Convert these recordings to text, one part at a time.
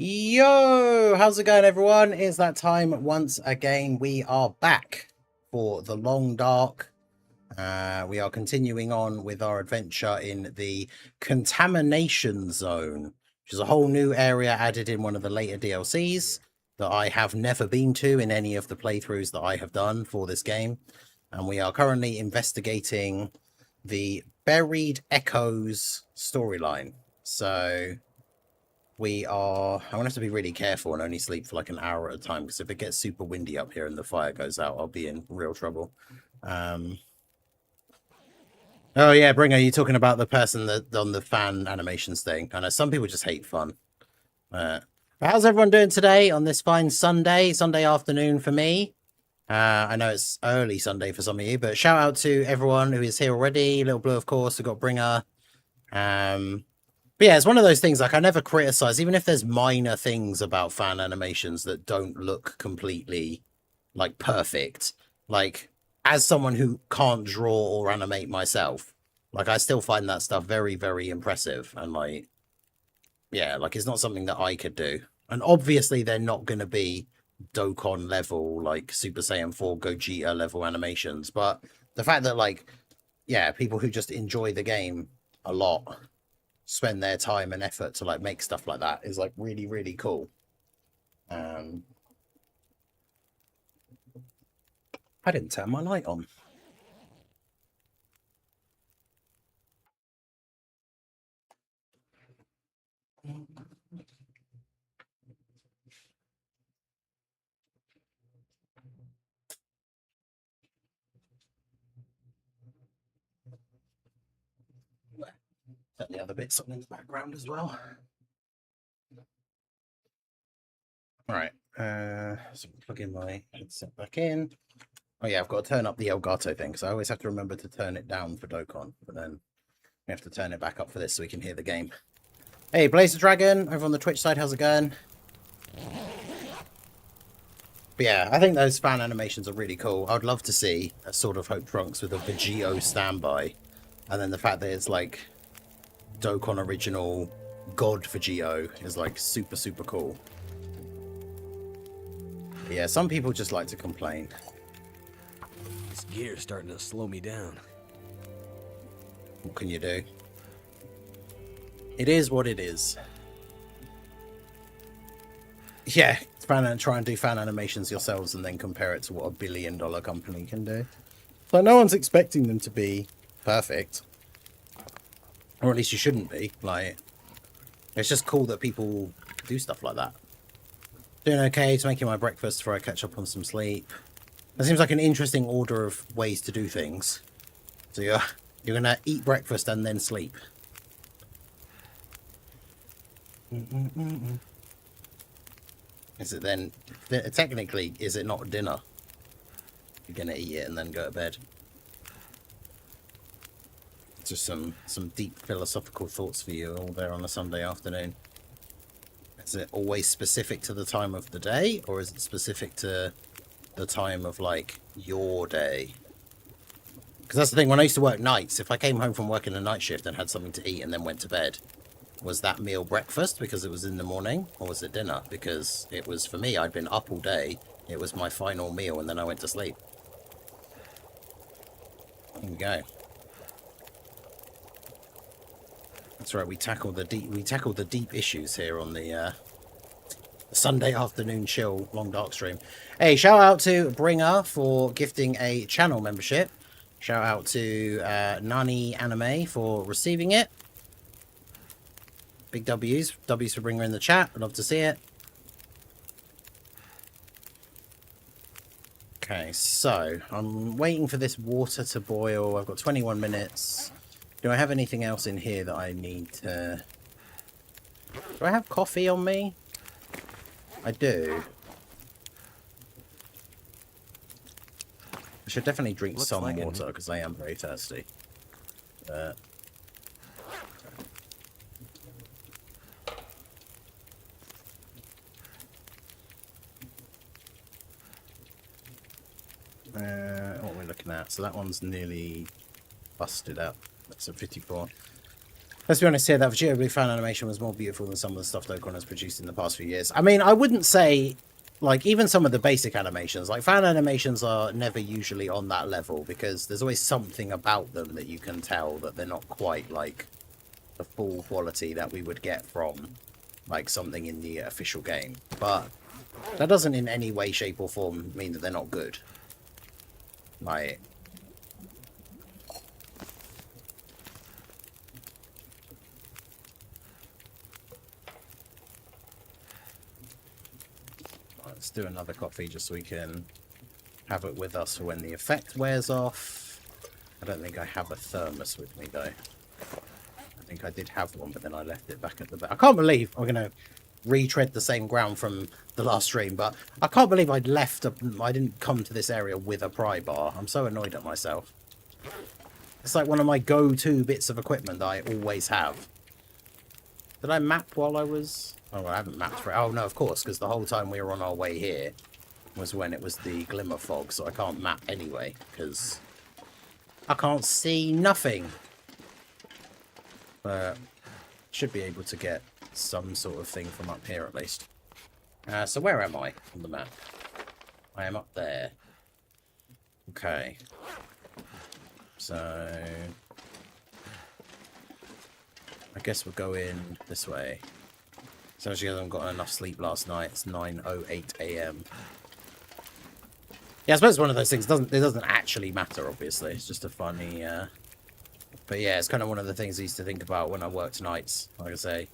Yo, how's it going, everyone? It's that time once again. We are back for the Long Dark. We are continuing on with our adventure in the Contamination Zone, which is a whole new area added in one of the later DLCs that I have never been to in any of the playthroughs that I have done for this game. And we are currently investigating the Buried Echoes storyline. So I'm gonna have to be really careful and only sleep for like an hour at a time, because if it gets super windy up here and the fire goes out, I'll be in real trouble. Oh yeah, Bringer, you talking about the person that on the fan animations thing? I know some people just hate fun. How's everyone doing today on this fine Sunday afternoon for me? I know it's early Sunday for some of you, but shout out to everyone who is here already. Little Blue, of course, we've got Bringer. But yeah, it's one of those things, like, I never criticize, even if there's minor things about fan animations that don't look completely like perfect. Like, as someone who can't draw or animate myself, like, I still find that stuff very, very impressive. And like, yeah, like, it's not something that I could do. And obviously they're not going to be Dokkan level, like Super Saiyan 4 Gogeta level animations. But the fact that, like, yeah, people who just enjoy the game a lot spend their time and effort to like make stuff like that is like really, really cool. I didn't turn my light on. Set the other bits on in the background as well. All right, so plug in my headset back in. Oh yeah, I've got to turn up the Elgato thing, because I always have to remember to turn it down for Dokkan, but then we have to turn it back up for this so we can hear the game. Hey, Blazer Dragon over on the Twitch side, how's it going? But yeah, I think those fan animations are really cool. I'd love to see a sort of Hope Trunks with a Vegito standby, and then the fact that it's like Dokkan original God Vegito is like super, super cool. But yeah, some people just like to complain. This gear's starting to slow me down. What can you do? It is what it is. Yeah, try and do fan animations yourselves and then compare it to what a billion-dollar company can do. Like, no one's expecting them to be perfect. Or at least you shouldn't be. Like, it's just cool that people do stuff like that. Doing okay, it's making my breakfast before I catch up on some sleep. That seems like an interesting order of ways to do things. So you're gonna eat breakfast and then sleep. Is it then, technically, is it not dinner? You're gonna eat it and then go to bed. Just some deep philosophical thoughts for you all there on a Sunday afternoon. Is it always specific to the time of the day, or is it specific to the time of like your day? Because that's the thing, when I used to work nights, if I came home from working a night shift and had something to eat and then went to bed, was that meal breakfast because it was in the morning, or was it dinner because it was, for me, I'd been up all day, it was my final meal, and then I went to sleep? There we go. That's right, we tackled the deep issues here on the Sunday afternoon chill Long Dark stream. Hey, shout out to Bringer for gifting a channel membership. Shout out to Nani Anime for receiving it. Big W's. W's for Bringer in the chat. I'd love to see it. Okay, so I'm waiting for this water to boil. I've got 21 minutes. Do I have anything else in here that I need to... Do I have coffee on me? I do. I should definitely drink some water, because I am very thirsty. What are we looking at? So that one's nearly busted up. That's a 54. Let's be honest here, that Vegeta Blue fan animation was more beautiful than some of the stuff Dokkan has produced in the past few years. I mean, I wouldn't say, like, even some of the basic animations, like, fan animations are never usually on that level, because there's always something about them that you can tell that they're not quite, like, the full quality that we would get from, like, something in the official game. But that doesn't in any way, shape, or form mean that they're not good. Like... Let's do another coffee just so we can have it with us for when the effect wears off. I don't think I have a thermos with me, though. I think I did have one, but then I left it back at the back. I can't believe I'm going to retread the same ground from the last stream, but I can't believe I didn't come to this area with a pry bar. I'm so annoyed at myself. It's like one of my go-to bits of equipment that I always have. Did I map while I was... Oh, I haven't mapped for it. Oh, no, of course, because the whole time we were on our way here was when it was the glimmer fog, so I can't map anyway, because I can't see nothing. But should be able to get some sort of thing from up here, at least. So where am I on the map? I am up there. Okay. So... I guess we'll go in this way. So as you guys haven't got enough sleep last night, it's 9:08 AM. Yeah, I suppose it's one of those things. It doesn't actually matter, obviously. It's just a funny... But yeah, it's kind of one of the things I used to think about when I worked nights, like I say.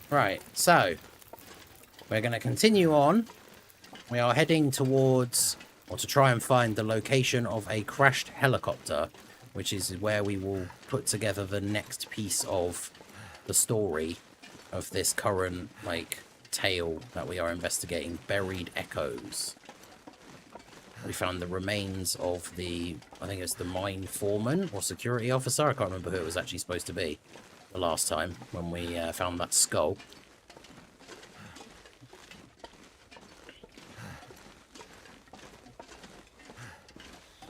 Right, so we're going to continue on. We are heading towards, or to try and find the location of a crashed helicopter, which is where we will put together the next piece of the story of this current, like, tale that we are investigating, Buried Echoes. We found the remains of the, I think it's the mine foreman or security officer. I can't remember who it was actually supposed to be the last time when we found that skull.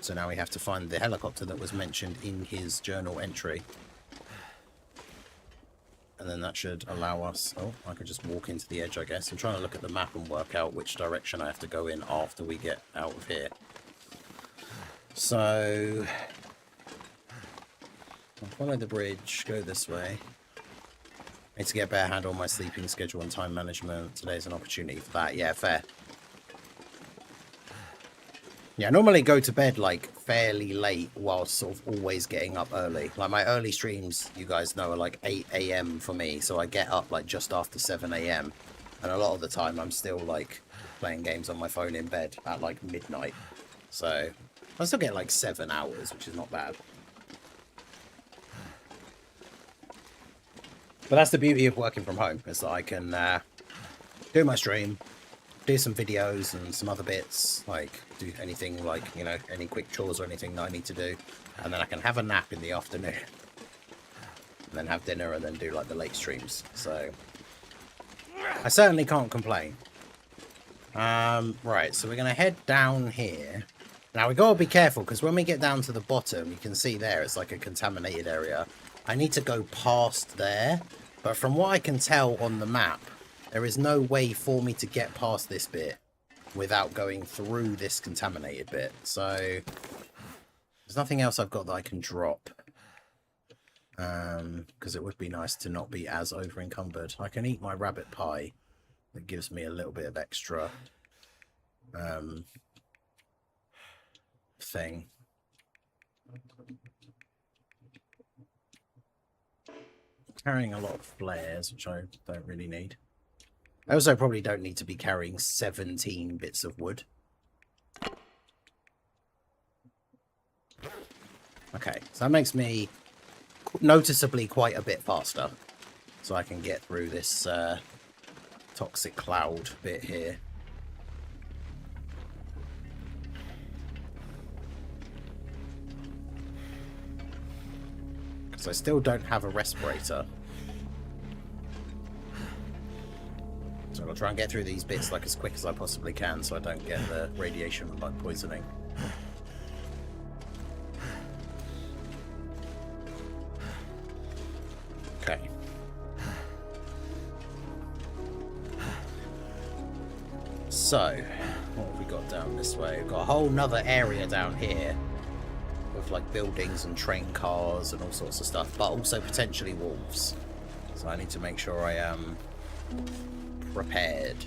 So now we have to find the helicopter that was mentioned in his journal entry. And then that should allow us... Oh, I could just walk into the edge, I guess. I'm trying to look at the map and work out which direction I have to go in after we get out of here. So... I'll follow the bridge, go this way. I need to get a better handle on my sleeping schedule and time management. Today's an opportunity for that. Yeah, fair. Yeah, I normally go to bed, like, fairly late while sort of always getting up early. Like, my early streams, you guys know, are like 8 AM for me, so I get up, like, just after 7 AM. And a lot of the time, I'm still, like, playing games on my phone in bed at, like, midnight. So, I still get, like, 7 hours, which is not bad. But that's the beauty of working from home, is that I can do my stream, do some videos and some other bits, like do anything like, you know, any quick chores or anything that I need to do, and then I can have a nap in the afternoon and then have dinner and then do like the late streams. So I certainly can't complain. Right, so we're gonna head down here. Now we gotta be careful, because when we get down to the bottom, you can see there it's like a contaminated area. I need to go past there, but from what I can tell on the map, there is no way for me to get past this bit without going through this contaminated bit. So there's nothing else I've got that I can drop. Because it would be nice to not be as over encumbered. I can eat my rabbit pie. That gives me a little bit of extra thing. Carrying a lot of flares, which I don't really need. I also probably don't need to be carrying 17 bits of wood. Okay, so that makes me noticeably quite a bit faster. So I can get through this toxic cloud bit here. Because I still don't have a respirator. So I'll try and get through these bits like as quick as I possibly can so I don't get the radiation like poisoning. So, what have we got down this way? We've got a whole nother area down here with like buildings and train cars and all sorts of stuff, but also potentially wolves. So I need to make sure I am prepared.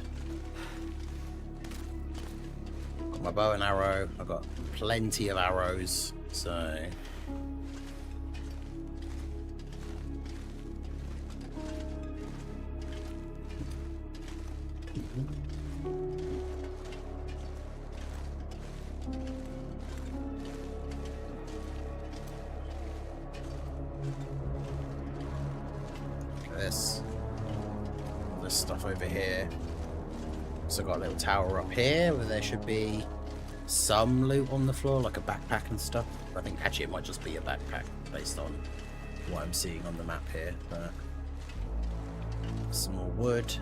Got my bow and arrow. I've got plenty of arrows, so... This stuff over here. So got a little tower up here where there should be some loot on the floor, like a backpack and stuff. I think actually it might just be a backpack based on what I'm seeing on the map here. But some more wood.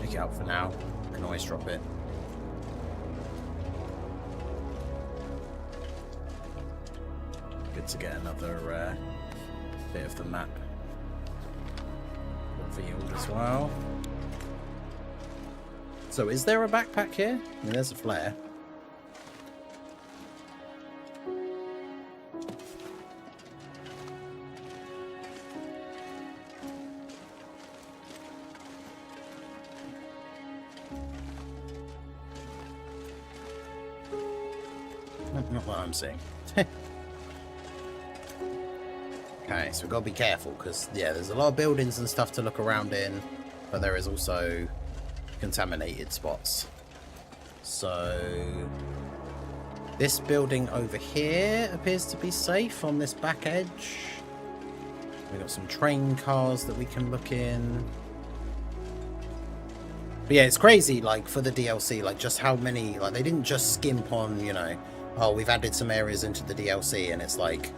Pick it up for now. Can always drop it. Good to get another bit of the map revealed as well. So is there a backpack here? I mean, there's a flare. Not what I'm seeing. Okay, so we've got to be careful because, yeah, there's a lot of buildings and stuff to look around in, but there is also contaminated spots. So this building over here appears to be safe on this back edge. We've got some train cars that we can look in. But yeah, it's crazy, like, for the DLC, like, just how many, like, they didn't just skimp on, you know, oh, we've added some areas into the DLC and it's like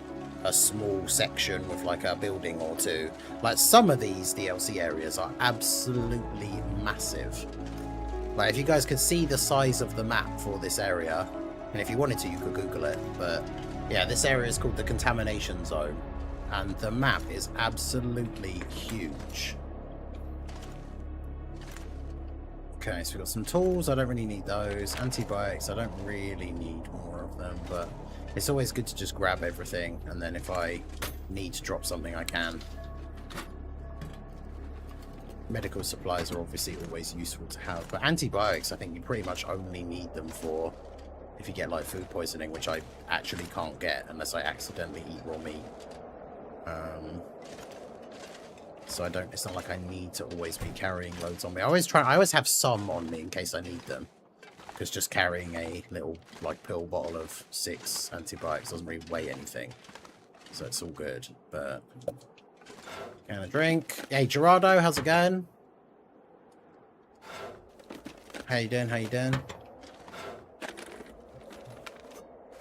a small section with like a building or two. Like, some of these DLC areas are absolutely massive. Like, if you guys could see the size of the map for this area, and if you wanted to, you could Google it, but yeah, this area is called the Contamination Zone, and the map is absolutely huge. Okay, so we've got some tools. I don't really need those. Antibiotics, I don't really need more of them, but it's always good to just grab everything, and then if I need to drop something, I can. Medical supplies are obviously always useful to have, but antibiotics, I think you pretty much only need them for if you get like food poisoning, which I actually can't get unless I accidentally eat raw meat. So it's not like I need to always be carrying loads on me. I always have some on me in case I need them. Because just carrying a little, like, pill bottle of 6 antibiotics doesn't really weigh anything. So it's all good, but... Can I drink? Hey, Gerardo, how's it going? How you doing? How you doing?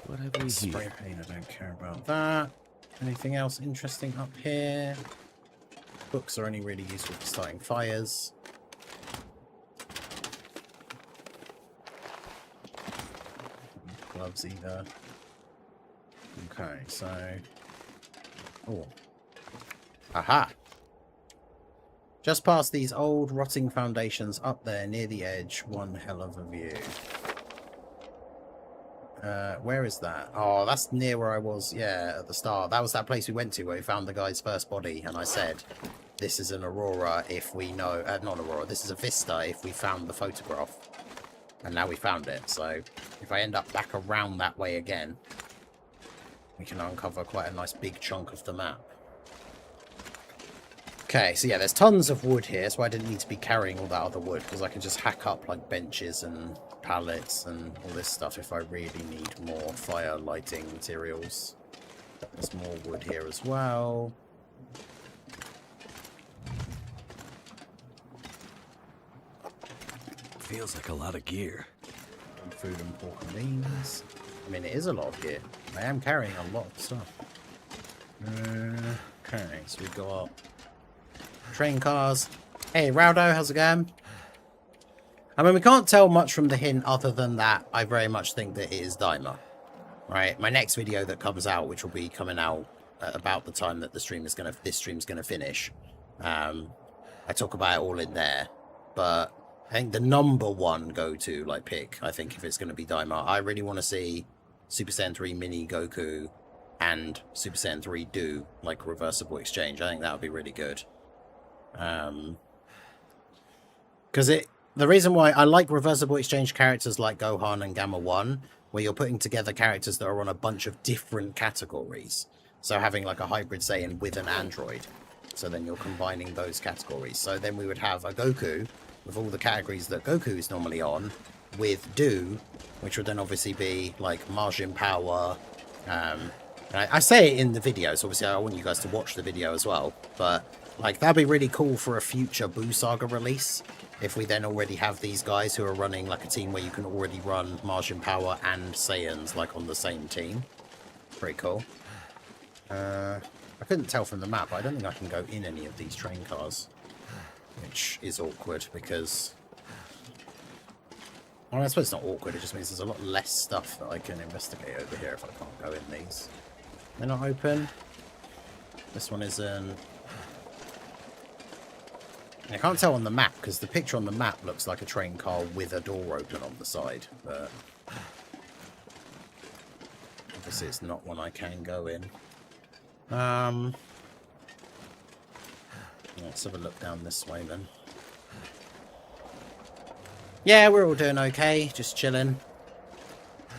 What have we Spray here? paint, I don't care about that. Anything else interesting up here? Books are only really useful for starting fires. Gloves either. Okay, so... Oh. Aha! Just past these old rotting foundations up there near the edge. One hell of a view. Where is that? Oh, that's near where I was, yeah, at the start. That was that place we went to where we found the guy's first body, and I said, this is an Aurora if we know... not Aurora, this is a Vista if we found the photograph. And now we found it, so if I end up back around that way again, we can uncover quite a nice big chunk of the map. Okay, so yeah, there's tons of wood here, so I didn't need to be carrying all that other wood, because I can just hack up, like, benches and pallets and all this stuff if I really need more fire lighting materials. There's more wood here as well. Feels like a lot of gear. Food and pork and beans. I mean, it is a lot of gear. I am carrying a lot of stuff. Okay, so we got train cars. Hey, Rowdo, how's it going? I mean, we can't tell much from the hint other than that I very much think that it is Daima. Right? My next video that comes out, which will be coming out at about the time that this stream's gonna finish. I talk about it all in there. But I think the number one go-to like pick, I think if it's going to be Daima, I really want to see Super Saiyan 3 Mini Goku and Super Saiyan 3 do like reversible exchange. I think that would be really good. Because the reason why I like reversible exchange characters like Gohan and Gamma 1, where you're putting together characters that are on a bunch of different categories. So having like a hybrid Saiyan with an android. So then you're combining those categories. So then we would have a Goku with all the categories that Goku is normally on, with Do, which would then obviously be like Majin Power. I say it in the video, so obviously I want you guys to watch the video as well. But like that'd be really cool for a future Buu Saga release. If we then already have these guys who are running like a team where you can already run Majin Power and Saiyans like on the same team. Pretty cool. I couldn't tell from the map, but I don't think I can go in any of these train cars. Which is awkward because... Well, I suppose it's not awkward, it just means there's a lot less stuff that I can investigate over here if I can't go in these. They're not open. This one isn't. I can't tell on the map because the picture on the map looks like a train car with a door open on the side, but obviously it's not one I can go in. Let's have a look down this way then. Yeah, we're all doing okay, just chilling.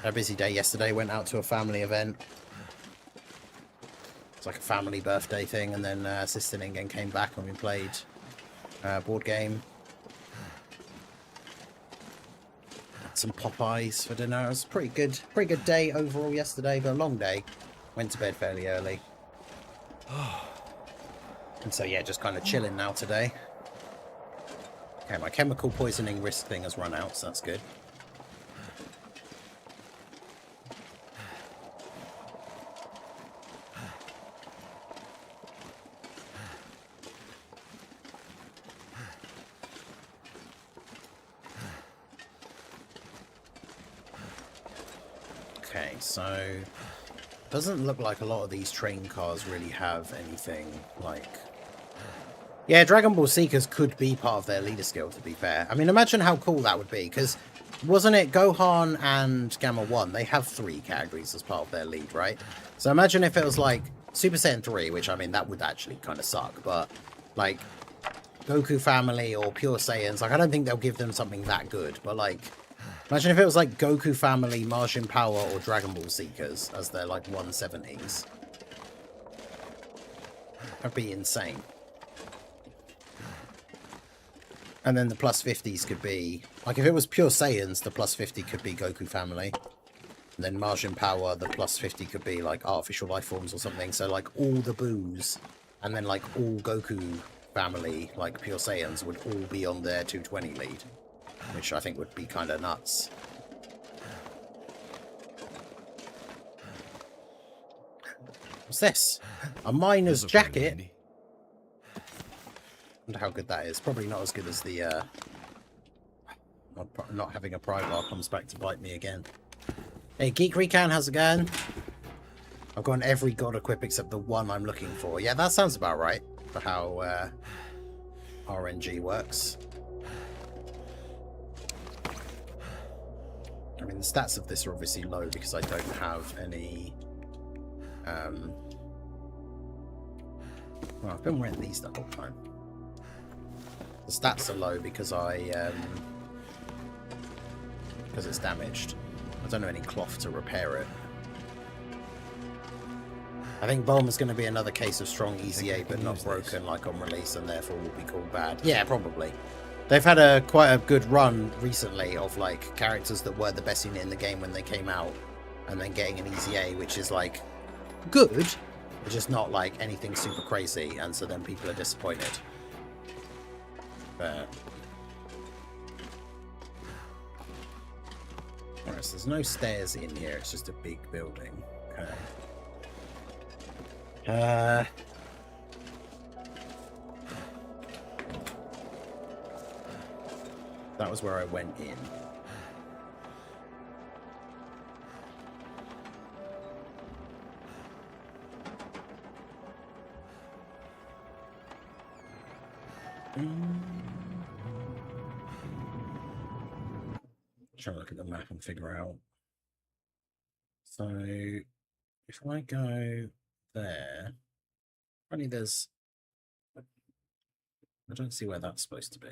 Had a busy day yesterday, went out to a family event. It's like a family birthday thing, and then Sister Ningen came back and we played board game. Had some Popeyes for dinner. It was a pretty good day overall yesterday, but a long day. Went to bed fairly early. And so yeah, just kind of chilling now today. Okay, my chemical poisoning risk thing has run out, so that's good. Okay, so doesn't look like a lot of these train cars really have anything like... Yeah, Dragon Ball Seekers could be part of their leader skill, to be fair. I mean, imagine how cool that would be, because wasn't it Gohan and Gamma 1? They have 3 categories as part of their lead, right? So imagine if it was like Super Saiyan 3, which, I mean, that would actually kind of suck, but like Goku Family or Pure Saiyans, like I don't think they'll give them something that good, but like imagine if it was like Goku Family, Majin Power, or Dragon Ball Seekers as their like 170s. That'd be insane. And then the plus 50s could be... Like, if it was Pure Saiyans, the plus 50 could be Goku Family. And then Majin Power, the plus 50 could be, like, Artificial Life Forms or something. So, like, all the Boos, and then, like, all Goku Family, like, Pure Saiyans, would all be on their 220 lead. Which I think would be kind of nuts. What's this? A miner's jacket? How good that is. Probably not as good as the not having a Privar comes back to bite me again. Hey, Geek Recon, how's it going? I've gotten every god equip except the one I'm looking for. Yeah, that sounds about right for how RNG works. I mean, the stats of this are obviously low because I don't have any well, I've been wearing these the whole time. The stats are low because because it's damaged. I don't have any cloth to repair it. I think Bomb is going to be another case of strong EZA but not broken like on release and therefore will be called bad. Yeah, probably. They've had quite a good run recently of like characters that were the best unit in the game when they came out and then getting an EZA which is like good, but just not like anything super crazy, and so then people are disappointed. Alright, so there's no stairs in here, it's just a big building. Okay. That was where I went in. Trying to look at the map and figure out. So if I go there, only there's. I don't see where that's supposed to be.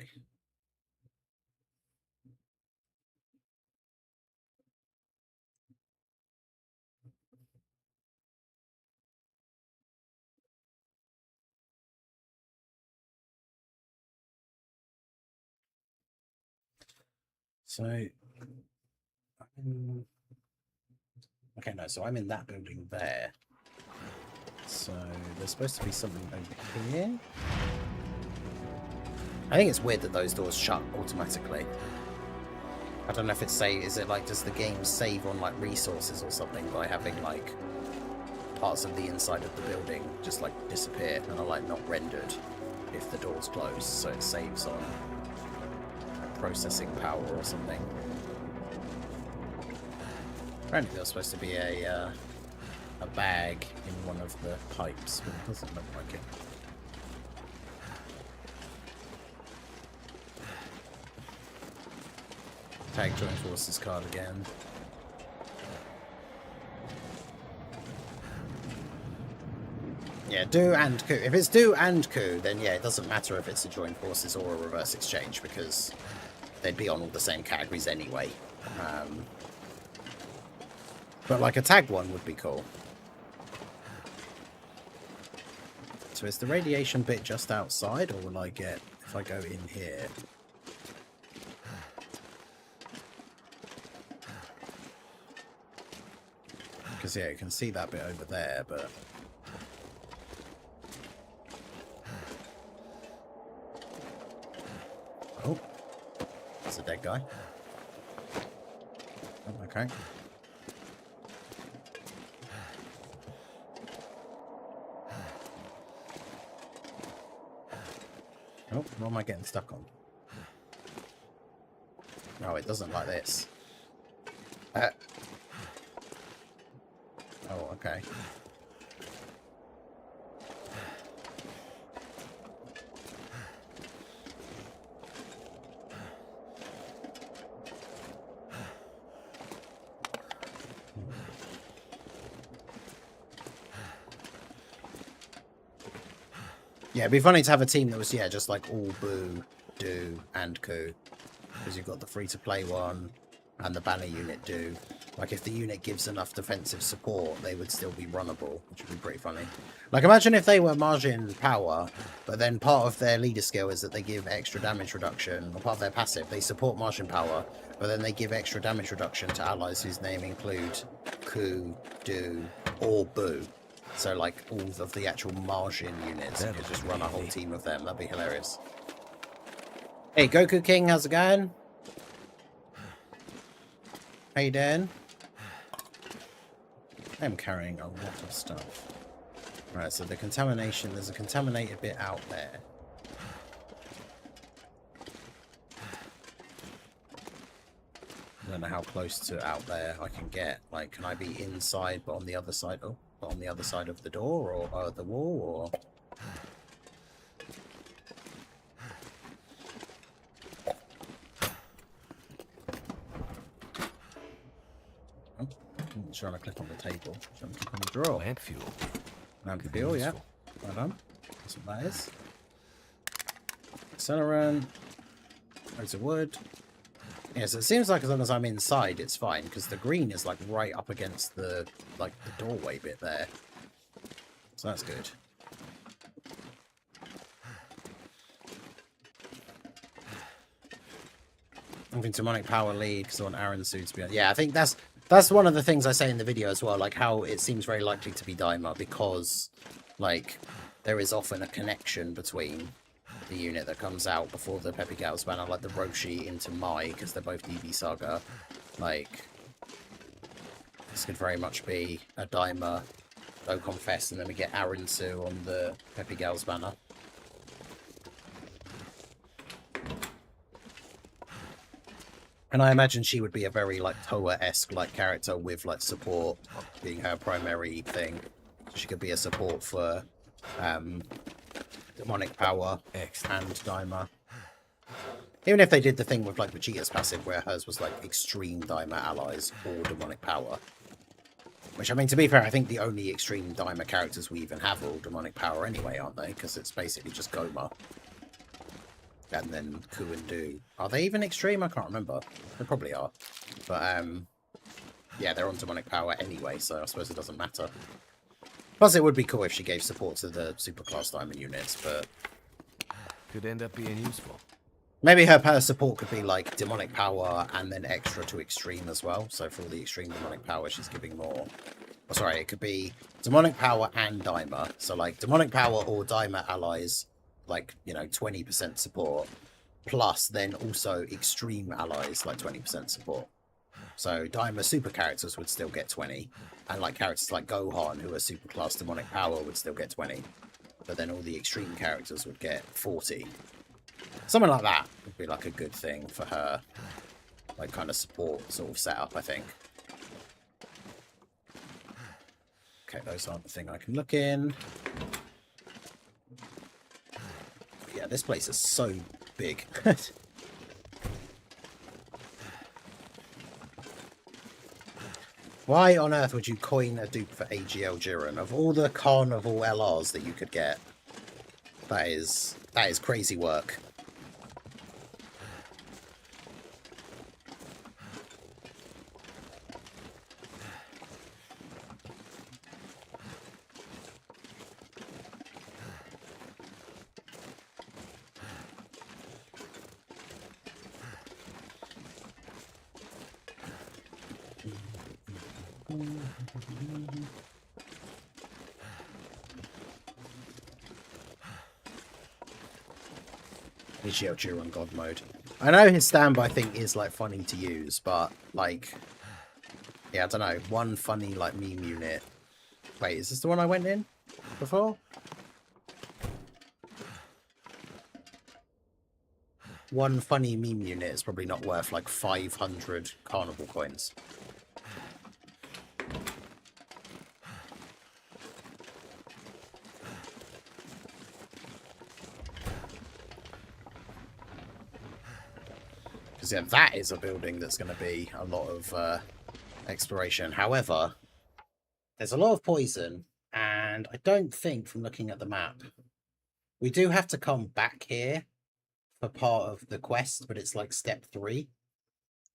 So, okay, no, so I'm in that building there. So there's supposed to be something over here. I think it's weird that those doors shut automatically. I don't know if it's is it like, does the game save on like resources or something by having like parts of the inside of the building just like disappear and are like not rendered if the door's closed, so it saves on processing power or something. Apparently there's supposed to be a bag in one of the pipes, but it doesn't look like it. Tag Joint Forces card again. Yeah, do and coup. If it's do and coup, then yeah, it doesn't matter if it's a Joint Forces or a reverse exchange because they'd be on all the same categories anyway. But like a tagged one would be cool. So is the radiation bit just outside, or will I get, if I go in here? Because yeah, you can see that bit over there, but... Oh, that's a dead guy. Oh, okay. Oh, what am I getting stuck on? No, it doesn't like this. Oh, okay. Yeah, it'd be funny to have a team that was, yeah, just like all boo, do, and coup. Because you've got the free-to-play one and the banner unit do. Like, if the unit gives enough defensive support, they would still be runnable, which would be pretty funny. Like, imagine if they were margin power, but then part of their leader skill is that they give extra damage reduction, or part of their passive, they support margin power, but then they give extra damage reduction to allies whose name include coup, do, or boo. So, like, all of the actual margin units, you could just run a whole team of them. That'd be hilarious. Hey, Goku King, how's it going? How you doing? I'm carrying a lot of stuff. Right, so the contamination, there's a contaminated bit out there. I don't know how close to out there I can get. Like, can I be inside but on the other side? Oh, but on the other side of the door or the wall, or... Oh, I'm trying to click on the table. I'm trying to click on the drawer. Lamp fuel. Lamp fuel, yeah. Well done. That's what that is. Accelerant. Loads of wood. Yeah, so it seems like as long as I'm inside, it's fine, because the green is, like, right up against the, like, the doorway bit there. So that's good. Moving demonic power lead, because I want Aaron suits behind. Yeah, I think that's one of the things I say in the video as well, like how it seems very likely to be Daima, because, like, there is often a connection between the unit that comes out before the Peppy Gals banner, like the Roshi into Mai, because they're both DB Saga. Like, this could very much be a Daima, No Confess, and then we get Arinsu on the Peppy Gals banner. And I imagine she would be a very, like, Toa-esque, like, character with, like, support being her primary thing. She could be a support for, demonic power and Daima. Even if they did the thing with like Vegeta's passive where hers was like extreme Daima allies or demonic power. Which, I mean, to be fair, I think the only extreme Daima characters we even have are all demonic power anyway, aren't they? Because it's basically just Goma. And then Ku and Du. Are they even extreme? I can't remember. They probably are. But, yeah, they're on demonic power anyway, so I suppose it doesn't matter. Plus, it would be cool if she gave support to the superclass Diamond units, but... Could end up being useful. Maybe her support could be, like, demonic power and then extra to extreme as well. So for all the extreme demonic power, she's giving more... Oh, sorry, it could be demonic power and Daima. So, like, demonic power or Daima allies, like, you know, 20% support. Plus, then also extreme allies, like 20% support. So Daima super characters would still get 20. And, like, characters like Gohan, who are superclass demonic power, would still get 20. But then all the extreme characters would get 40. Something like that would be like a good thing for her, like kind of support sort of setup, I think. Okay, those aren't the thing I can look in. Yeah, this place is so big. Why on earth would you coin a dupe for AGL Jiren? Of all the carnival LRs that you could get, that is crazy work. AGL Jiren God mode. I know his standby thing is like funny to use, but like, yeah, I don't know. One funny like meme unit. Wait, is this the one I went in before? One funny meme unit is probably not worth like 500 carnival coins. Because yeah, that is a building that's going to be a lot of exploration. However, there's a lot of poison, and I don't think, from looking at the map, we do have to come back here for part of the quest, but it's like step 3.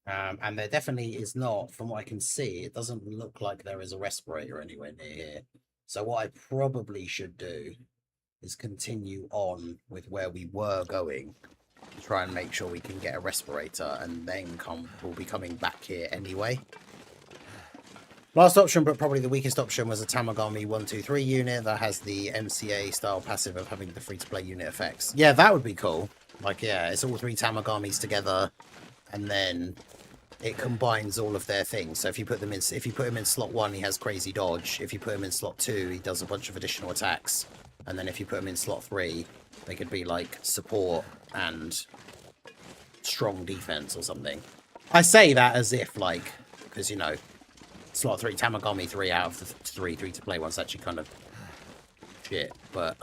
And there definitely is not, from what I can see, it doesn't look like there is a respirator anywhere near here. So what I probably should do is continue on with where we were going, try and make sure we can get a respirator, and then we'll be coming back here anyway. Last option, but probably the weakest option, was a Tamagami 123 unit that has the MCA style passive of having the free-to-play unit effects. Yeah, that would be cool. Like, yeah, it's all 3 Tamagamis together, and then it combines all of their things. So if you put him in slot 1, he has crazy dodge. If you put him in slot 2, he does a bunch of additional attacks. And then if you put him in slot 3, they could be like support and strong defense or something. I say that as if, like, because, you know, slot 3 Tamagami 3 out of the 3 to play ones actually kind of shit, but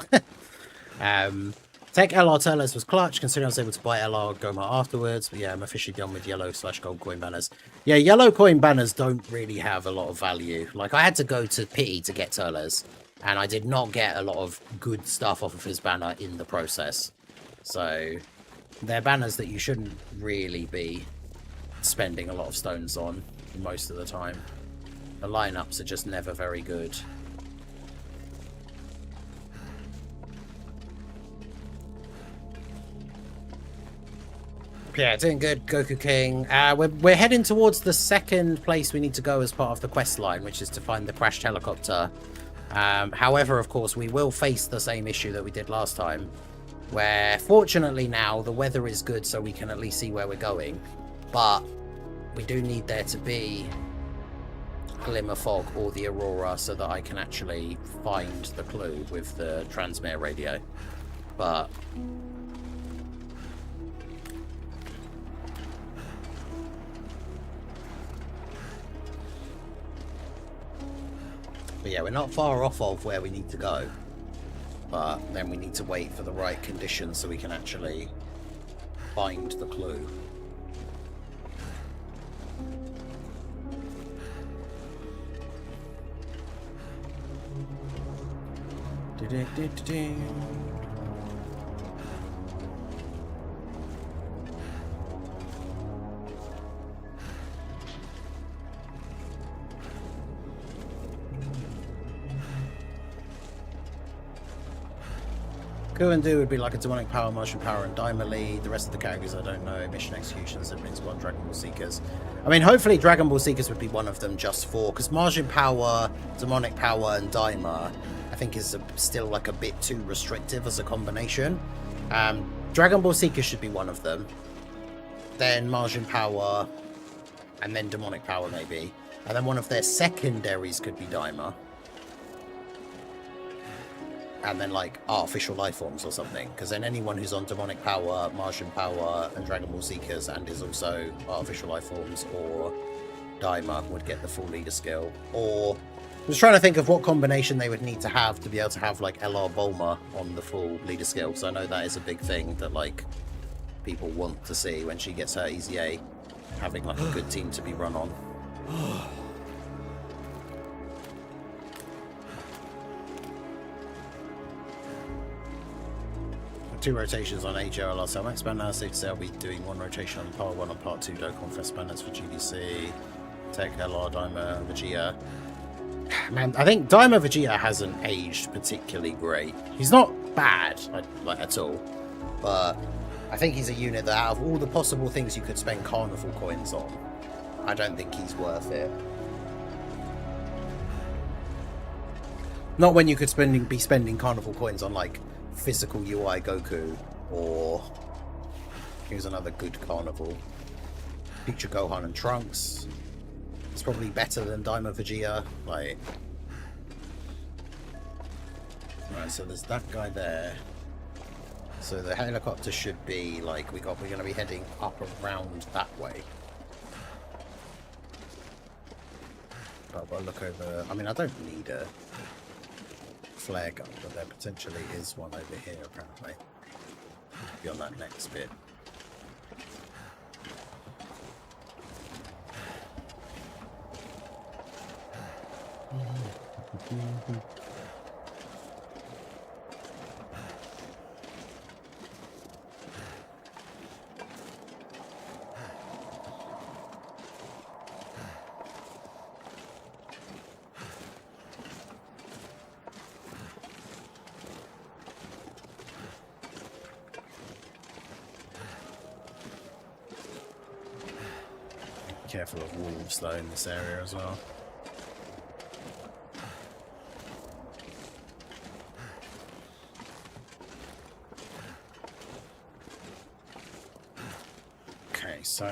Tech LR Turles was clutch, considering I was able to buy LR Goma afterwards. But yeah, I'm officially done with yellow/gold coin banners. Yeah, yellow coin banners don't really have a lot of value. Like, I had to go to Pity to get Turles, and I did not get a lot of good stuff off of his banner in the process. So they're banners that you shouldn't really be spending a lot of stones on most of the time. The lineups are just never very good. Yeah, doing good, Goku King. We're heading towards the second place we need to go as part of the quest line, which is to find the crashed helicopter. However, of course, we will face the same issue that we did last time, where fortunately now the weather is good, so we can at least see where we're going. But we do need there to be glimmer fog or the aurora so that I can actually find the clue with the transmit radio. But yeah, we're not far off of where we need to go, but then we need to wait for the right conditions so we can actually find the clue. Kuandu would be like a demonic power, Martian power, and Daima lead. The rest of the categories I don't know. Mission execution, Siblings, Squad, Dragon Ball Seekers. I mean, hopefully Dragon Ball Seekers would be one of them just for, because Martian power, demonic power, and Daima, I think is still like a bit too restrictive as a combination. Dragon Ball Seekers should be one of them. Then Martian power, and then demonic power maybe. And then one of their secondaries could be Daima. And then like artificial life forms or something, because then anyone who's on demonic power, Martian power, and Dragon Ball Seekers, and is also artificial life forms or Daima would get the full leader skill. Or I was trying to think of what combination they would need to have to be able to have like LR Bulma on the full leader skill, because I know that is a big thing that like people want to see when she gets her Easy A, having like a good team to be run on. 2 rotations on HOLR, so I won't spend now 6. I'll be doing 1 rotation on part 1 and part 2 Dokkan Fest banners for GDC, Tech, LR, Daima, Vegeta. Man, I think Daima Vegeta hasn't aged particularly great. He's not bad, like at all, but I think he's a unit that out of all the possible things you could spend Carnival coins on, I don't think he's worth it. Not when you could be spending Carnival coins on like physical UI Goku, or here's another good Carnival. Future Gohan and Trunks. It's probably better than Daima Vegeta. Like, right, so there's that guy there. So the helicopter should be like we're going to be heading up around that way. But we'll look over. I mean, I don't need a flare gun, but there potentially is one over here apparently. Be on that next bit. Careful of wolves though in this area as well. Okay, so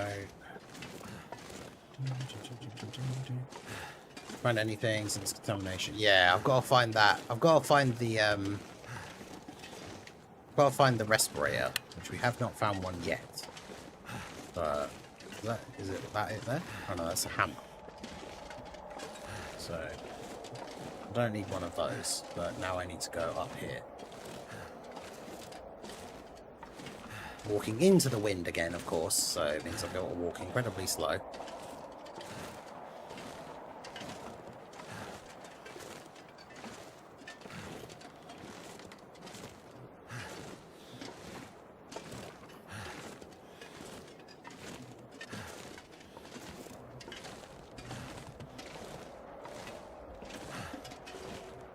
find anything since contamination. Yeah, I've got to find that. I've got to find the respirator, which we have not found one yet. But is that it there? Oh no, that's a hammer. So I don't need one of those, but now I need to go up here. Walking into the wind again, of course, so it means I've got to walk incredibly slow.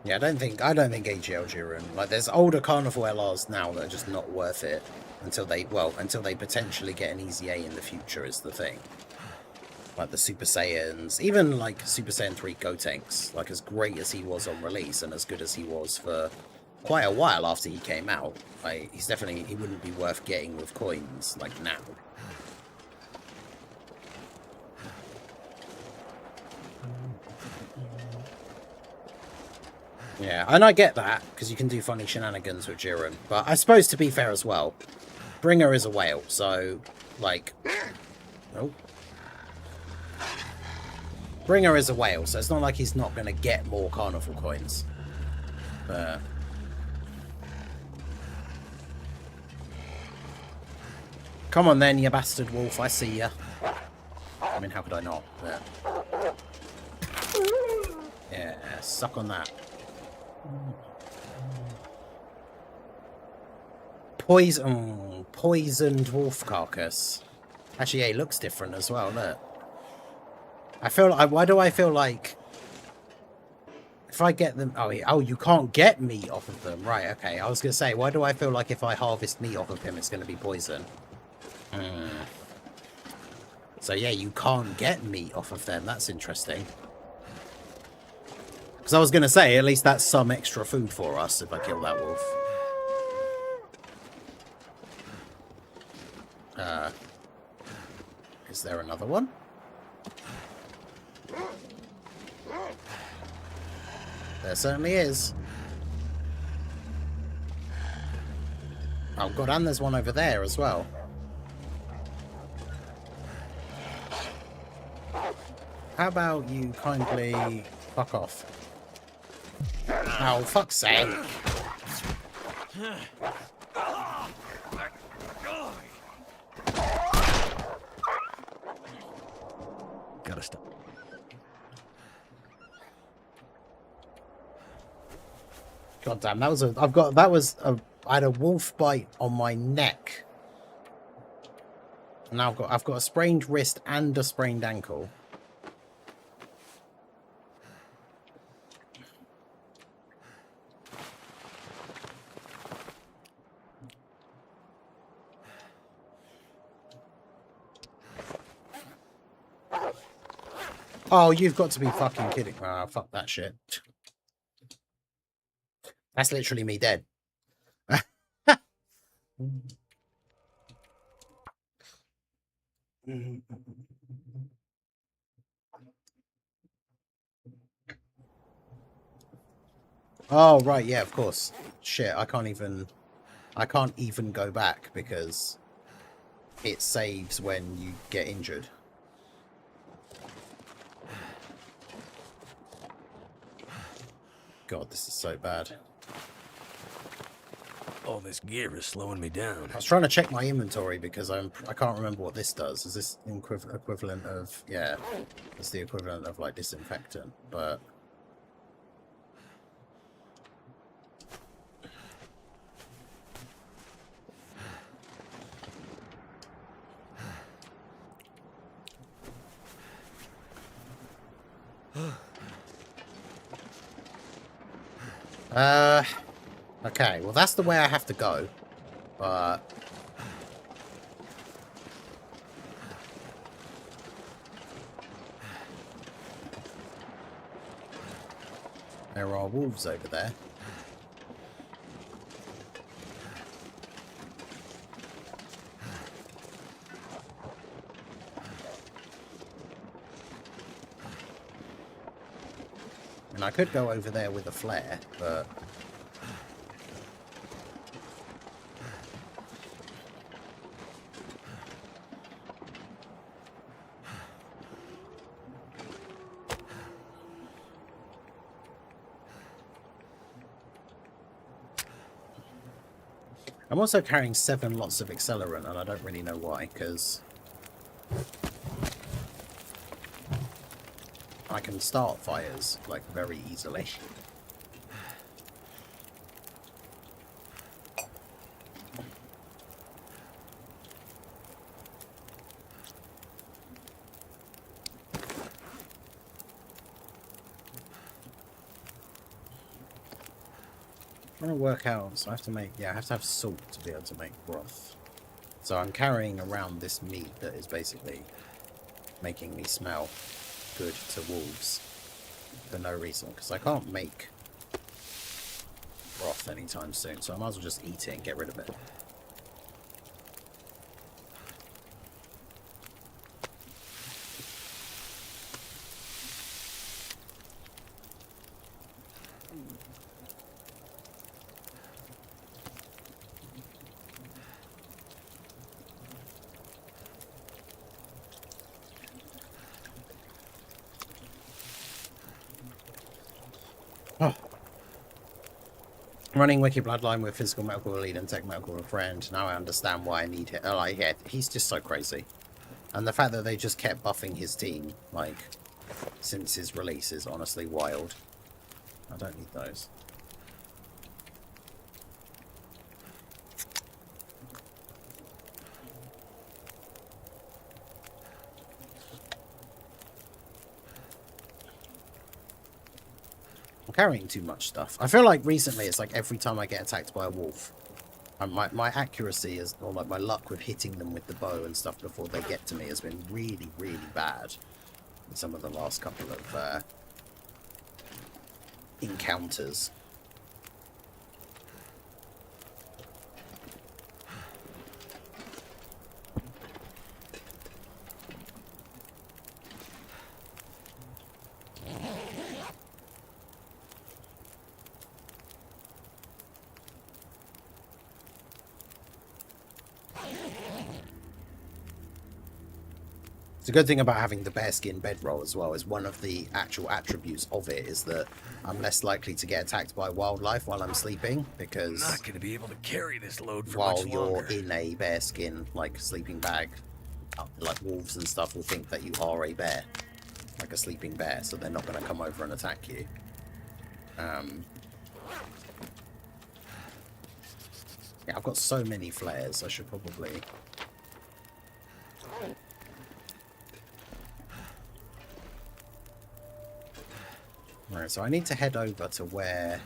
Yeah, I don't think AGL Jiren, like there's older Carnival LRs now that are just not worth it until they potentially get an Easy A in the future is the thing. Like the Super Saiyans, even like Super Saiyan 3 Gotenks, like as great as he was on release and as good as he was for quite a while after he came out, like he wouldn't be worth getting with coins like now. Yeah, and I get that, because you can do funny shenanigans with Jiren, but I suppose to be fair as well, Bringer is a whale, so, like, oh. Bringer is a whale, so it's not like he's not going to get more Carnival coins. Come on then, you bastard wolf. I see ya. I mean, how could I not? But... yeah, suck on that. Poisoned wolf carcass. Actually, yeah, it looks different as well, look. I feel like... why do I feel like... if I get them... oh, you can't get meat off of them. Right, okay. I was going to say, why do I feel like if I harvest meat off of him, it's going to be poison? So, yeah, you can't get meat off of them. That's interesting. Because I was going to say, at least that's some extra food for us if I kill that wolf. Is there another one? There certainly is. Oh god, and there's one over there as well. How about you kindly fuck off? Oh, fuck's sake. Gotta stop. God damn, that was a... I had a wolf bite on my neck. And now I've got a sprained wrist and a sprained ankle. Oh, you've got to be fucking kidding. Ah, fuck that shit. That's literally me dead. Oh, right, yeah, of course. Shit, I can't even go back because it saves when you get injured. God, this is so bad. All this gear is slowing me down. I was trying to check my inventory because I can't remember what this does. Is this equivalent of... yeah, it's the equivalent of, like, disinfectant, but... okay, well that's the way I have to go, but... there are wolves over there. And I could go over there with a flare, but... I'm also carrying 7 lots of accelerant, and I don't really know why, because I can start fires, like, very easily. I'm trying to work out, so I have to make, yeah, I have to have salt to be able to make broth. So I'm carrying around this meat that is basically making me smell good to wolves for no reason, because I can't make broth anytime soon, so I might as well just eat it and get rid of it. Oh. Running Wiki Bloodline with physical medical lead and tech medical friend. Now I understand why I need him. Oh, like, yeah, he's just so crazy. And the fact that they just kept buffing his team, like, since his release is honestly wild. I don't need those. I'm carrying too much stuff. I feel like recently it's like every time I get attacked by a wolf, my accuracy is, or like my luck with hitting them with the bow and stuff before they get to me has been really, really bad in some of the last couple of encounters. It's a good thing about having the bearskin bedroll as well, is one of the actual attributes of it is that I'm less likely to get attacked by wildlife while I'm sleeping, because I'm not going to be able to carry this load for while much you're longer. in a bearskin, like, sleeping bag, like, wolves and stuff will think that you are a bear, like a sleeping bear, so they're not going to come over and attack you. Yeah, I've got so many flares, I should probably... Right, so I need to head over to where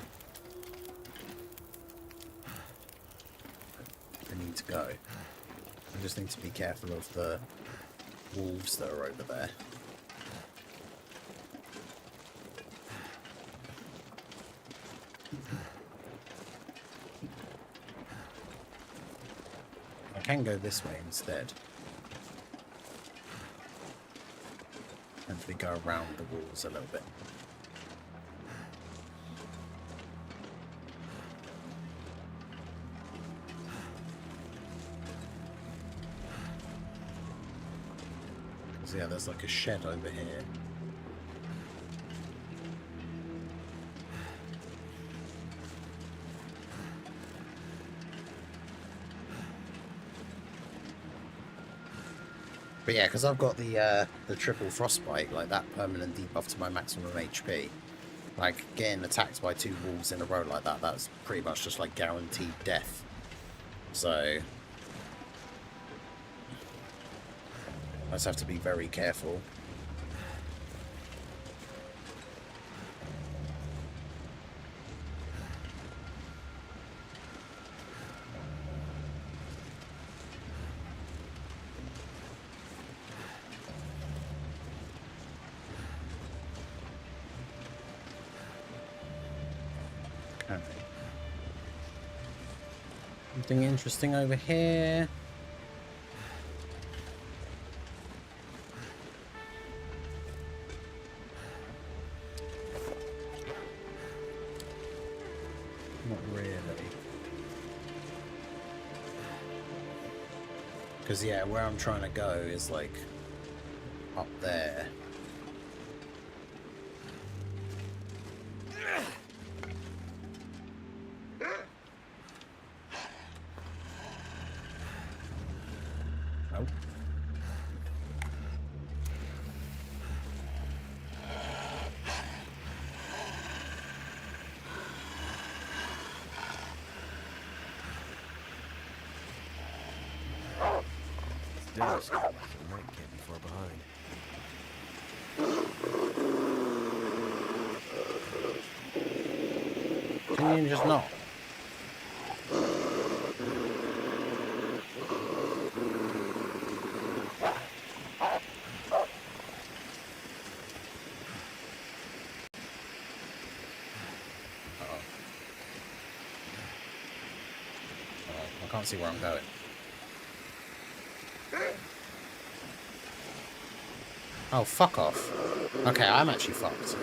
I need to go. I just need to be careful of the wolves that are over there. I can go this way instead. And we go around the walls a little bit. Yeah, there's like a shed over here. But yeah, because I've got the triple frostbite, like that permanent debuff to my maximum HP. Like, getting attacked by 2 wolves in a row like that, that's pretty much just like guaranteed death. So I just have to be very careful. Okay. Something interesting over here. Not really. Because, yeah, where I'm trying to go is, like, up there. Nope. Dennis, so Mike can't be far behind. Can you just not? I can't see where I'm going. Oh, fuck off. Okay, I'm actually fucked.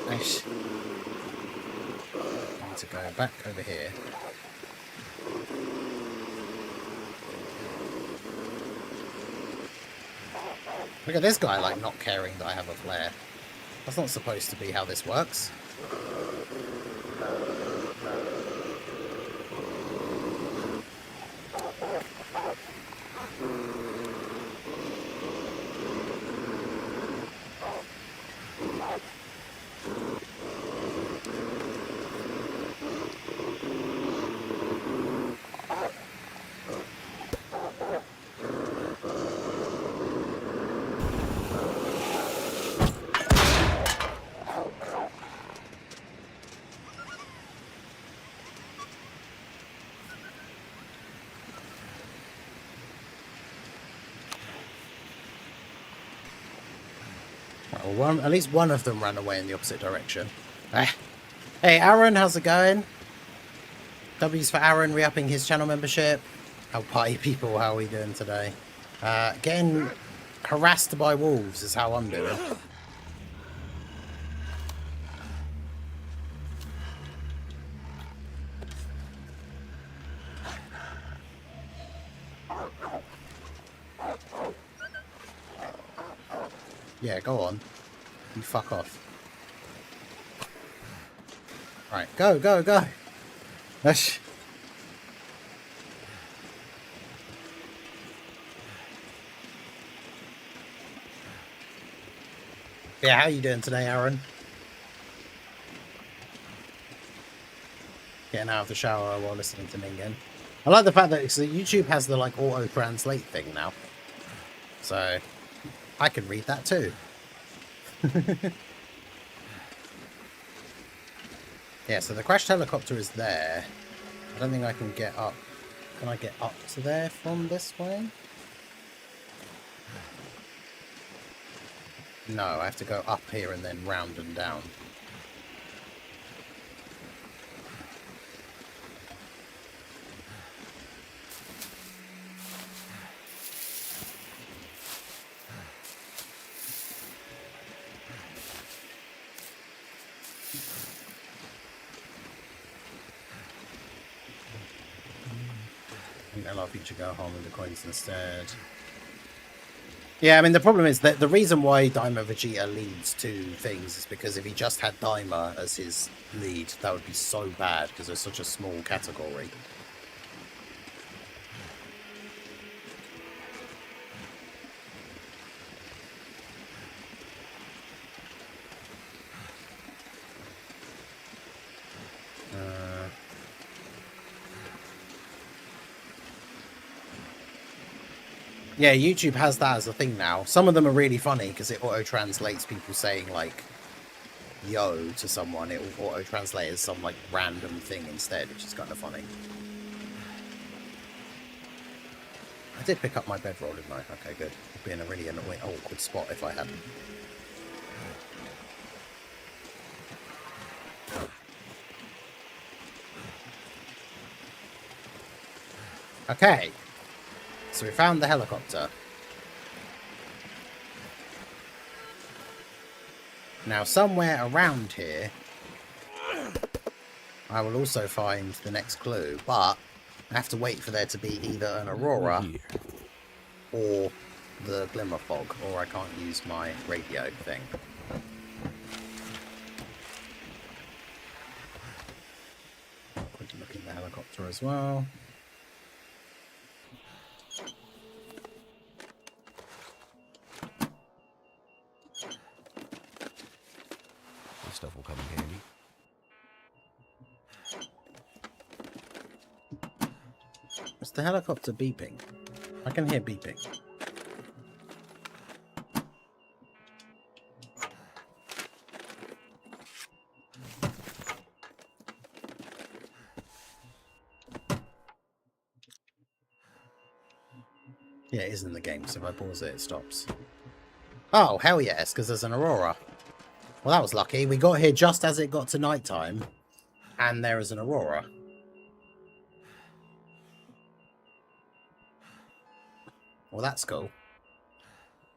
Nice. I need to go back over here. Look at this guy, like, not caring that I have a flare. That's not supposed to be how this works. Well, at least one of them ran away in the opposite direction. Hey, Aaron, how's it going? W's for Aaron re-upping his channel membership. How party people, how are we doing today? Getting harassed by wolves is how I'm doing. Yeah, go on. You fuck off. Right, go, go, go. That's... Yeah, how you doing today, Aaron? Getting out of the shower while listening to Ningen. I like the fact that YouTube has the like auto-translate thing now. So I can read that too. Yeah, so the crashed helicopter is there. I don't think I can get up. Can I get up to there from this way? No, I have to go up here and then round and down. I think a lot of people should go home with the coins instead. Yeah, I mean, the problem is that the reason why Daima Vegeta leads to things is because if he just had Daima as his lead, that would be so bad because there's such a small category. Yeah, YouTube has that as a thing now. Some of them are really funny because it auto-translates people saying, like, yo to someone. It will auto-translate as some, like, random thing instead, which is kind of funny. I did pick up my bedroll, didn't I? Okay, good. It'd be in a really annoying, awkward spot if I hadn't. Okay. So we found the helicopter. Now somewhere around here I will also find the next clue, but I have to wait for there to be either an aurora or the glimmer fog, or I can't use my radio thing. Quick look at the helicopter as well. Stuff will come in handy. Is the helicopter beeping? I can hear beeping. Yeah, it is in the game, so if I pause it, it stops. Oh, hell yes, because there's an aurora. Well, that was lucky. We got here just as it got to nighttime, and there is an aurora. Well, that's cool.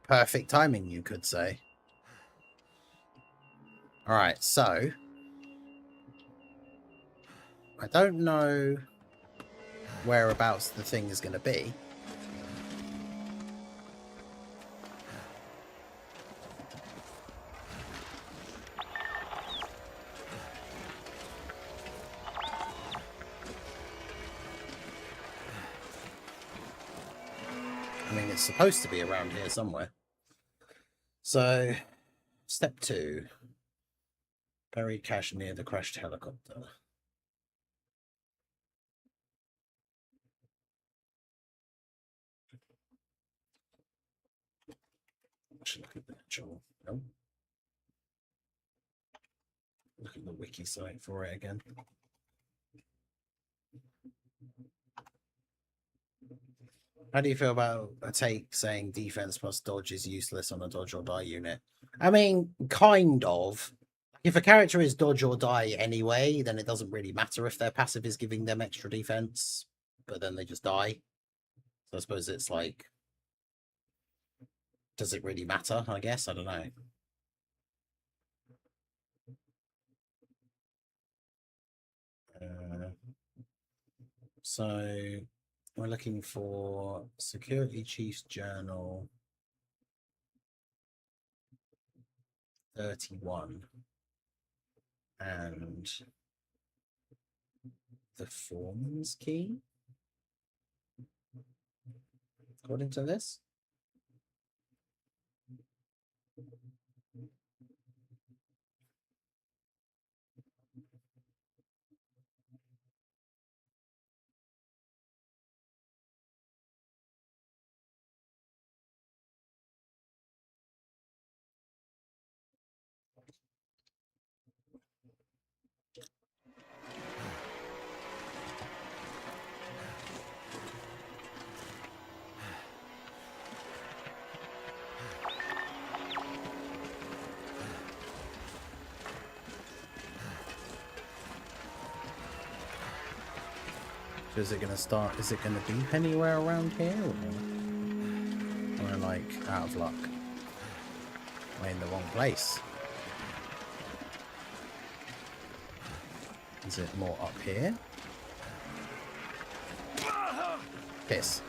Perfect timing, you could say. Alright, so... I don't know whereabouts the thing is going to be. I mean, it's supposed to be around here somewhere. So, step 2. Buried cash near the crashed helicopter. I should look at the actual. No. Look at the wiki site for it again. How do you feel about a take saying defense plus dodge is useless on a dodge or die unit? I mean, kind of. If a character is dodge or die anyway, then it doesn't really matter if their passive is giving them extra defense, but then they just die. So I suppose it's like, does it really matter? I guess. I don't know. So we're looking for Security Chief's Journal 31 and the foreman's key, according to this. So is it going to start? Is it going to beep anywhere around here? Or am I like out of luck? Am I in the wrong place? Is it more up here? Piss.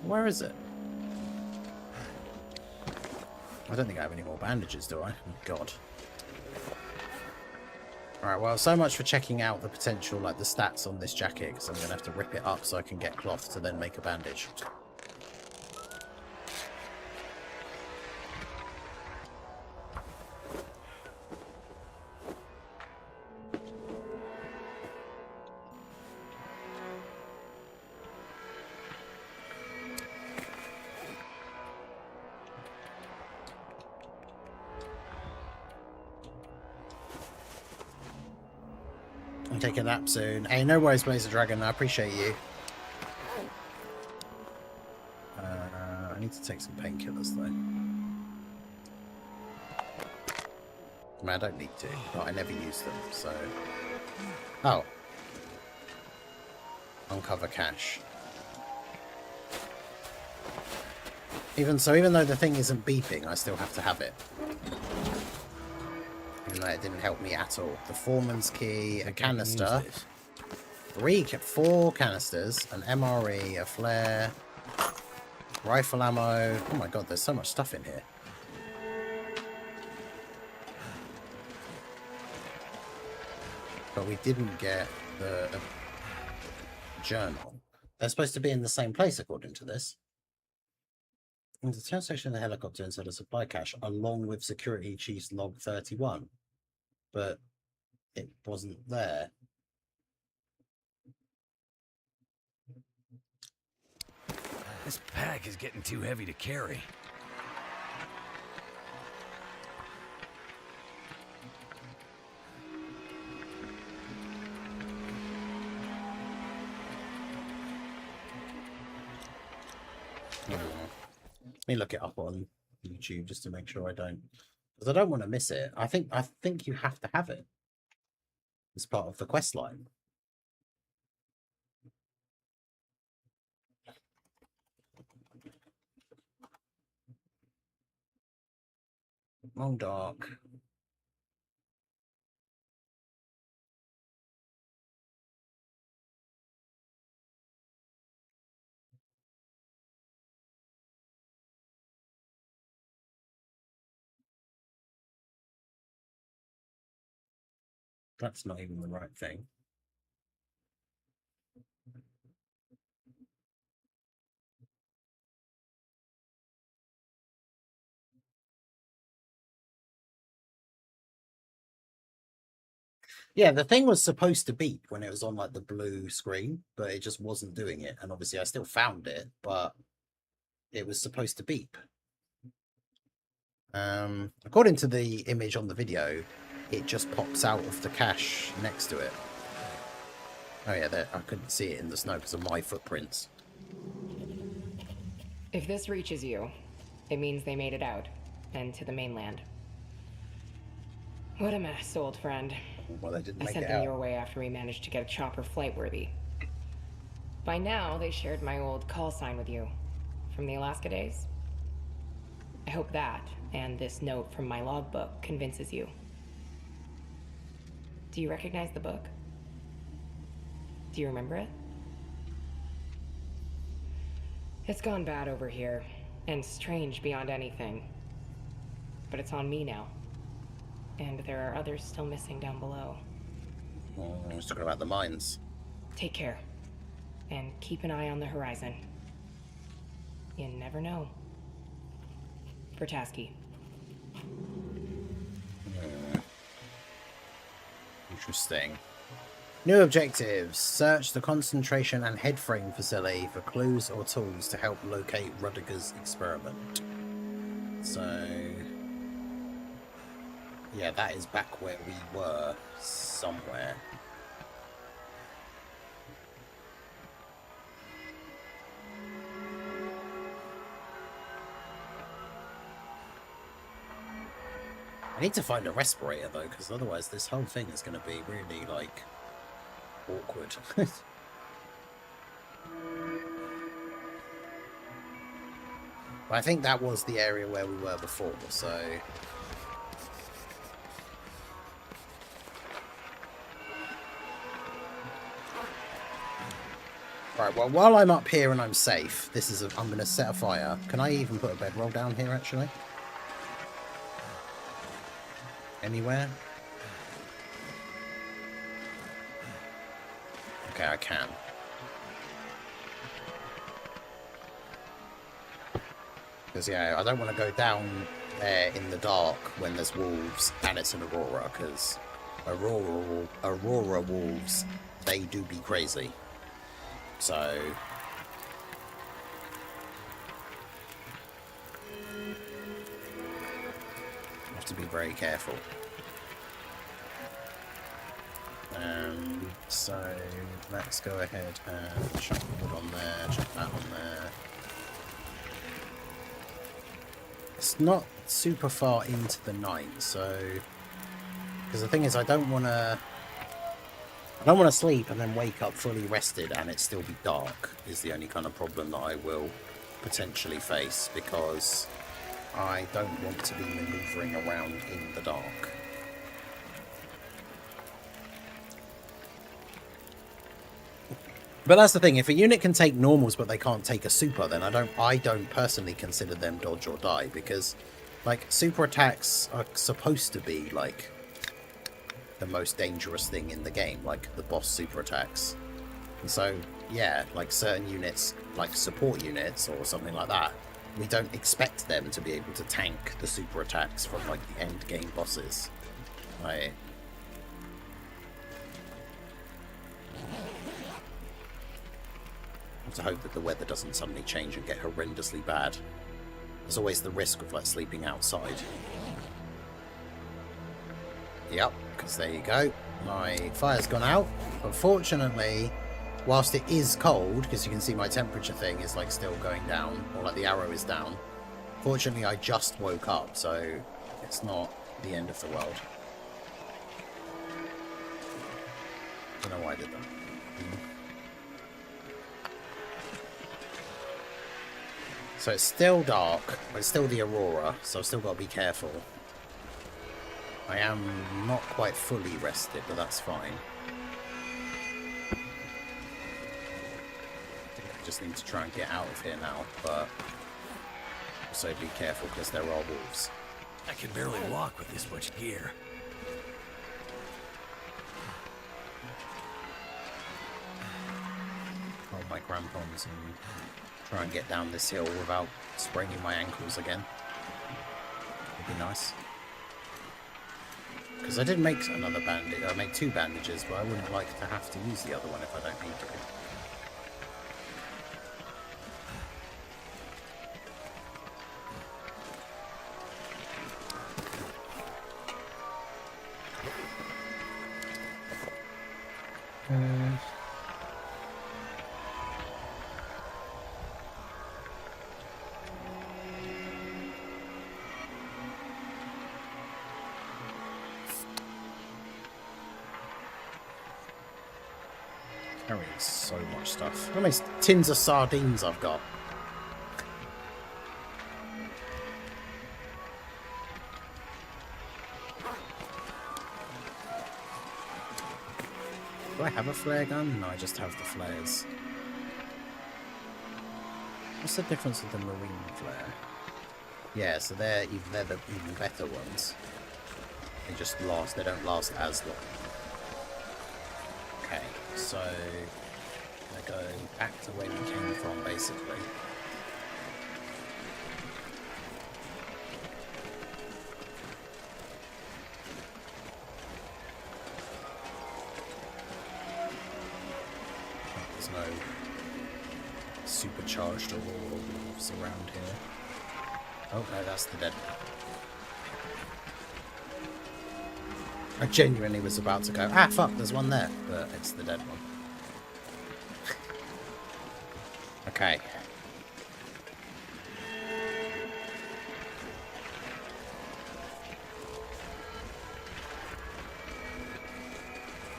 Where is it? I don't think I have any more bandages, do I? Oh, God. Alright, well, so much for checking out the potential, like, the stats on this jacket, because I'm going to have to rip it up so I can get cloth to then make a bandage. I'll take a nap soon. Hey, no worries, Blazer Dragon. I appreciate you. I need to take some painkillers, though. I mean, I don't need to, but I never use them, so... Oh. Uncover cache. Even though the thing isn't beeping, I still have to have it. Even though it didn't help me at all. The foreman's key, a canister, 4 canisters, an MRE, a flare, rifle ammo. Oh my god, there's so much stuff in here. But we didn't get the journal. They're supposed to be in the same place, according to this. In the town station of the helicopter inside a supply cache, along with Security Chief's log 31. But it wasn't there. This pack is getting too heavy to carry. Let me look it up on YouTube just to make sure I don't, because I don't want to miss it. I think you have to have it as part of the quest line. Long dark. That's not even the right thing. Yeah, the thing was supposed to beep when it was on like the blue screen, but it just wasn't doing it. And obviously I still found it, but it was supposed to beep. According to the image on the video, it just pops out of the cache next to it. Oh yeah, there, I couldn't see it in the snow because of my footprints. If this reaches you, it means they made it out, and to the mainland. What a mess, old friend. Well, they didn't I make sent it them out. your way after we managed to get a chopper flight-worthy. By now, they shared my old call sign with you from the Alaska days. I hope that, and this note from my logbook, convinces you. Do you recognize the book? Do you remember it? It's gone bad over here, and strange beyond anything. But it's on me now. And there are others still missing down below. Oh, I was talking about the mines. Take care. And keep an eye on the horizon. You never know. Bertasky. Interesting. New objectives. Search the concentration and headframe facility for clues or tools to help locate Rudiger's experiment. So... yeah, that is back where we were, somewhere. I need to find a respirator though, because otherwise this whole thing is going to be really, like, awkward. But I think that was the area where we were before, so... Right, well, while I'm up here and I'm safe, this is I'm going to set a fire. Can I even put a bedroll down here, actually? Anywhere? Okay, I can. Because, yeah, I don't want to go down there in the dark when there's wolves and it's an Aurora, because Aurora wolves, they do be crazy. So... have to be very careful. So let's go ahead and chuck wood on there, chuck that on there. It's not super far into the night, so... because the thing is, I don't want to sleep and then wake up fully rested and it still be dark, is the only kind of problem that I will potentially face, because I don't want to be manoeuvring around in the dark. But that's the thing, if a unit can take normals but they can't take a super, then I don't personally consider them dodge or die, because, like, super attacks are supposed to be, like, the most dangerous thing in the game, like the boss super attacks. And so, yeah, like certain units, like support units or something like that, we don't expect them to be able to tank the super attacks from, like, the end game bosses. Right. I have to hope that the weather doesn't suddenly change and get horrendously bad. There's always the risk of, like, sleeping outside. Yep, because there you go. My fire's gone out. Unfortunately, whilst it is cold, because you can see my temperature thing is, like, still going down, or, like, the arrow is down. Fortunately, I just woke up, so it's not the end of the world. Don't know why I did that. So it's still dark, but it's still the Aurora, so I've still got to be careful. I am not quite fully rested, but that's fine. I think I just need to try and get out of here now, but also be careful because there are wolves. I can barely walk with this much gear. Hold my crampons and try and get down this hill without spraining my ankles again. Would be nice. Because I did make another bandage. I made 2 bandages, but I wouldn't like to have to use the other one if I don't need to. Carrying so much stuff. How many tins of sardines I've got? Do I have a flare gun? No, I just have the flares. What's the difference with the marine flare? Yeah, so they're the even better ones. They just last. They don't last as long. Okay, so we're going back to where we came from, basically. There's no supercharged aurora wolves around here. Oh no, that's the dead one. I genuinely was about to go, ah fuck, there's one there, but it's the dead one. Okay.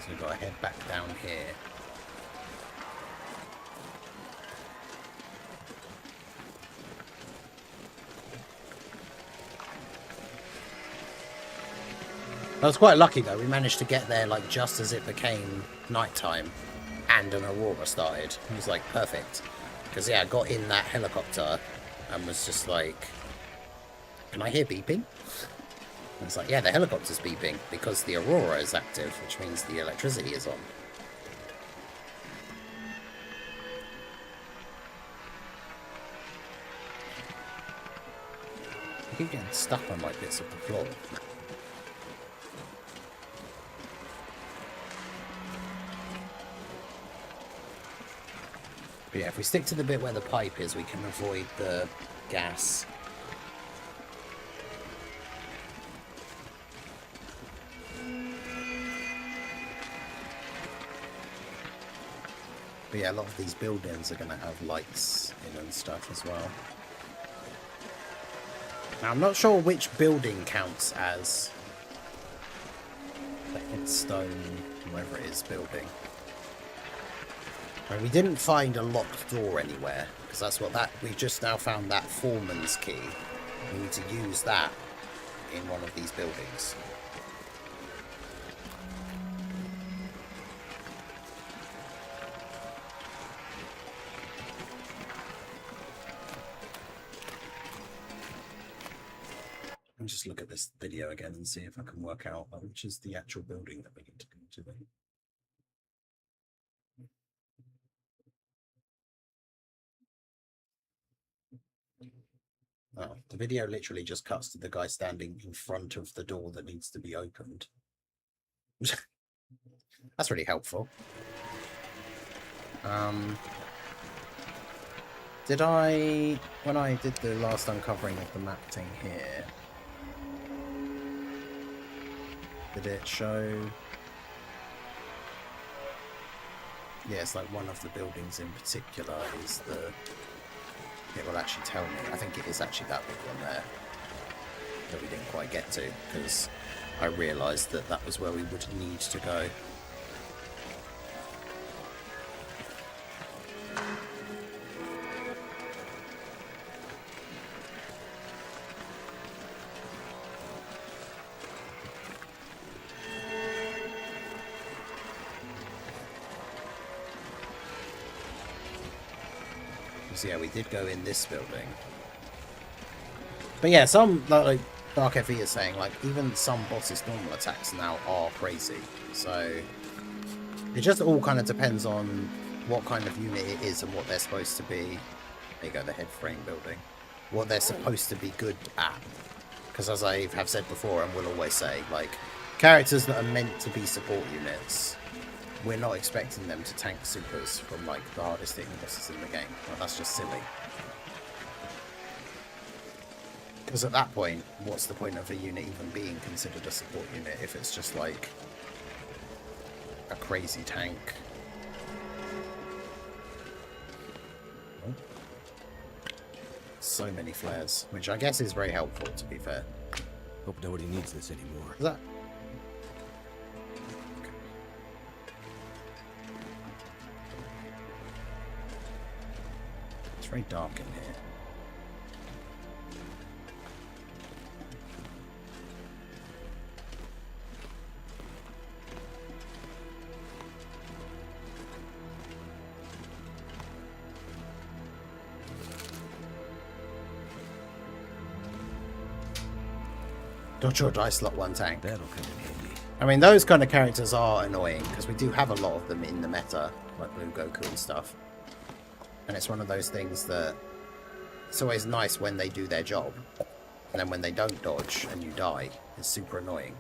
So we've got to head back down here. I was quite lucky though, we managed to get there like just as it became nighttime and an aurora started. It was like perfect. Because yeah, I got in that helicopter and was just like, can I hear beeping? And it's like, yeah, the helicopter's beeping because the aurora is active, which means the electricity is on. I keep getting stuck on like bits of the floor. But yeah, if we stick to the bit where the pipe is, we can avoid the gas. But yeah, a lot of these buildings are going to have lights in and stuff as well. Now, I'm not sure which building counts as the headstone, whatever it is, building. And we didn't find a locked door anywhere, because that's what we just now found that foreman's key. We need to use that in one of these buildings. Let me just look at this video again and see if I can work out which is the actual building that we need to go to. Oh, the video literally just cuts to the guy standing in front of the door that needs to be opened. That's really helpful. Did I, when I did the last uncovering of the map thing here, did it show? Yeah, it's like one of the buildings in particular is the... It will actually tell me. I think it is actually that big one there that we didn't quite get to, because I realised that that was where we would need to go. So yeah, we did go in this building. But yeah, some, like Dark FE is saying, like, even some bosses' normal attacks now are crazy. So it just all kind of depends on what kind of unit it is and what they're supposed to be. There you go, the head frame building. What they're supposed to be good at. Because as I have said before and will always say, like, characters that are meant to be support units, we're not expecting them to tank supers from like the hardest hitting bosses in the game. Like, that's just silly. Because at that point, what's the point of a unit even being considered a support unit if it's just like a crazy tank? Oh. So many flares, which I guess is very helpful, to be fair. Hope nobody needs this anymore. Is that? It's very dark in here. Dodge or die slot 1 tank. That'll come in handy. I mean, those kind of characters are annoying because we do have a lot of them in the meta, like Blue Goku and stuff. And it's one of those things that it's always nice when they do their job, and then when they don't dodge and you die, it's super annoying.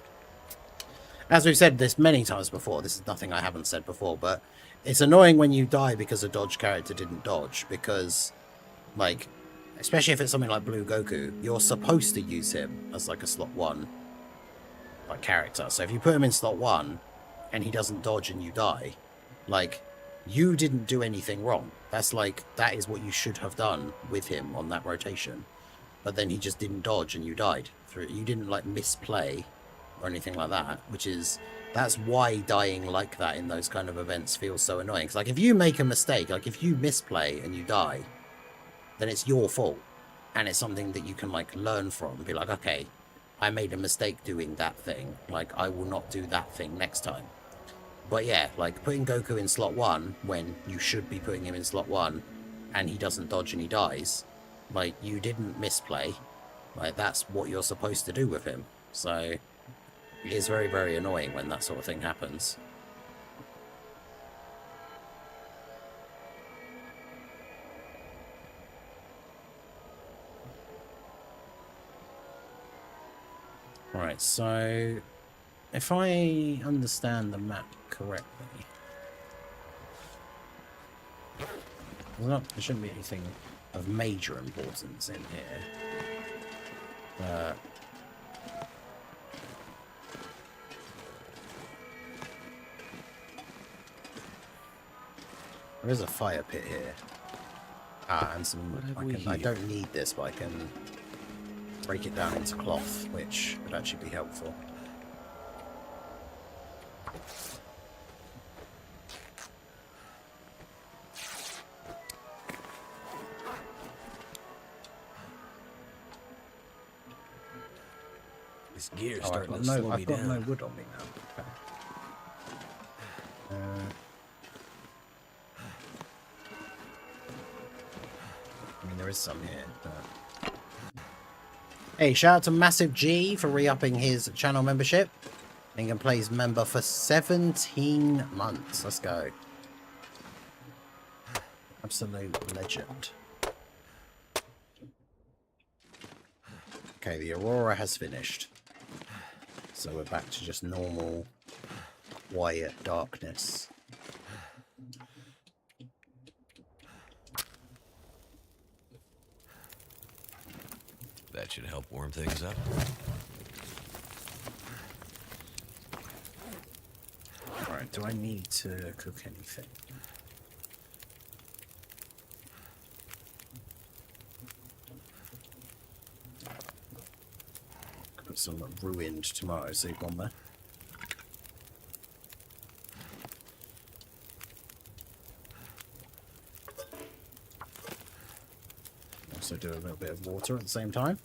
As we've said this many times before, this is nothing I haven't said before, but it's annoying when you die because a dodge character didn't dodge, because, like, especially if it's something like Blue Goku, you're supposed to use him as like a slot 1 like character. So if you put him in slot 1 and he doesn't dodge and you die, like, you didn't do anything wrong. That's like, that is what you should have done with him on that rotation. But then he just didn't dodge and you died. You didn't like misplay or anything like that, which is, that's why dying like that in those kind of events feels so annoying. Because like, if you make a mistake, like if you misplay and you die, then it's your fault. And it's something that you can like learn from and be like, okay, I made a mistake doing that thing. Like, I will not do that thing next time. But yeah, like putting Goku in slot 1 when you should be putting him in slot 1 and he doesn't dodge and he dies, like, you didn't misplay. Like, that's what you're supposed to do with him. So it is very, very annoying when that sort of thing happens. Right, so if I understand the map correctly, there shouldn't be anything of major importance in here. There is a fire pit here. And some. I don't need this, but I can break it down into cloth, which would actually be helpful. This gear's starting to slow me I've got down. no wood on me now. Okay. I mean, there is some here, but... Hey, shout out to Massive G for re-upping his channel membership. And can play his member for 17 months. Let's go. Absolute legend. Okay, the Aurora has finished. So we're back to just normal, quiet darkness. That should help warm things up. Alright, do I need to cook anything? Put some ruined tomato soup on there. Also do a little bit of water at the same time.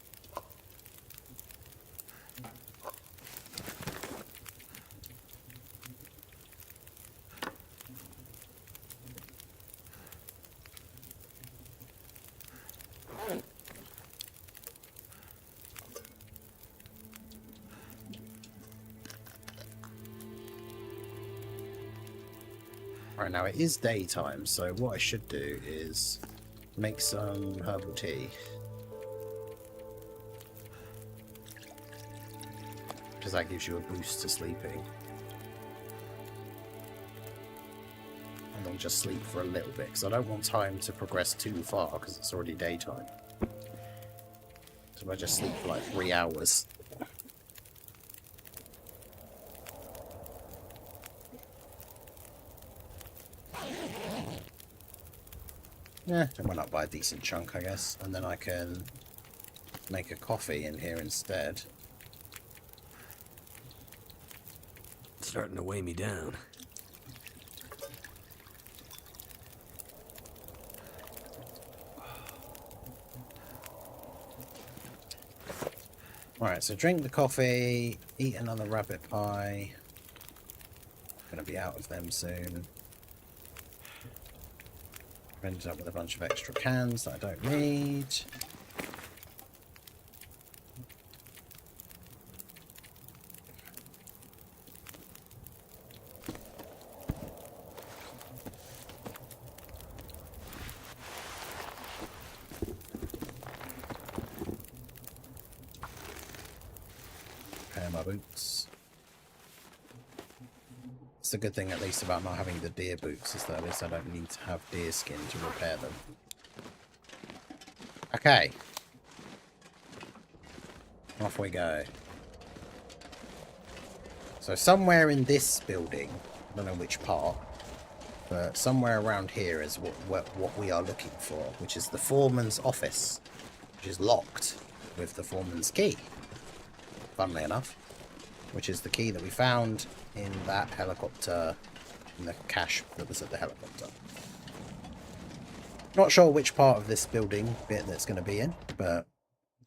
Right, now it is daytime, so what I should do is make some herbal tea. because that gives you a boost to sleeping. And then just sleep for a little bit, because I don't want time to progress too far, because it's already daytime. So I just sleep for like 3 hours. Yeah, I went up by a decent chunk, I guess. And then I can make a coffee in here instead. It's starting to weigh me down. Alright, so drink the coffee, eat another rabbit pie. Gonna be out of them soon. Ended up with a bunch of extra cans that I don't need. Repair my boots. It's the good thing, at least, about not having the deer boots, is that at least I don't need to have deer skin to repair them. Okay. Off we go. So somewhere in this building, I don't know which part, but somewhere around here is what we are looking for, which is the foreman's office, which is locked with the foreman's key, funnily enough, which is the key that we found in that helicopter, in the cache that was at the helicopter. Not sure which part of this building bit that's going to be in, but...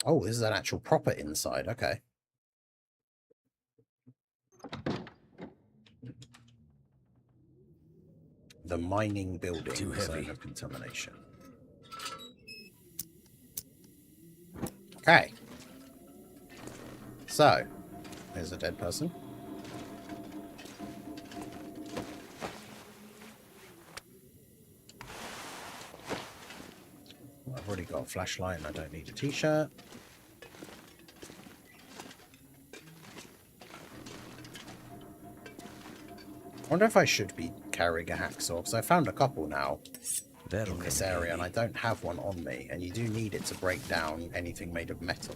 Oh, this is an actual proper inside, okay. The mining building. Too heavy. Zone of contamination. Okay. So, there's a dead person. I've already got a flashlight and I don't need a t-shirt. I wonder if I should be carrying a hacksaw, because I found a couple now in this area and I don't have one on me, and you do need it to break down anything made of metal.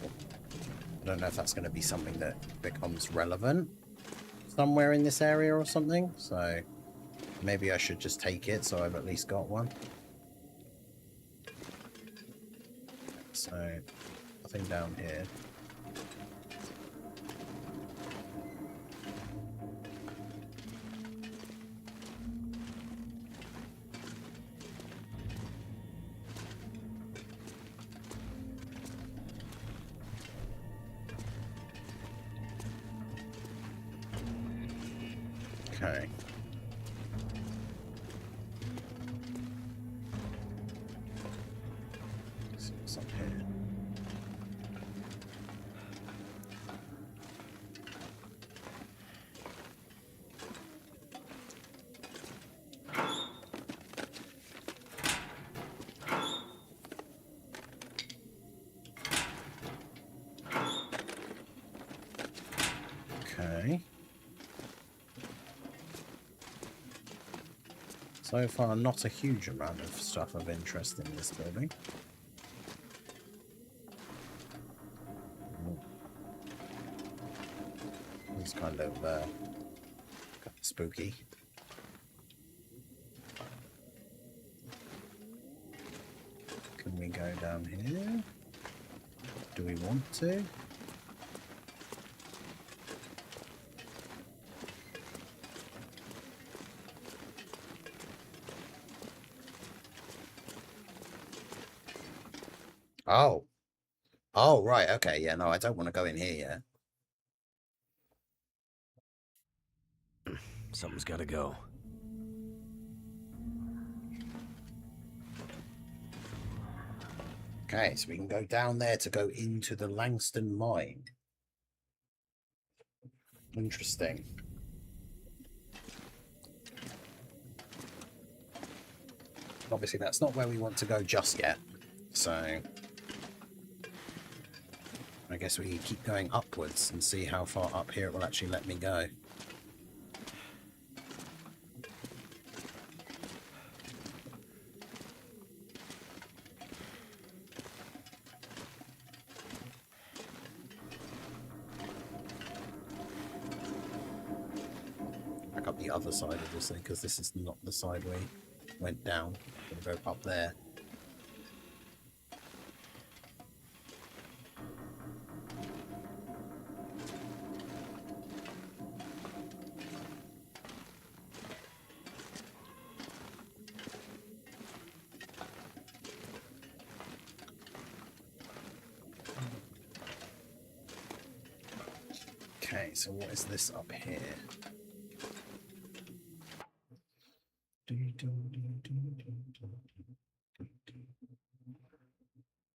I don't know if that's going to be something that becomes relevant somewhere in this area or something, so maybe I should just take it so I've at least got one. So, nothing down here. Okay. Let's see what's up here. Okay. So far, not a huge amount of stuff of interest in this building. It's kind of spooky. Can we go down here? Do we want to? Oh. Oh, right. Okay. Yeah, no, I don't want to go in here yet. Something's got to go. Okay, so we can go down there to go into the Langston mine. Interesting. Obviously, that's not where we want to go just yet. So... I guess we keep going upwards and see how far up here it will actually let me go. Back up the other side, obviously, because this is not the side we went down. We'll go up there. Okay, so what is this up here?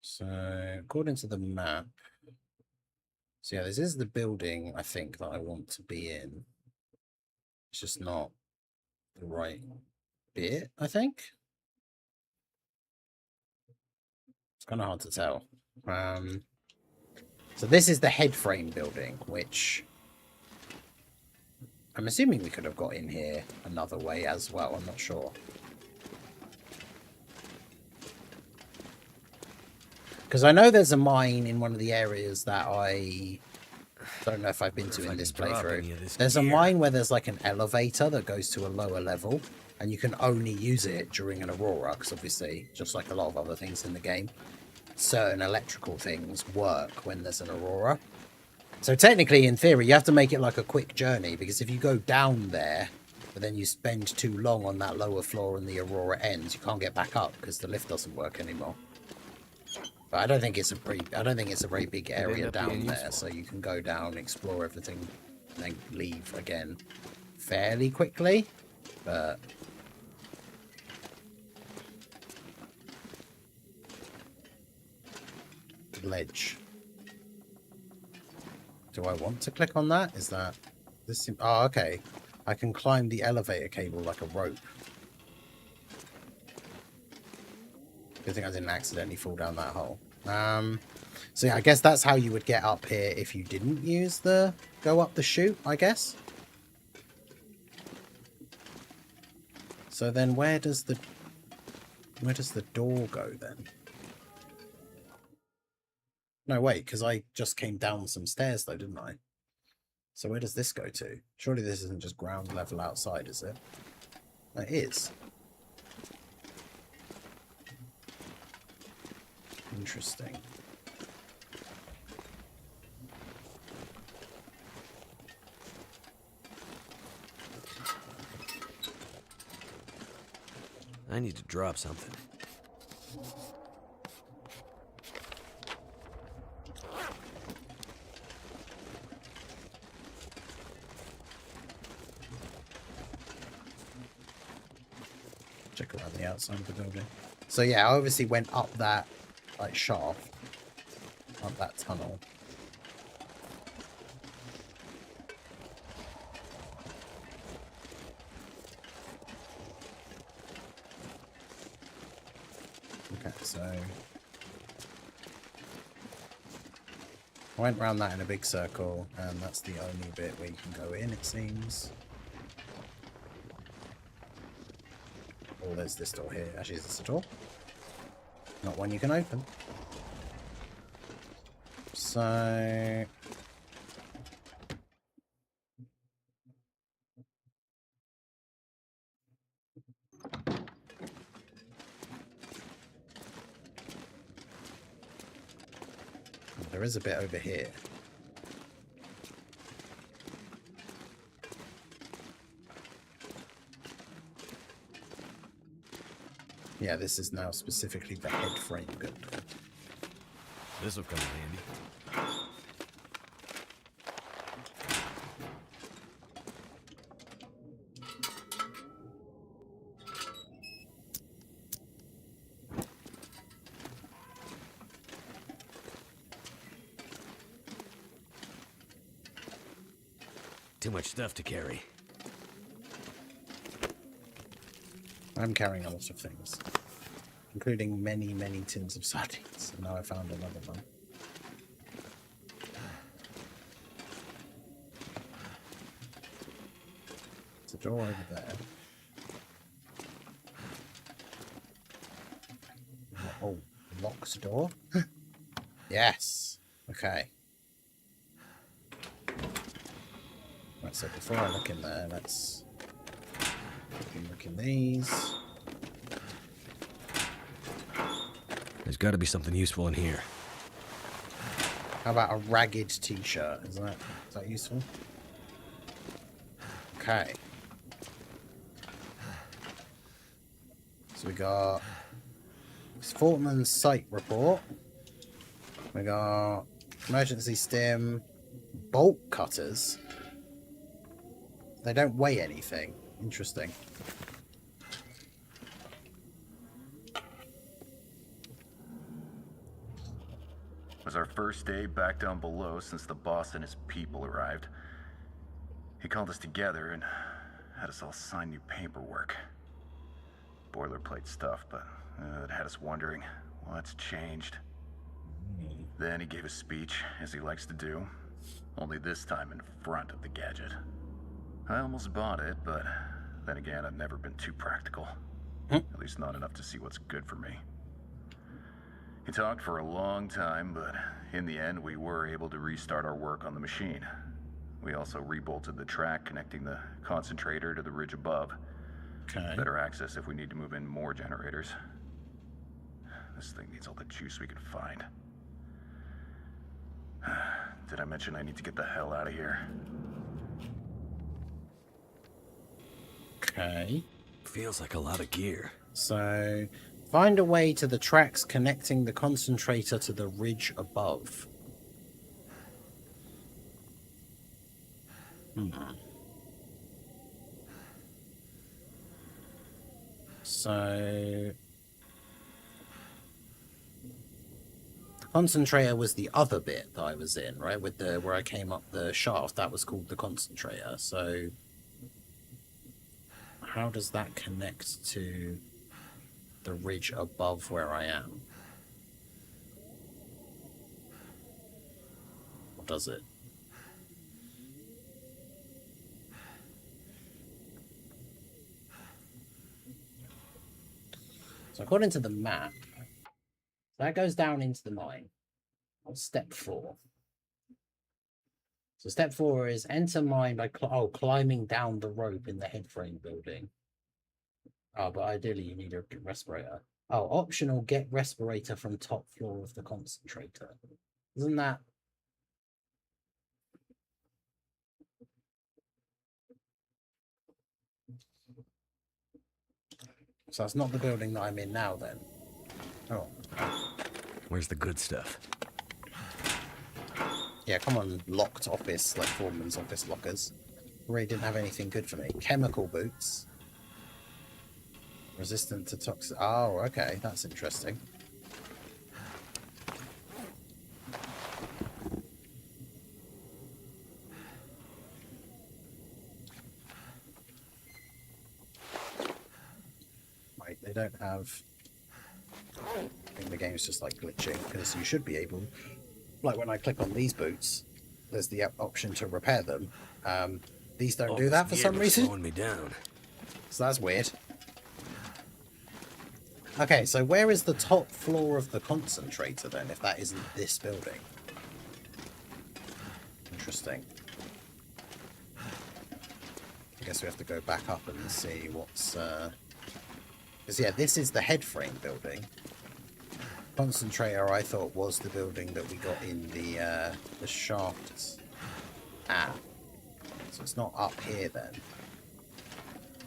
So, according to the map, so yeah, this is the building I think that I want to be in. It's just not the right bit, I think. It's kind of hard to tell. So this is the head frame building, which I'm assuming we could have got in here another way as well. I'm not sure. Because I know there's a mine in one of the areas that I don't know if I've been to in this playthrough. There's a mine where there's like an elevator that goes to a lower level, and you can only use it during an aurora, because obviously, just like a lot of other things in the game, certain electrical things work when there's an aurora. So technically, in theory, you have to make it like a quick journey, because if you go down there, but then you spend too long on that lower floor and the aurora ends, you can't get back up because the lift doesn't work anymore. But I don't think it's a very big area down there, so you can go down, explore everything, and then leave again fairly quickly. But ledge. Do I want to click on that? Is that this? Oh, okay. I can climb the elevator cable like a rope. Good thing I didn't accidentally fall down that hole. So yeah, I guess that's how you would get up here if you didn't use the go up the chute, I guess. So then where does the door go then? No, wait, because I just came down some stairs though, didn't I? So where does this go to? Surely this isn't just ground level outside, is it? It is. Interesting. I need to drop something. Check around the outside of the building. So yeah, I obviously went up that like shaft, up that tunnel. Okay, so I went around that in a big circle, and that's the only bit where you can go in, it seems. Oh, there's this door here. Actually, is this a door? Not one you can open. So there is a bit over here. Yeah, this is now specifically the head frame building. This will come in handy. Too much stuff to carry. I'm carrying a lot of things, including many, many tins of sardines. And now I found another one. door over there. Oh, locked door? Yes. Okay. Right, so before I look in there, let's look in these. There's got to be something useful in here. How about a ragged t-shirt? Is that useful? Okay. So we got Fortman's site report. We got emergency stim, bolt cutters. They don't weigh anything. Interesting. It was our first day back down below since the boss and his people arrived. He called us together and had us all sign new paperwork. Boilerplate stuff, but it had us wondering what's changed. Then he gave a speech, as he likes to do, only this time in front of the gadget. I almost bought it, but then again, I've never been too practical. At least not enough to see what's good for me. He talked for a long time, but in the end, we were able to restart our work on the machine. We also rebolted the track connecting the concentrator to the ridge above. Okay. Better access if we need to move in more generators. This thing needs all the juice we can find. Did I mention I need to get the hell out of here? Okay. Feels like a lot of gear. So, find a way to the tracks connecting the concentrator to the ridge above. So, the concentrator was the other bit that I was in, right? With the where I came up the shaft, that was called the concentrator. So, how does that connect to the ridge above where I am? Or does it? So according to the map, that goes down into the mine on step 4. So step 4 is enter mine by climbing down the rope in the headframe building. Oh, but ideally you need a respirator. Oh, optional, get respirator from top floor of the concentrator. Isn't that... So that's not the building that I'm in now then. Oh. Where's the good stuff? Yeah, come on, locked office, like Foreman's office lockers. Really didn't have anything good for me. Chemical boots. Resistant to toxic... Oh, okay, that's interesting. Right, they don't have... I think the game's just like glitching, because you should be able... Like when I click on these boots, there's the option to repair them. These don't do that for some reason. Slowing me down. So that's weird. Okay, so where is the top floor of the concentrator then, if that isn't this building? Interesting. I guess we have to go back up and see what's... Because, yeah, this is the headframe building. Concentrator, I thought, was the building that we got in the shafts. So it's not up here then.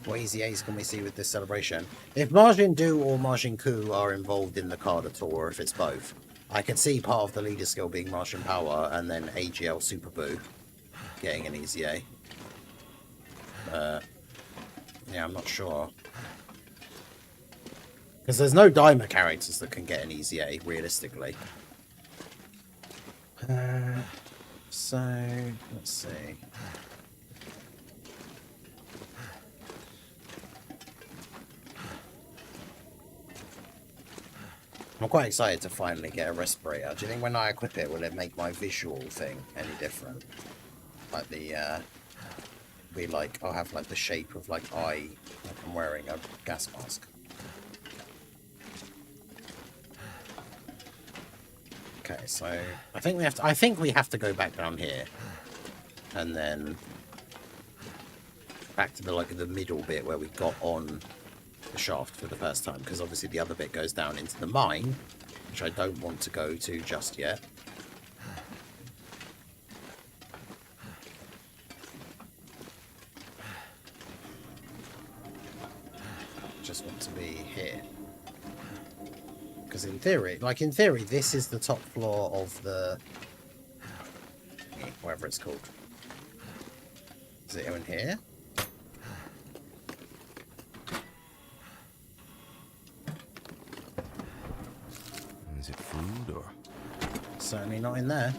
What easy A's can we see with this celebration? If Majin Du or Majin Ku are involved in the card at all, or if it's both, I can see part of the leader skill being Martian Power and then AGL Super Boo getting an easy A. Yeah, I'm not sure. Because there's no Daima characters that can get an easy A, realistically. So, let's see. I'm quite excited to finally get a respirator. Do you think when I equip it, will it make my visual thing any different? Like the be like, I'll have like the shape of like like I'm wearing a gas mask. Okay, so I think we have to go back down here, and then back to the middle bit where we got on the shaft for the first time, because obviously the other bit goes down into the mine, which I don't want to go to just yet. Just want to be here. Because in theory, this is the top floor of the... whatever it's called. Is it in here? Is it food or? Certainly not in there.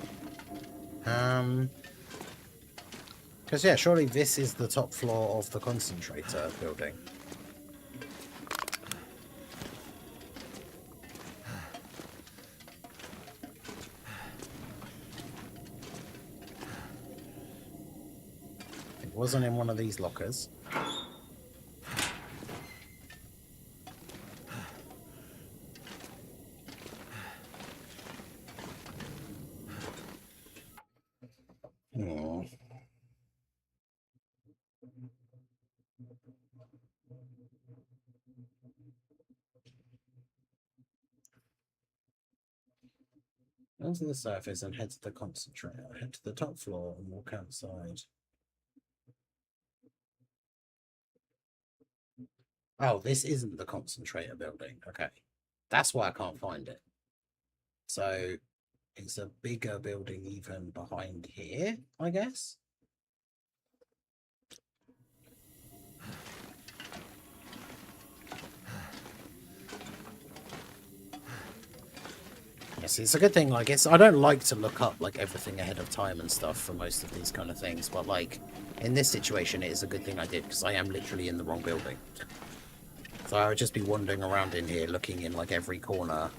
Because yeah, surely this is the top floor of the concentrator building. It wasn't in one of these lockers. Hmm. Go to the surface and head to the concentrator. Head to the top floor and walk outside. Oh, this isn't the concentrator building. Okay. That's why I can't find it. So it's a bigger building even behind here, I guess. Yes, it's a good thing. Like, I don't like to look up like everything ahead of time and stuff for most of these kind of things, but like in this situation, it is a good thing I did, because I am literally in the wrong building. So I would just be wandering around in here, looking in like every corner,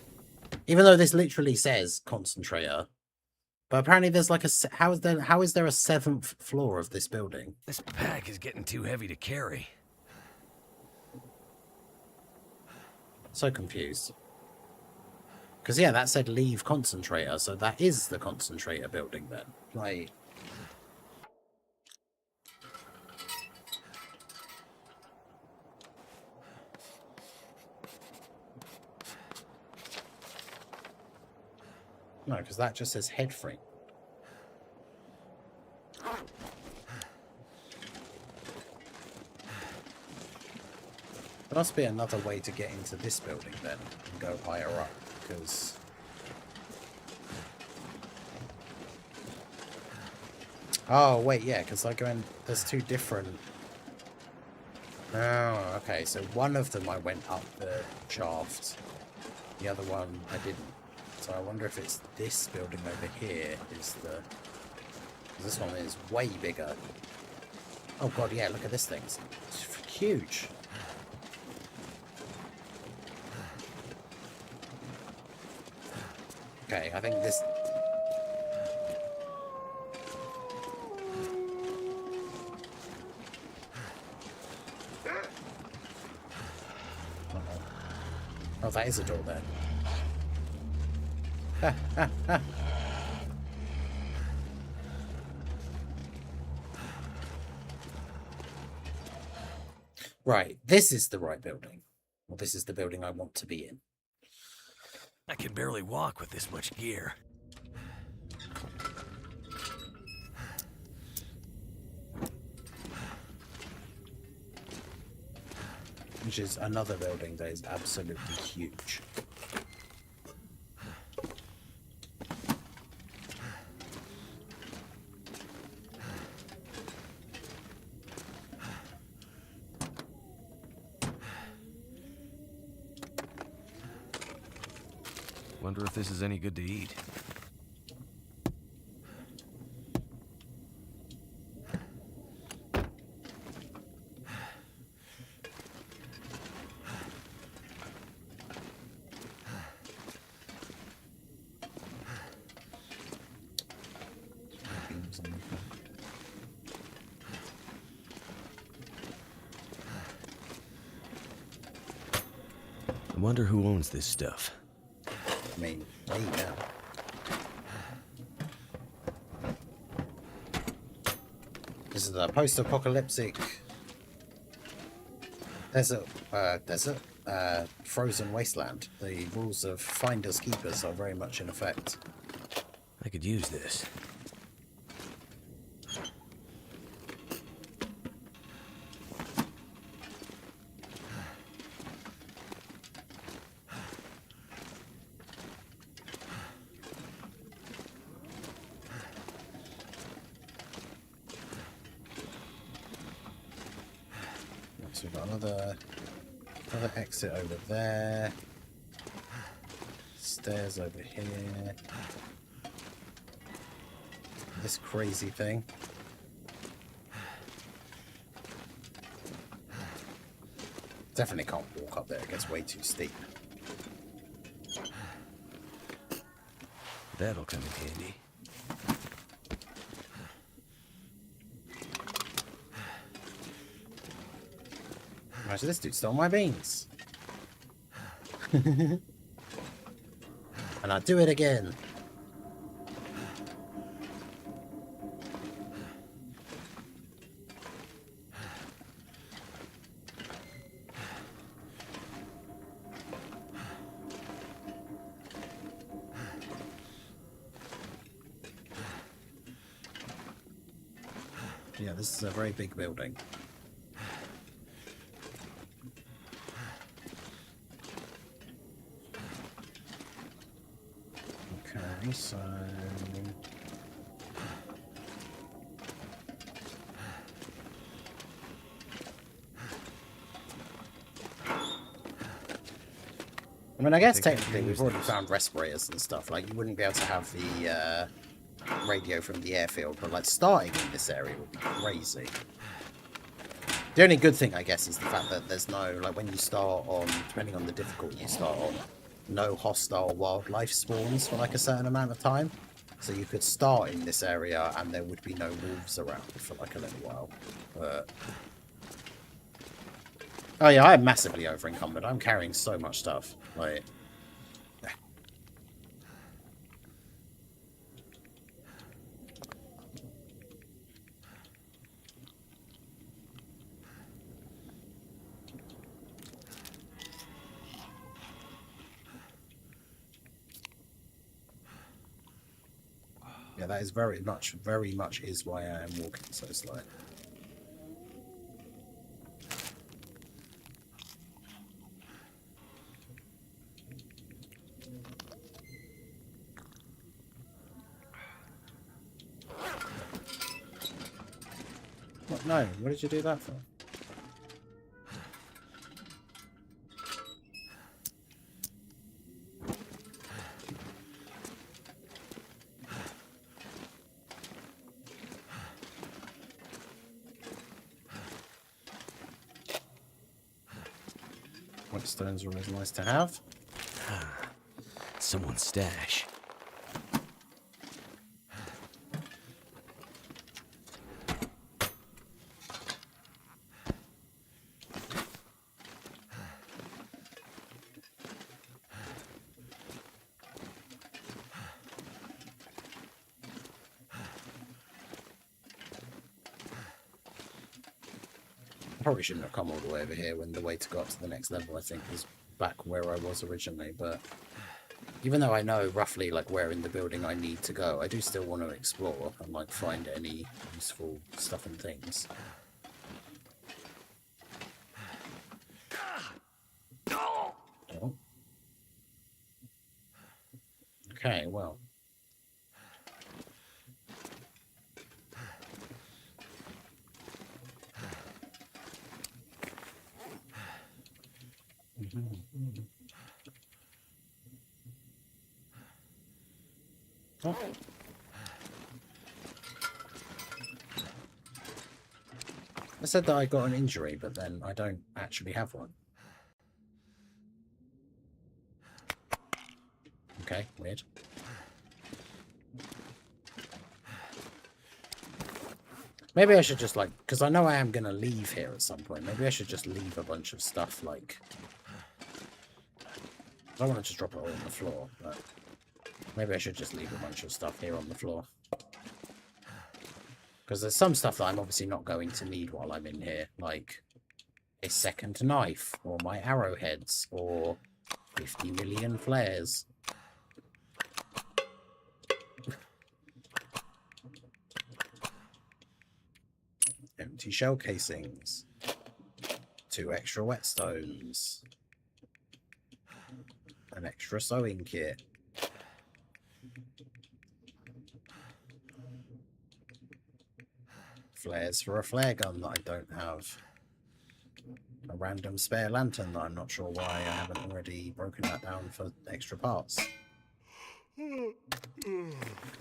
even though this literally says concentrator. But apparently, there's like how is there a 7th floor of this building? This pack is getting too heavy to carry. So confused. Because, yeah, that said leave concentrator, so that is the concentrator building then. Like... No, because that just says head frame. There must be another way to get into this building then, and go higher up, because... Oh, wait, yeah, because I go in... There's two different... Oh, okay, so one of them I went up the shaft. The other one I didn't. So I wonder if it's this building over here is the... 'Cause this one is way bigger. Oh god, yeah, look at this thing. It's huge. Okay, I think this... Oh, that is a door there. Ha, ha, ha. Right, this is the right building. Well, this is the building I want to be in. I can barely walk with this much gear. Which is another building that is absolutely huge. Wonder if this is any good to eat. I wonder who owns this stuff. I mean, there you go. This is a post-apocalyptic frozen wasteland. The rules of finders keepers are very much in effect. I could use this. So we've got another exit over there. Stairs over here. This crazy thing. Definitely can't walk up there, it gets way too steep. That'll come in handy. Imagine this dude stole my beans. And I do it again. Yeah, this is a very big building. Okay, so... I mean, I guess technically we've already found respirators and stuff. Like, you wouldn't be able to have the radio from the airfield, but like starting in this area would be crazy. The only good thing, I guess, is the fact that there's no, like, when you start on, depending on the difficulty you start on, no hostile wildlife spawns for like a certain amount of time. So you could start in this area and there would be no wolves around for like a little while. But... oh yeah, I am massively over encumbered. I'm carrying so much stuff. Like... yeah, that is very much is why I am walking so slow. What? No, what did you do that for? Stones are always nice to have. Someone's stash. Probably shouldn't have come all the way over here when the way to go up to the next level, I think, is back where I was originally. But even though I know roughly like where in the building I need to go, I do still want to explore and like find any useful stuff and things. Oh. Okay, well. Oh. I said that I got an injury, but then I don't actually have one. Okay, weird. Maybe I should just like, because I know I am going to leave here at some point, maybe I should just leave a bunch of stuff like I want to just drop it all on the floor, but maybe I should just leave a bunch of stuff here on the floor. Because there's some stuff that I'm obviously not going to need while I'm in here, like a second knife, or my arrowheads, or 50 million flares. Empty shell casings. 2 extra whetstones. An extra sewing kit. Flares for a flare gun that I don't have. A random spare lantern that I'm not sure why I haven't already broken that down for extra parts.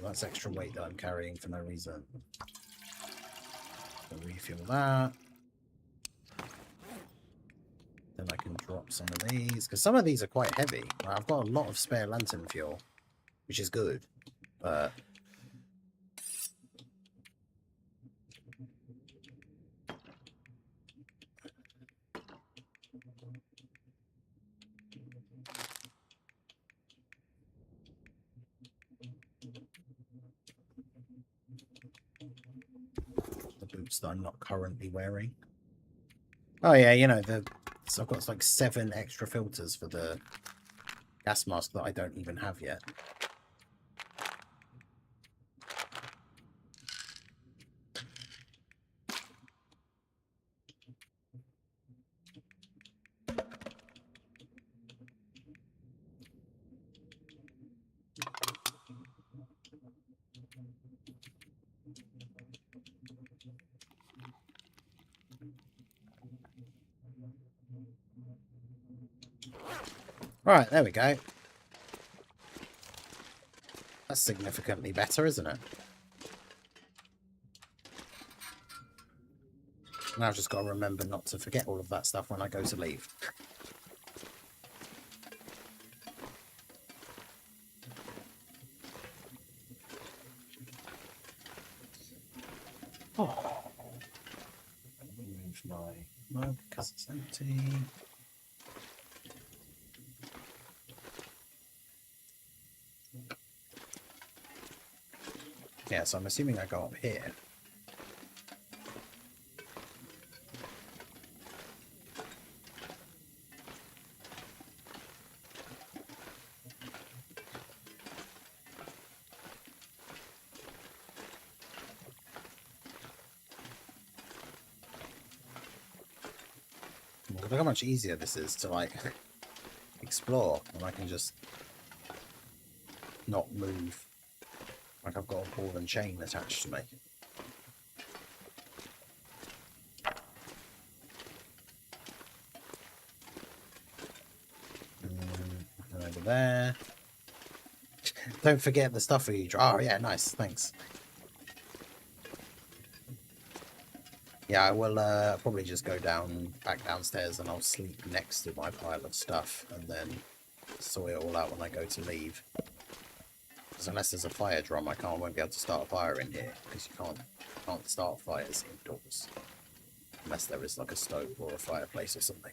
That's extra weight that I'm carrying for no reason. So refuel that. Then I can drop some of these, because some of these are quite heavy. I've got a lot of spare lantern fuel, which is good, but the boots that I'm not currently wearing. Oh yeah, you know, so I've got like 7 extra filters for the gas mask that I don't even have yet. Right, there we go. That's significantly better, isn't it? Now I've just got to remember not to forget all of that stuff when I go to leave. Oh. Remove my mug because it's empty. Yeah, so I'm assuming I go up here. Look how much easier this is to, like, explore, and I can just not move. Like I've got a ball and chain attached to me. And over there. Don't forget the stuff you draw. Oh yeah, nice, thanks. Yeah, I will probably just go back downstairs and I'll sleep next to my pile of stuff and then sort it all out when I go to leave. Because unless there's a fire drum, won't be able to start a fire in here, because you can't start fires indoors unless there is like a stove or a fireplace or something.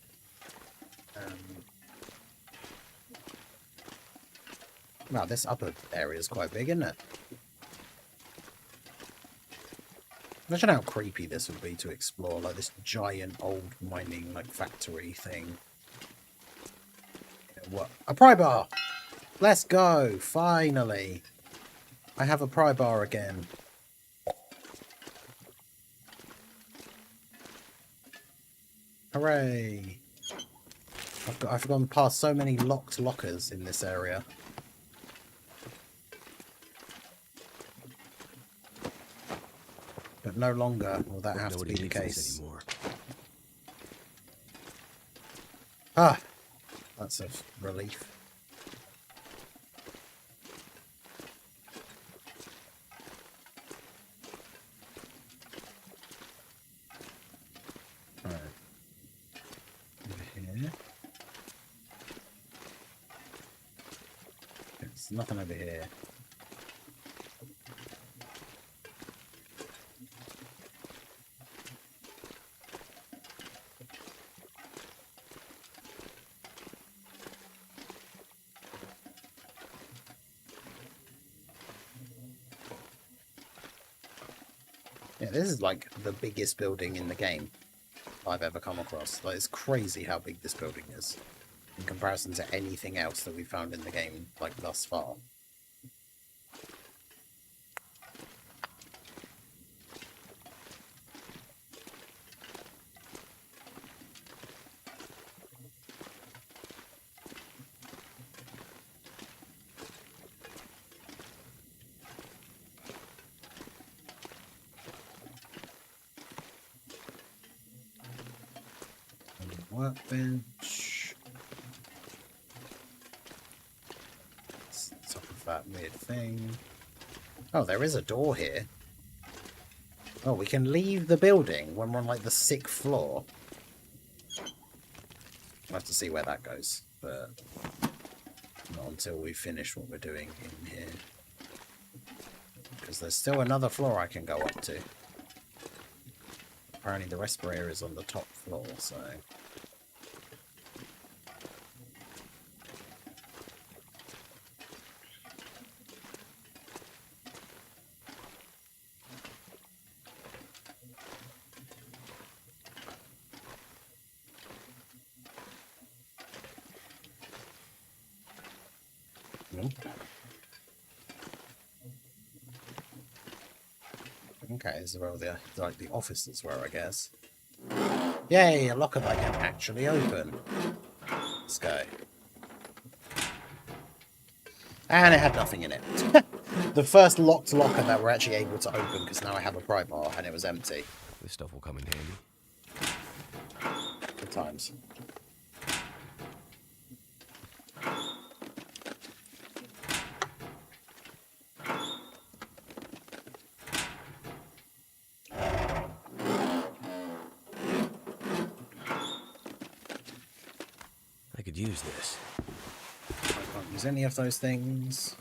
Wow, this upper area is quite big, isn't it? Imagine how creepy this would be to explore, like this giant old mining like factory thing. What? A pry bar! Let's go! Finally! I have a pry bar again. Hooray! I've gone past so many locked lockers in this area. But no longer will that have to be the case. Ah! That's a relief. Right. Over here. There's nothing over here. Yeah, this is like the biggest building in the game I've ever come across. Like, it's crazy how big this building is in comparison to anything else that we've found in the game, like, thus far. Workbench. Top of that weird thing. Oh, there is a door here. Oh, we can leave the building when we're on like the 6th floor. We'll have to see where that goes, but not until we finish what we're doing in here. Because there's still another floor I can go up to. Apparently the respirator is on the top floor, so... Nope. Okay, this is where the offices were, I guess. Yay, a locker that I can actually open. Let's go. And it had nothing in it. The first locked locker that we're actually able to open, because now I have a pry bar, and it was empty. This stuff will come in handy. Good times. I could use this. I can't use any of those things.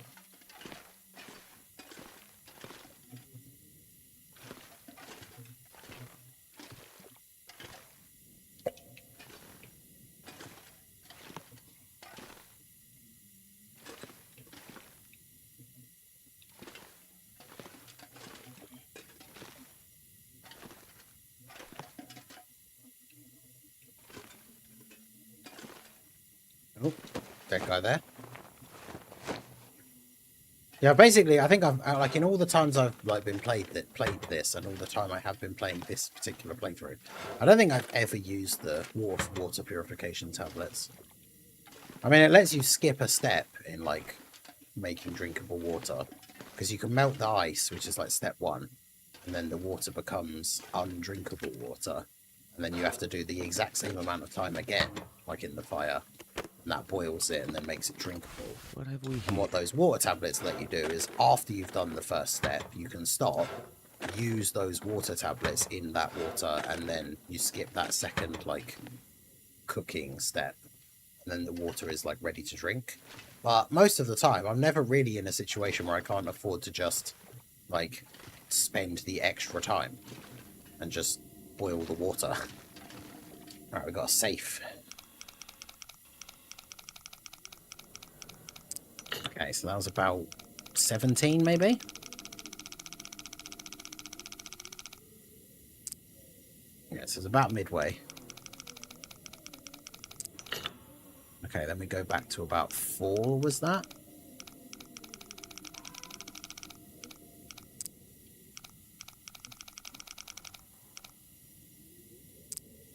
Oh, dead guy there. Yeah, basically, I think I've like in all the times I've like been played this, and all the time I have been playing this particular playthrough, I don't think I've ever used the water purification tablets. I mean, it lets you skip a step in like making drinkable water, because you can melt the ice, which is like step 1, and then the water becomes undrinkable water, and then you have to do the exact same amount of time again, like in the fire. And that boils it and then makes it drinkable. What have we here? And what those water tablets let you do is, after you've done the first step, you can stop, use those water tablets in that water, and then you skip that second, like, cooking step. And then the water is, like, ready to drink. But most of the time, I'm never really in a situation where I can't afford to just, like, spend the extra time and just boil the water. Alright, we've got a safe. Okay, so that was about 17, maybe? Yeah, so it's about midway. Okay, then we go back to about 4, was that?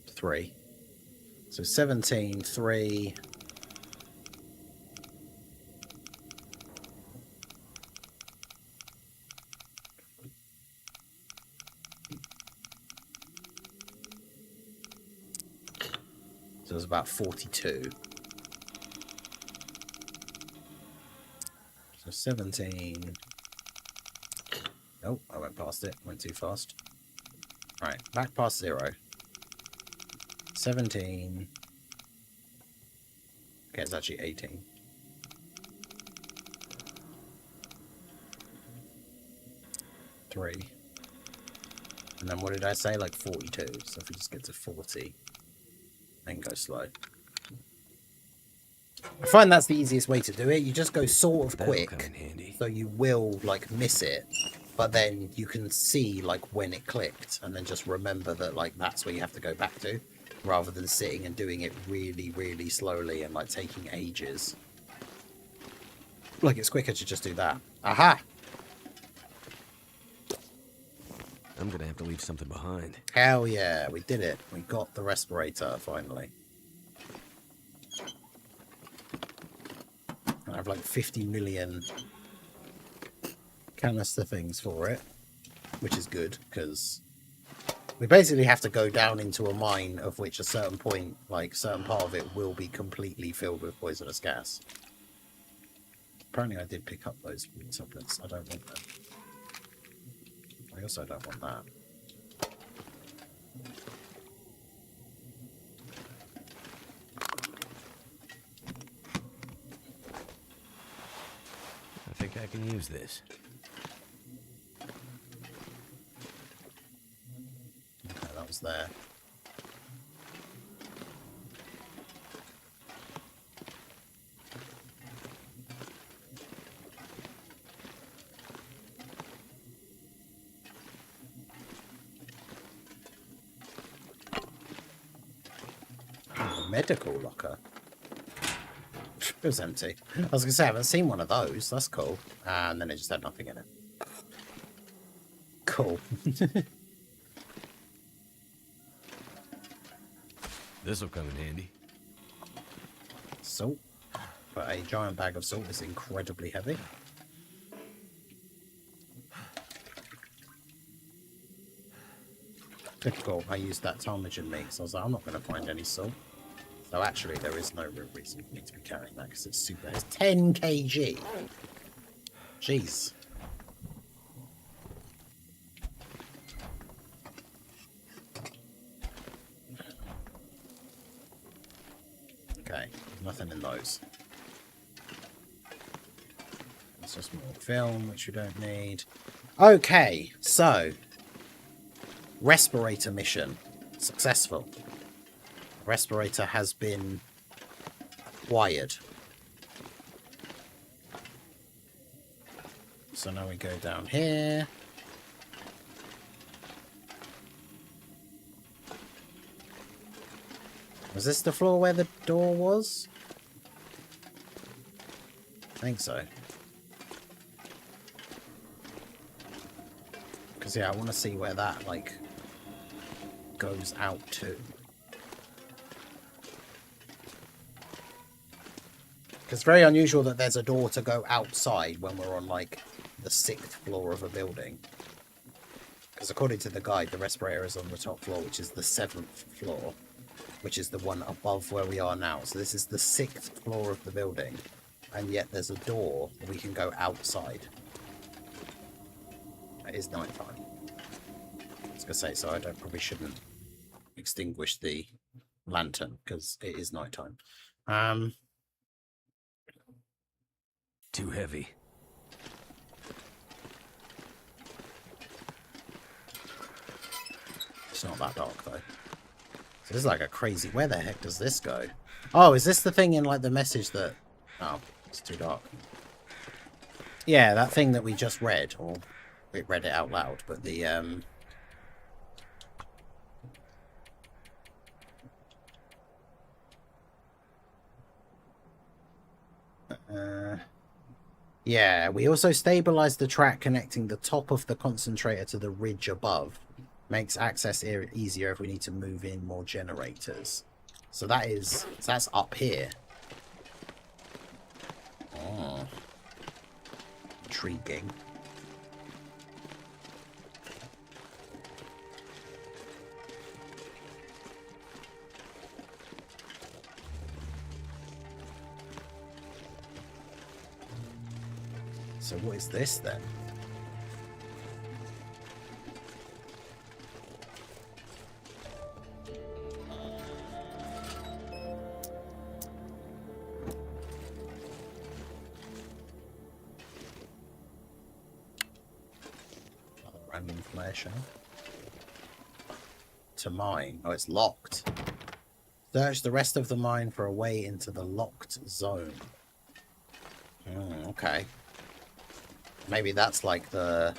Three. So 17, 3... So it was about 42. So 17. Nope, I went past it. Went too fast. Right, back past 0. 17. Okay, it's actually 18. Three. And then what did I say? Like 42. So if we just get to 40. And go slow. I find that's the easiest way to do it. You just go sort of That'll quick, come in handy. so you will like miss it, but then you can see like when it clicked, and then just remember that like that's where you have to go back to, rather than sitting and doing it really, really slowly and like taking ages. Like, it's quicker to just do that. Aha! I'm gonna have to leave something behind. Hell yeah, we did it. We got the respirator, finally. I have like 50 million canister things for it, which is good, because we basically have to go down into a mine of which a certain point, like, certain part of it will be completely filled with poisonous gas. Apparently I did pick up those tablets. I don't want them. I also don't want that. I think I can use this. Okay, that was there. Medical locker. It was empty. I was gonna say I haven't seen one of those. That's cool. And then it just had nothing in it. Cool. This'll come in handy. Salt. But a giant bag of salt is incredibly heavy. Typical. I used that ptarmigan meat, so I was like, I'm not going to find any salt. So actually, there is no real reason for me to be carrying that because it's super. It's 10 kg. Jeez. Okay, nothing in those. It's just more film, which we don't need. Okay, so respirator mission successful. Respirator has been acquired. So now we go down here. Was this the floor where the door was? I think so. Because, yeah, I want to see where that, like, goes out to. Because it's very unusual that there's a door to go outside when we're on, like, the 6th floor of a building. Because according to the guide, the respirator is on the top floor, which is the 7th floor. Which is the one above where we are now. So this is the 6th floor of the building. And yet there's a door we can go outside. It is night time. I was going to say, so I probably shouldn't extinguish the lantern, because it is night time. Too heavy. It's not that dark, though. So this is like a crazy... Where the heck does this go? Oh, is this the thing in, like, the message that... Oh, it's too dark. Yeah, that thing that we just read, or we read it out loud, but the, yeah, we also stabilized the track connecting the top of the concentrator to the ridge above. Makes access easier if we need to move in more generators. So that's up here. Oh. Intriguing. So what is this then? Another random flare show. To mine. Oh, it's locked. Search the rest of the mine for a way into the locked zone. Okay. Maybe that's like the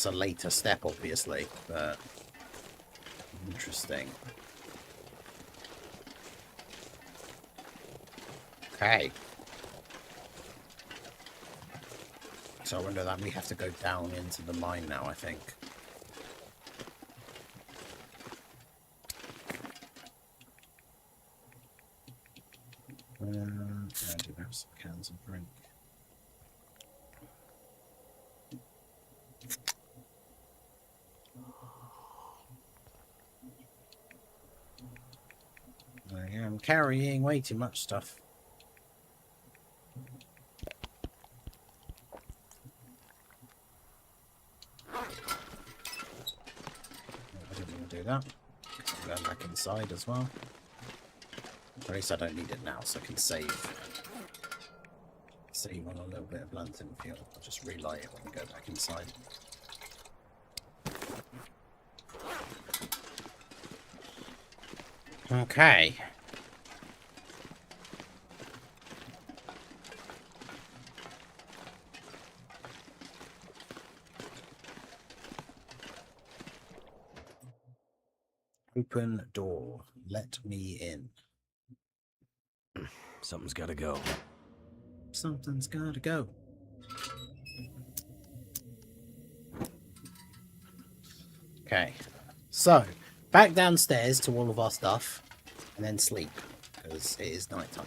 It's a later step, obviously, but interesting. Okay. So I wonder that we have to go down into the mine now, I think. I do have some cans of drink. I am carrying way too much stuff. I didn't want to do that. I'm going back inside as well. At least I don't need it now, so I can save on a little bit of lantern fuel. I'll just relight it when we go back inside. Okay. Open door. Let me in. Something's gotta go. Something's gotta go. Okay. So, back downstairs to all of our stuff, and then sleep, because it is night time.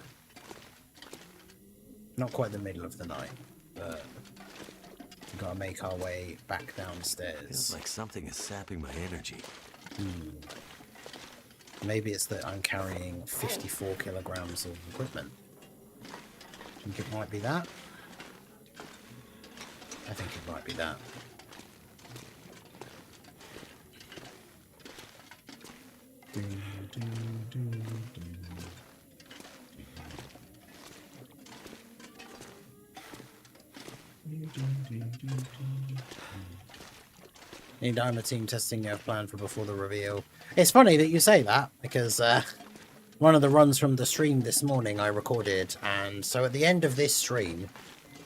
Not quite the middle of the night, but we've got to make our way back downstairs. Feels like something is sapping my energy. Maybe it's that I'm carrying 54 kilograms of equipment. Think it might be that? I think it might be that. Any Diamond team testing you have planned for before the reveal? It's funny that you say that, because one of the runs from the stream this morning I recorded, and so at the end of this stream,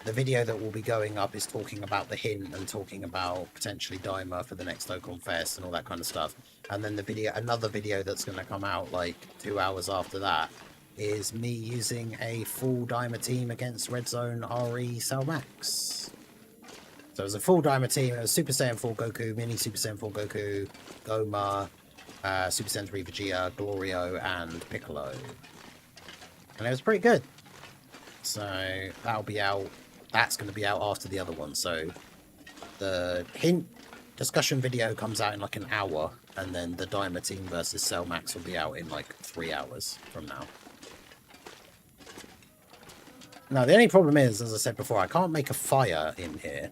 the video that will be going up is talking about the hint and talking about potentially Dimer for the next Ocon Fest and all that kind of stuff. And then the video, another video that's going to come out like 2 hours after that, is me using a full Dimer team against Red Zone RE Cell Max. So it was a full Dimer team. It was Super Saiyan 4 Goku, Mini Super Saiyan 4 Goku, Goma, Super Saiyan 3 Vegeta, Glorio, and Piccolo. And it was pretty good. So that'll be out. That's going to be out after the other one. So the hint discussion video comes out in like an hour, and then the Dimer team versus Cell Max will be out in like 3 hours from now. Now, the only problem is, as I said before, I can't make a fire in here.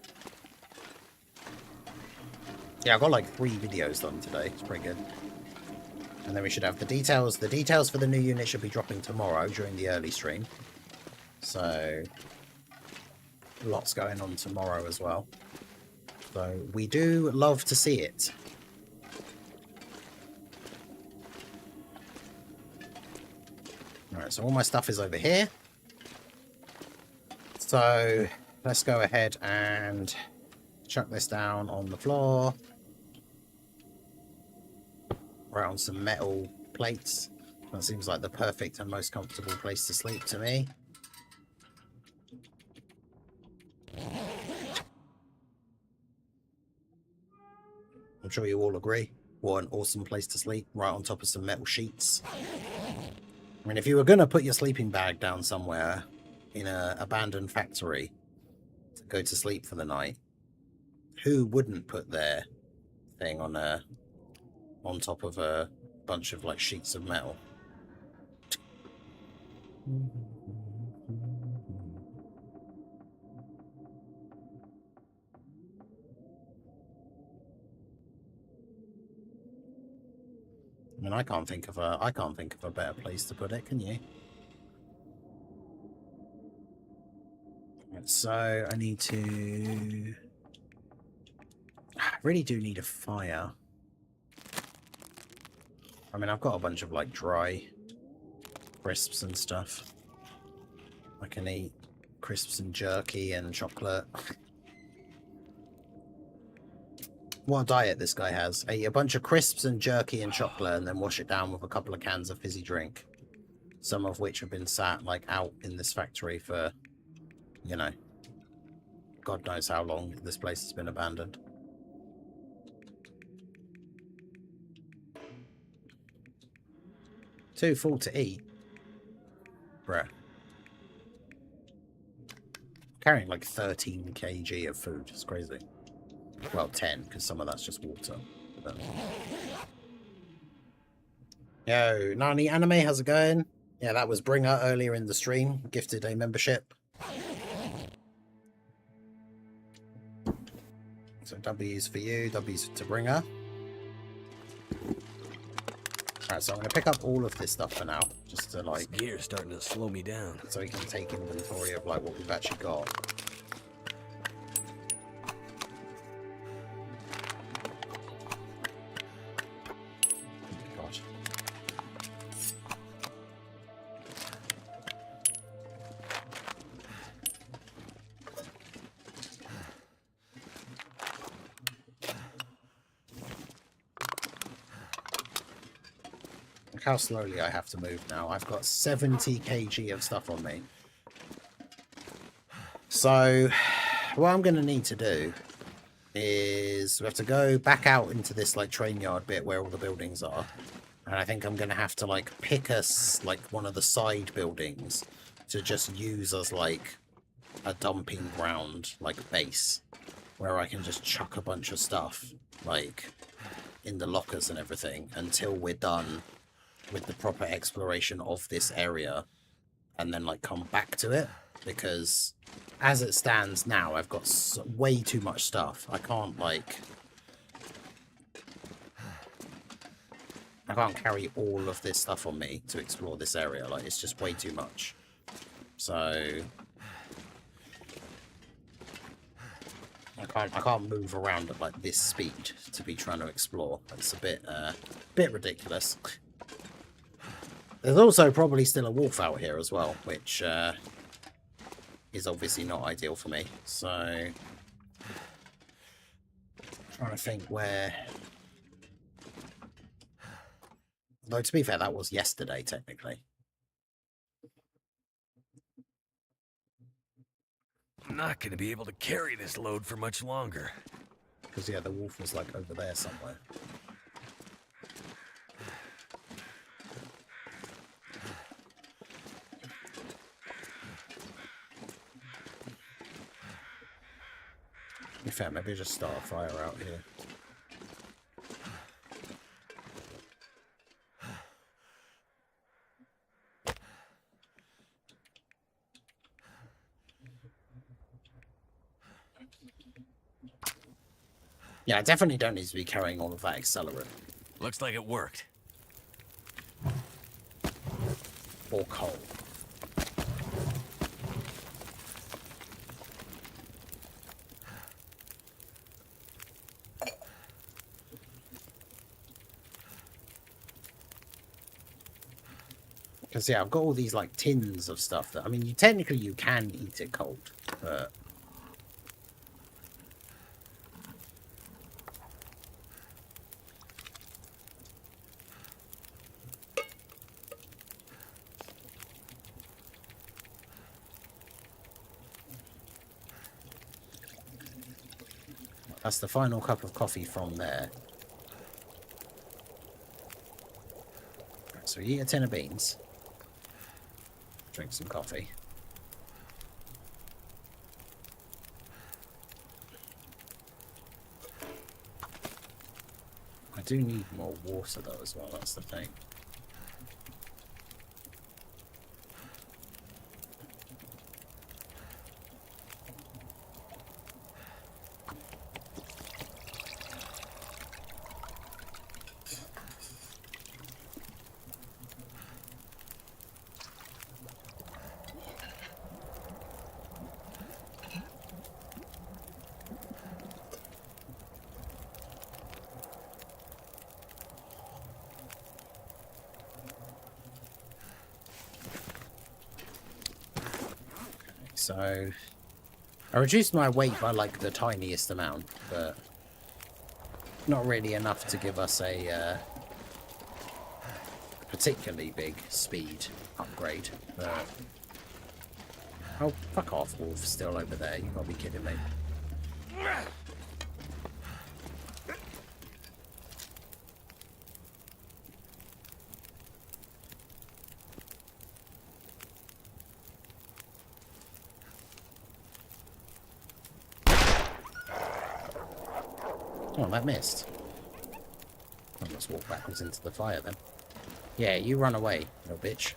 Yeah, I've got like 3 videos done today. It's pretty good. And then we should have the details. The details for the new unit should be dropping tomorrow during the early stream. So, lots going on tomorrow as well. So, we do love to see it. Alright, so all my stuff is over here. So, let's go ahead and chuck this down on the floor. Right on some metal plates. That seems like the perfect and most comfortable place to sleep to me. I'm sure you all agree. What an awesome place to sleep, right on top of some metal sheets. I mean, if you were going to put your sleeping bag down somewhere in an abandoned factory to go to sleep for the night, who wouldn't put their thing on top of a bunch of like sheets of metal? I mean, I can't think of a better place to put it, can you? So I need to. I really do need a fire. I mean, I've got a bunch of like dry crisps and stuff. I can eat crisps and jerky and chocolate. what a diet this guy has. Ate a bunch of crisps and jerky and chocolate and then wash it down with a couple of cans of fizzy drink. Some of which have been sat, like, out in this factory for, you know, God knows how long this place has been abandoned. Too full to eat. Bruh. Carrying like 13 kg of food. It's crazy. Well, 10, because some of that's just water. But... Yo, Nani Anime, how's it going? Yeah, that was Bringer earlier in the stream. Gifted a membership. So W's for you, W's to Bringer. Alright, so I'm going to pick up all of this stuff for now. Just to, like... This gear's starting to slow me down. So we can take inventory of, like, what we've actually got. God. Look how slowly I have to move now. I've got 70 kg of stuff on me. So, what I'm going to need to do is we have to go back out into this like train yard bit where all the buildings are. And I think I'm going to have to like pick us like one of the side buildings to just use as like a dumping ground, like base, where I can just chuck a bunch of stuff like in the lockers and everything until we're done with the proper exploration of this area and then like come back to it, because as it stands now I've got way too much stuff. I can't carry all of this stuff on me to explore this area. Like, it's just way too much. So I can't move around at like this speed to be trying to explore. It's a bit ridiculous. There's also probably still a wolf out here as well, which is obviously not ideal for me. So, trying to think where... Though, to be fair, that was yesterday, technically. I'm not going to be able to carry this load for much longer. Because, yeah, the wolf was, like, over there somewhere. In fact, maybe just start a fire out here. Yeah, I definitely don't need to be carrying all of that accelerant. Looks like it worked. Or coal. Because, yeah, I've got all these, like, tins of stuff that... I mean, technically you can eat it cold, but... That's the final cup of coffee from there. So you eat a tin of beans. Drink some coffee. I do need more water though as well, that's the thing. So, I reduced my weight by like the tiniest amount, but Not really enough to give us a particularly big speed upgrade. But... oh, fuck off, wolf. Still over there. You gotta be kidding me. Oh, that missed. I must walk backwards into the fire then. Yeah, you run away, little bitch.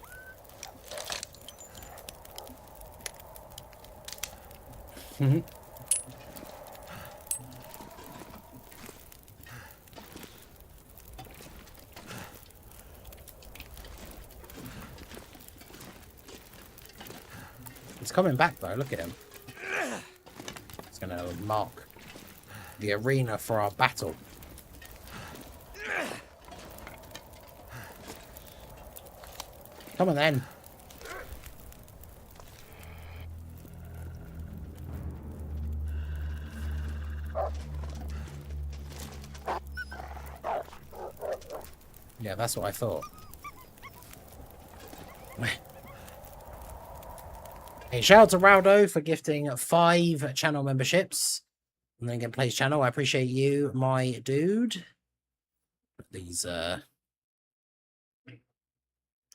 He's coming back though, look at him. He's gonna mark the arena for our battle. Come on then. Yeah, that's what I thought. Hey, shout out to Raldo for gifting 5 channel memberships. And then Gameplay's channel. I appreciate you, my dude. These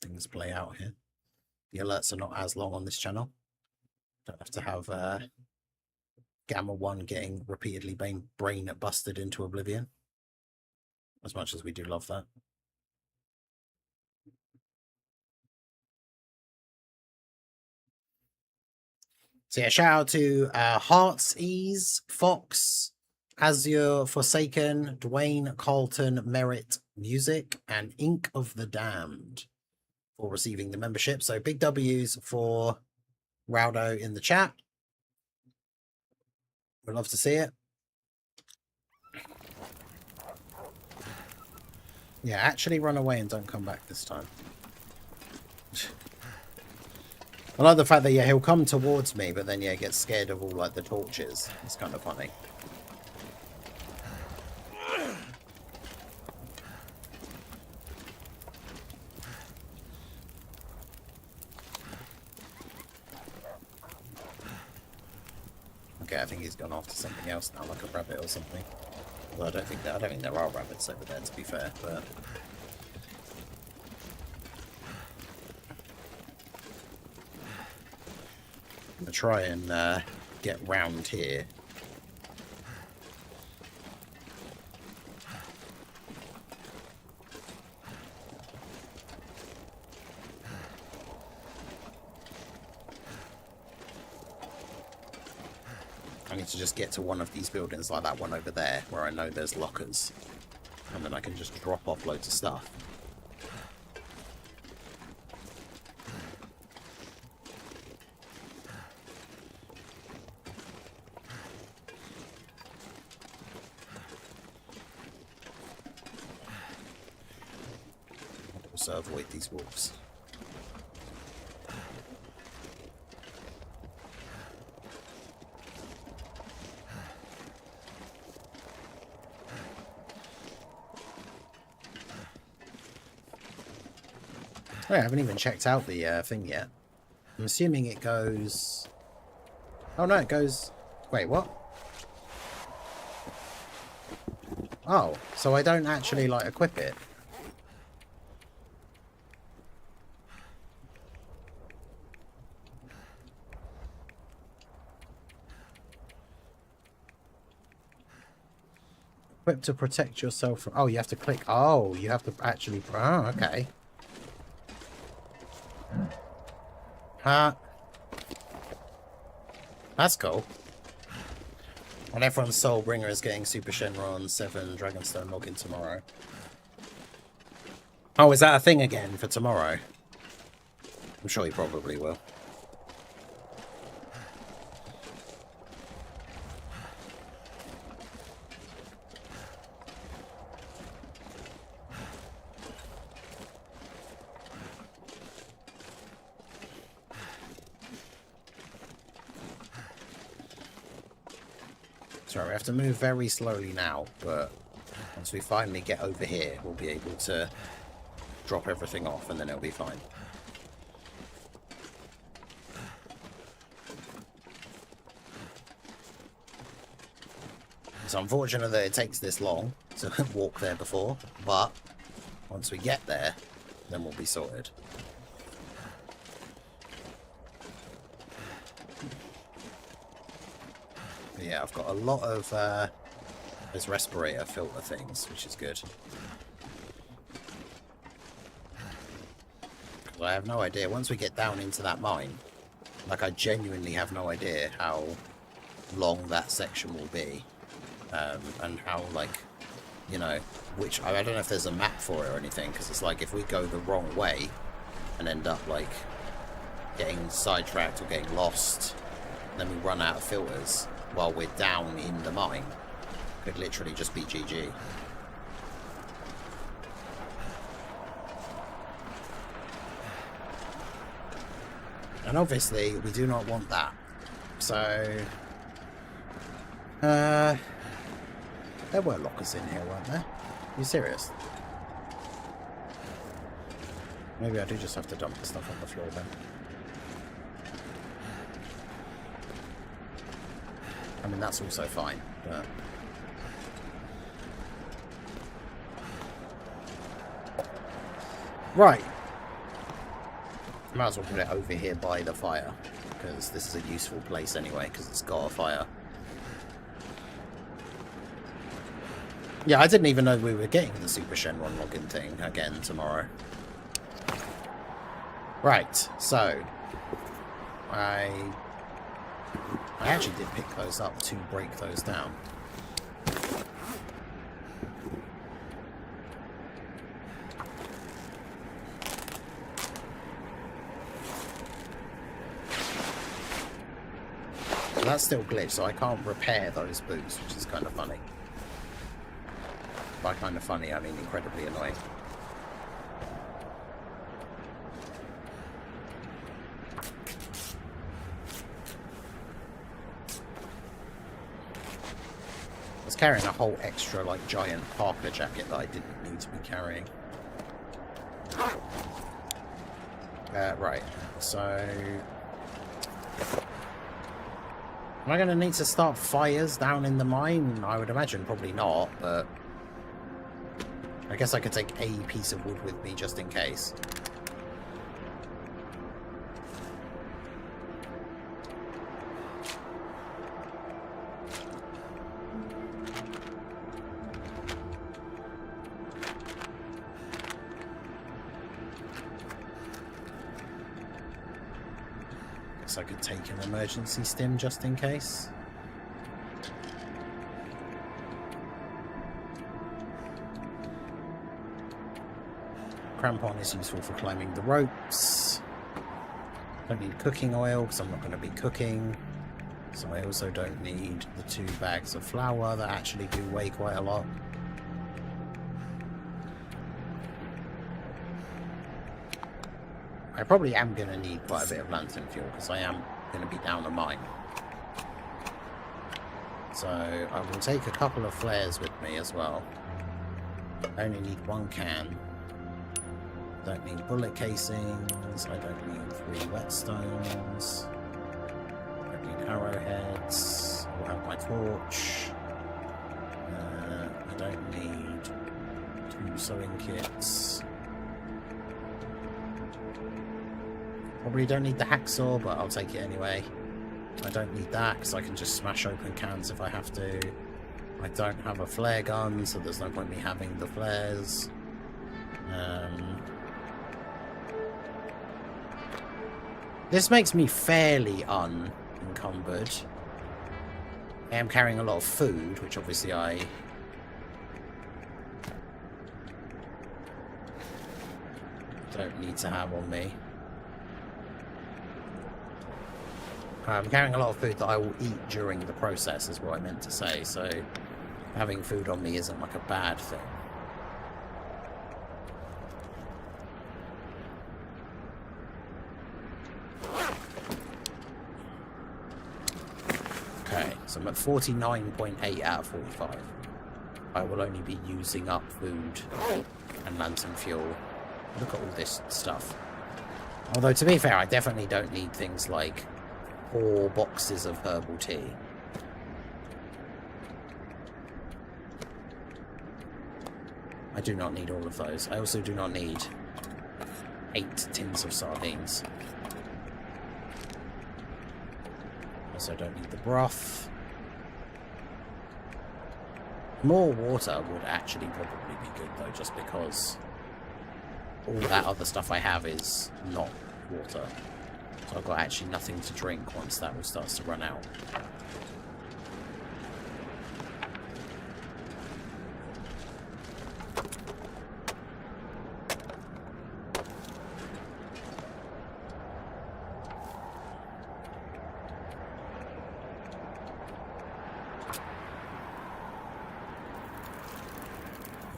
things play out here. The alerts are not as long on this channel. Don't have to have Gamma 1 getting repeatedly brain busted into oblivion. As much as we do love that. So yeah, shout out to Hearts Ease, Fox, Azure Forsaken, Dwayne, Carlton, Merit Music, and Ink of the Damned for receiving the membership. So big W's for Raldo in the chat. We'd love to see it. Yeah, actually run away and don't come back this time. I like the fact that, yeah, he'll come towards me, but then, yeah, gets scared of all, like, the torches. It's kind of funny. Okay, I think he's gone off to something else now, like a rabbit or something. Well, I don't think there are rabbits over there, to be fair, but... I'm going to try and get round here. I need to just get to one of these buildings like that one over there where I know there's lockers. And then I can just drop off loads of stuff. Also avoid these wolves. Oh, I haven't even checked out the thing yet. I'm assuming it goes... Oh no, it goes... Wait, what? Oh, so I don't actually, like, equip it. Equip to protect yourself from... Oh, you have to click... Oh, you have to actually... Oh, okay. That's cool. And everyone's Soulbringer is getting Super Shenron 7 Dragonstone login tomorrow. Oh, is that a thing again for tomorrow? I'm sure he probably will. Sorry, we have to move very slowly now, but Once we finally get over here, we'll be able to drop everything off and then it'll be fine. It's unfortunate that it takes this long to walk there before, but once we get there, then we'll be sorted. But yeah, I've got a lot of those respirator filter things, which is good. Because I have no idea, once we get down into that mine, like I genuinely have no idea how long that section will be. And how, like, you know, which, I don't know if there's a map for it or anything, because it's like, if we go the wrong way and end up, like, getting sidetracked or getting lost, then we run out of filters while we're down in the mine, could literally just be GG. And obviously, we do not want that. So, there were lockers in here, weren't there? Are you serious? Maybe I do just have to dump the stuff on the floor then. I mean, that's also fine, but... Right. Might as well put it over here by the fire, because this is a useful place anyway, because it's got a fire. Yeah, I didn't even know we were getting the Super Shenron login thing again tomorrow. Right, so... I actually did pick those up to break those down. So that's still glitched, so I can't repair those boots, which is kind of funny. By kind of funny, I mean incredibly annoying. I was carrying a whole extra, like, giant Parker jacket that I didn't need to be carrying. Right, so... Am I going to need to start fires down in the mine? I would imagine probably not, but... I guess I could take a piece of wood with me just in case. Guess I could take an emergency stim just in case. Crampon is useful for climbing the ropes. Don't need cooking oil because I'm not going to be cooking. So I also don't need the 2 bags of flour that actually do weigh quite a lot. I probably am going to need quite a bit of lantern fuel because I am going to be down a mine. So I will take a couple of flares with me as well. I only need 1 can. Don't need bullet casings. I don't need 3 whetstones. Don't need arrowheads. I'll have my torch. I don't need 2 sewing kits. Probably don't need the hacksaw, but I'll take it anyway. I don't need that because I can just smash open cans if I have to. I don't have a flare gun, so there's no point me having the flares. This makes me fairly unencumbered. I am carrying a lot of food, which obviously I don't need to have on me. I'm carrying a lot of food that I will eat during the process, is what I meant to say, so having food on me isn't like a bad thing. Okay, so I'm at 49.8 out of 45. I will only be using up food and lantern fuel. Look at all this stuff. Although, to be fair, I definitely don't need things like 4 boxes of herbal tea. I do not need all of those. I also do not need 8 tins of sardines. Also don't need the broth. More water would actually probably be good though, just because all that other stuff I have is not water. So I've got actually nothing to drink once that all starts to run out.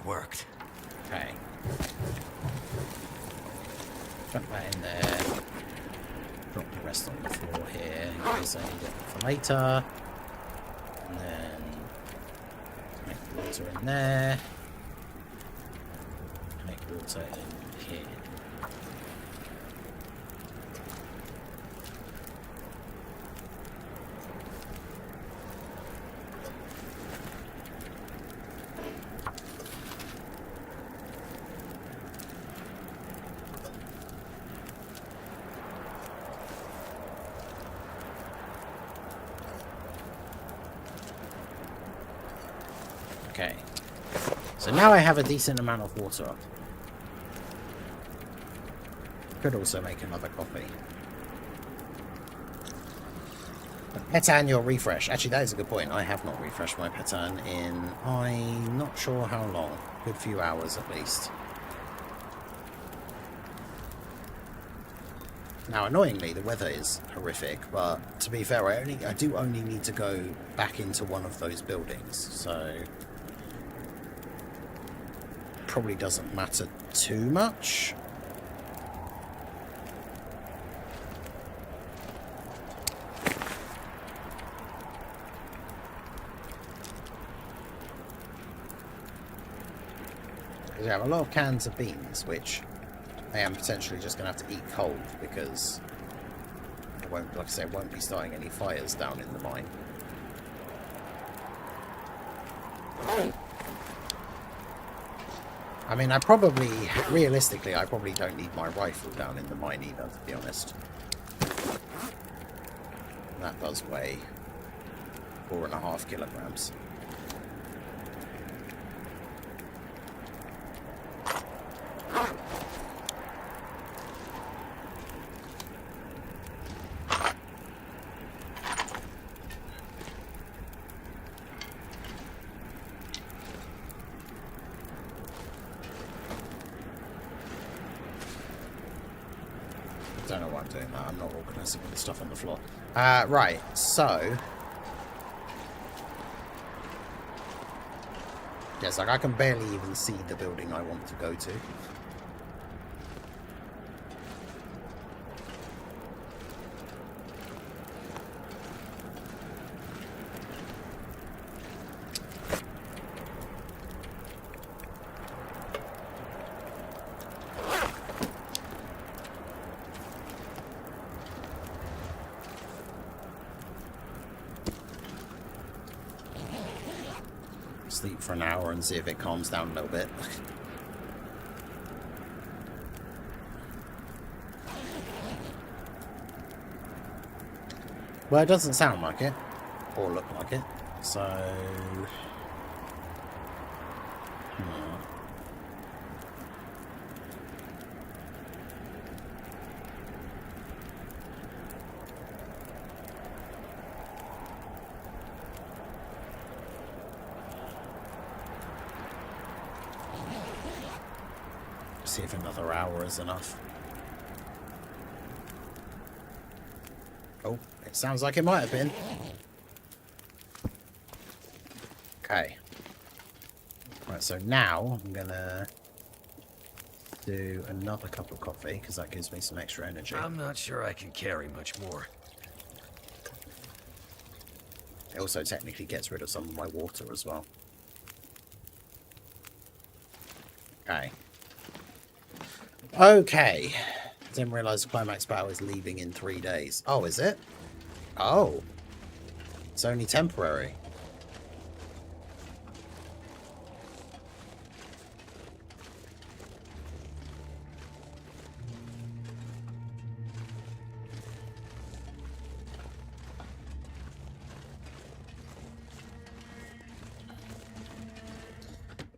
Worked. Okay. Drop that in there. Drop the rest on the floor here in case I need it for later. And then make water in there. Make water in here. Okay, so now I have a decent amount of water. Could also make another coffee. But Petan, your refresh. Actually, that is a good point. I have not refreshed my Petan in, I'm not sure how long. Good few hours at least. Now, annoyingly, the weather is horrific, but to be fair, I do only need to go back into one of those buildings, so probably doesn't matter too much. We have a lot of cans of beans, which I am potentially just going to have to eat cold because I won't, like I say, I won't be starting any fires down in the mine. I mean, realistically, I probably don't need my rifle down in the mine either, to be honest. That does weigh 4.5 kilograms. Don't know why I'm doing that. I'm not organising all the stuff on the floor. Right, so yes, like I can barely even see the building I want to go to. Sleep for an hour and see if it calms down a little bit. Well, it doesn't sound like it, or look like it, so see if another hour is enough. Oh, it sounds like it might have been. Okay. Right, so now I'm gonna do another cup of coffee because that gives me some extra energy. I'm not sure I can carry much more. It also technically gets rid of some of my water as well. Okay. Okay. Didn't realise the climax battle is leaving in 3 days. Oh, is it? Oh. It's only temporary.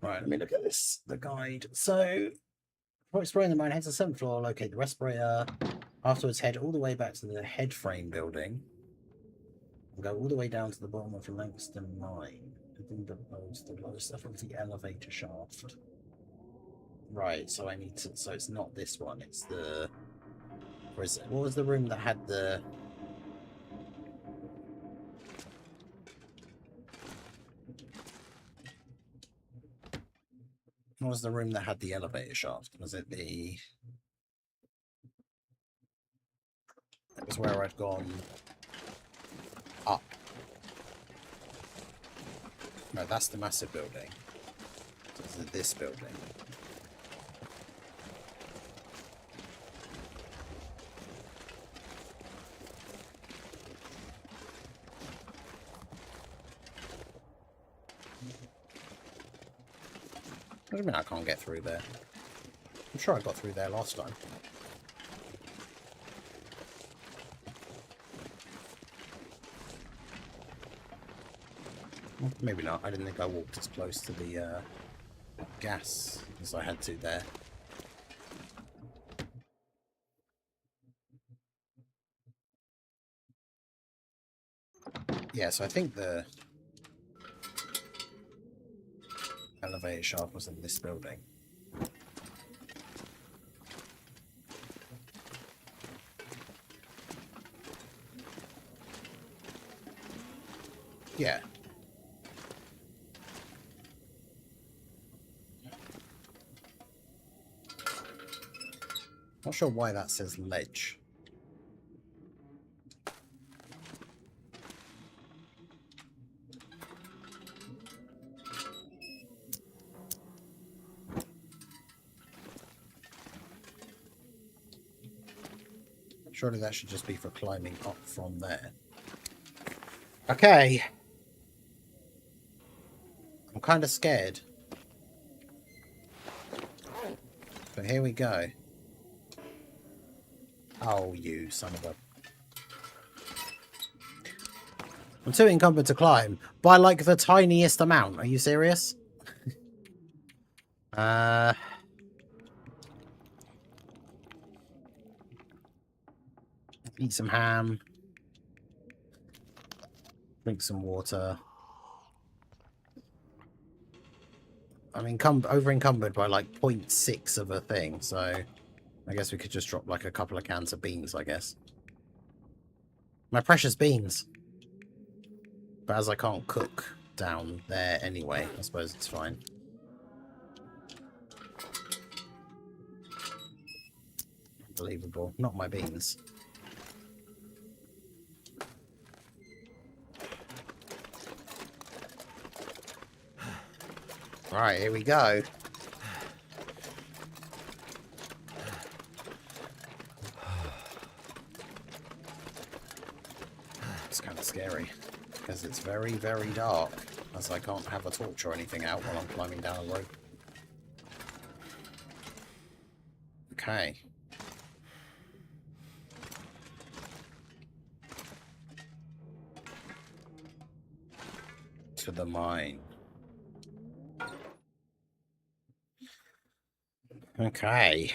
Right, let me look at this. The guide. So, before exploring the mine, head to the 7th floor, locate the respirator. Afterwards, head all the way back to the head frame building. And go all the way down to the bottom of the Langston mine. And then the lower stuff of the elevator shaft. Right, so I need to. So it's not this one, it's the. Or is it? What was the room that had the. What was the room that had the elevator shaft? Was it the... That was where I'd gone up. No, that's the massive building. So is it this building? What do you mean I can't get through there? I'm sure I got through there last time. Well, maybe not. I didn't think I walked as close to the gas as I had to there. Yeah, so I think the elevator shaft was in this building. Yeah. Not sure why that says ledge. Surely that should just be for climbing up from there. Okay. I'm kind of scared. But here we go. Oh, you son of a... I'm too encumbered to climb by like the tiniest amount. Are you serious? Eat some ham. Drink some water. I'm over encumbered by like 0.6 of a thing, so I guess we could just drop like a couple of cans of beans, I guess. My precious beans. But as I can't cook down there anyway, I suppose it's fine. Unbelievable. Not my beans. Right, here we go. It's kind of scary because it's very, very dark, as I can't have a torch or anything out while I'm climbing down a rope. Okay. To the mine. Okay.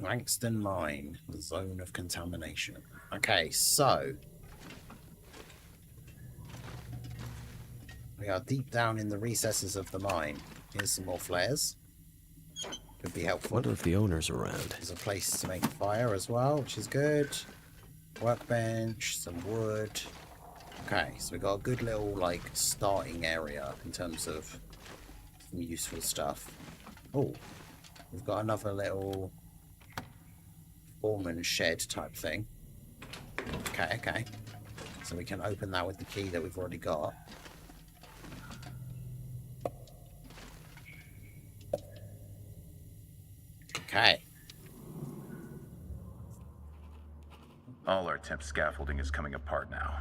Langston Mine, the zone of contamination. Okay, so we are deep down in the recesses of the mine. Here's some more flares. Could be helpful. Wonder if the owner's around. There's a place to make a fire as well, which is good. Workbench, some wood. Okay, so we got a good little like starting area in terms of some useful stuff. Oh, we've got another little foreman shed type thing. Okay, okay. So we can open that with the key that we've already got. Okay. All our temp scaffolding is coming apart now.